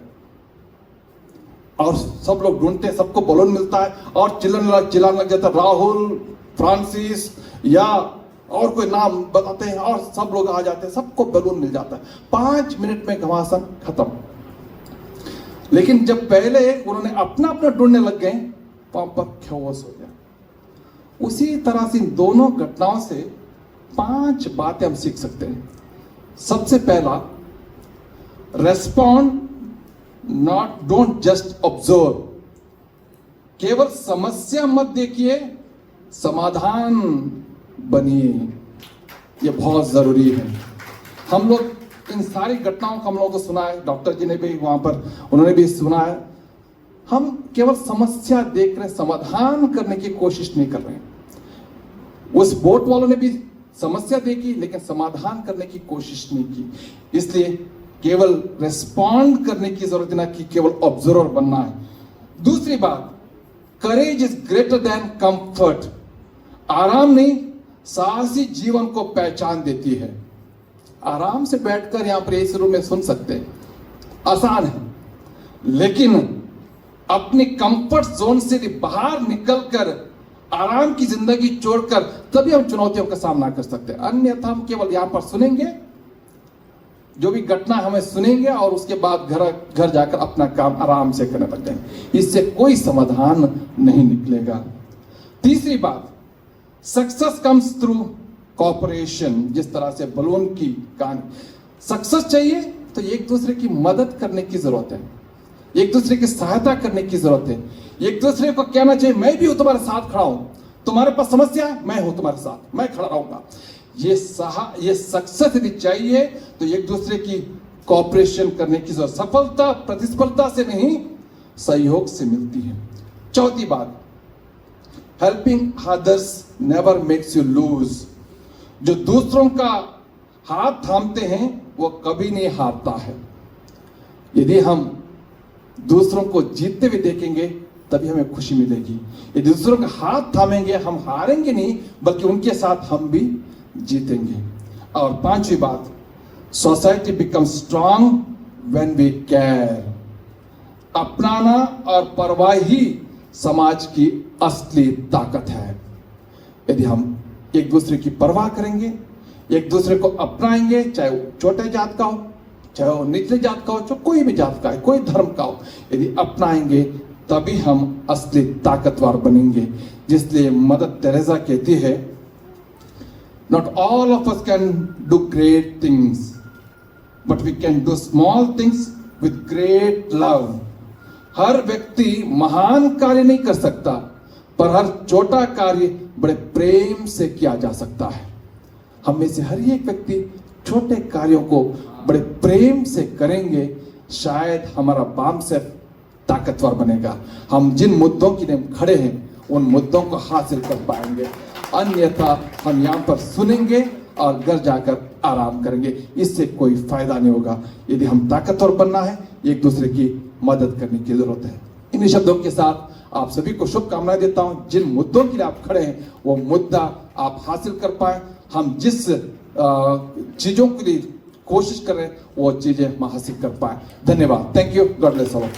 और सब लोग ढूंढते हैं, सबको बैलून मिलता है और चिल्लाने लग जाता है, राहुल, फ्रांसिस या और कोई नाम बताते हैं और सब लोग आ जाते हैं, सबको बैलून मिल जाता है। 5 मिनट में घमासान खत्म। लेकिन जब पहले उन्होंने अपना अपना ढूंढने लग गए, वहां पर खाओस हो गया। उसी तरह से इन दोनों घटनाओं से 5 बातें हम सीख सकते हैं। सबसे पहला, respond not, don't just observe. केवल समस्या मत देखिए, समाधान बनिए। ये बहुत ज़रूरी है। हम लोग इन सारी घटनाओं को हम लोगों को सुना है, डॉक्टर जी ने भी वहाँ पर उन्होंने भी सुना है। हम केवल समस्या देख रहे, समाधान करने की कोशिश नहीं कर रहे हैं। उस बोट वालों ने भी समस्या देखी लेकिन समाधान करने की कोशिश नहीं की। इसलिए केवल रिस्पॉन्ड करने की जरूरत ना कि केवल ऑब्जर्वर बनना है। दूसरी बात, courage is greater than comfort. आराम नहीं, साहसी जीवन को पहचान देती है। आराम से बैठकर यहां पर इस रूम में सुन सकते हैं, आसान है, लेकिन अपनी कंफर्ट जोन से बाहर निकलकर आराम की जिंदगी छोड़कर तभी हम चुनौतियों का सामना कर सकते हैं। अन्यथा हम केवल यहां पर सुनेंगे, जो भी घटना हमें सुनेंगे और उसके बाद घर जाकर अपना काम आराम से करने लग जाएंगे। इससे कोई समाधान नहीं निकलेगा। तीसरी बात, सक्सेस कम्स थ्रू कॉपरेशन। जिस तरह से बलून की कहानी, सक्सेस चाहिए तो एक दूसरे की मदद करने की जरूरत है, एक दूसरे की सहायता करने की जरूरत है। एक दूसरे को कहना चाहिए मैं भी हूं तुम्हारे साथ खड़ा हूं, तुम्हारे पास समस्या है मैं हूं तुम्हारे साथ, मैं खड़ा रहूंगा। ये सक्सेस यदि चाहिए तो एक दूसरे की कॉपरेशन करने की जरूरत, सफलता प्रतिस्पर्धा से नहीं सहयोग से मिलती है। चौथी बात, helping others never makes you lose. जो दूसरों का हाथ थामते हैं वो कभी नहीं हारता है। यदि हम दूसरों को जीतते हुए देखेंगे तभी हमें खुशी मिलेगी। यदि दूसरों का हाथ थामेंगे हम हारेंगे नहीं बल्कि उनके साथ हम भी जीतेंगे। और पांचवी बात, society become strong when we care. अपनाना और परवाह ही समाज की असली ताकत है। यदि हम एक दूसरे की परवाह करेंगे, एक दूसरे को अपनाएंगे, चाहे वो छोटे जात का हो, चाहे वो निचले जात का हो, चाहे कोई भी जात का है, कोई धर्म का हो, यदि अपनाएंगे तभी हम असली ताकतवर बनेंगे। जिसलिए मदर टेरेसा कहती है, not all of us can do great things but we can do small things with great love. हर व्यक्ति महान कार्य नहीं कर सकता पर हर छोटा कार्य बड़े प्रेम से किया जा सकता है। हम में से हर एक व्यक्ति छोटे कार्यों को बड़े प्रेम से करेंगे, शायद हमारा बामसेफ ताकतवर बनेगा। हम जिन मुद्दों के लिए खड़े हैं उन मुद्दों को हासिल कर पाएंगे। अन्यथा हम यहाँ पर सुनेंगे और घर जाकर आराम करेंगे, इससे कोई फायदा नहीं होगा। यदि हम ताकतवर बनना है, एक दूसरे की मदद करने की जरूरत है। इन शब्दों के साथ आप सभी को शुभकामनाएं देता हूं। जिन मुद्दों के लिए आप खड़े हैं वो मुद्दा आप हासिल कर पाए। हम जिस चीजों के लिए कोशिश कर रहे हैं वो चीजें हम हासिल कर पाए। धन्यवाद। Thank you. God bless all.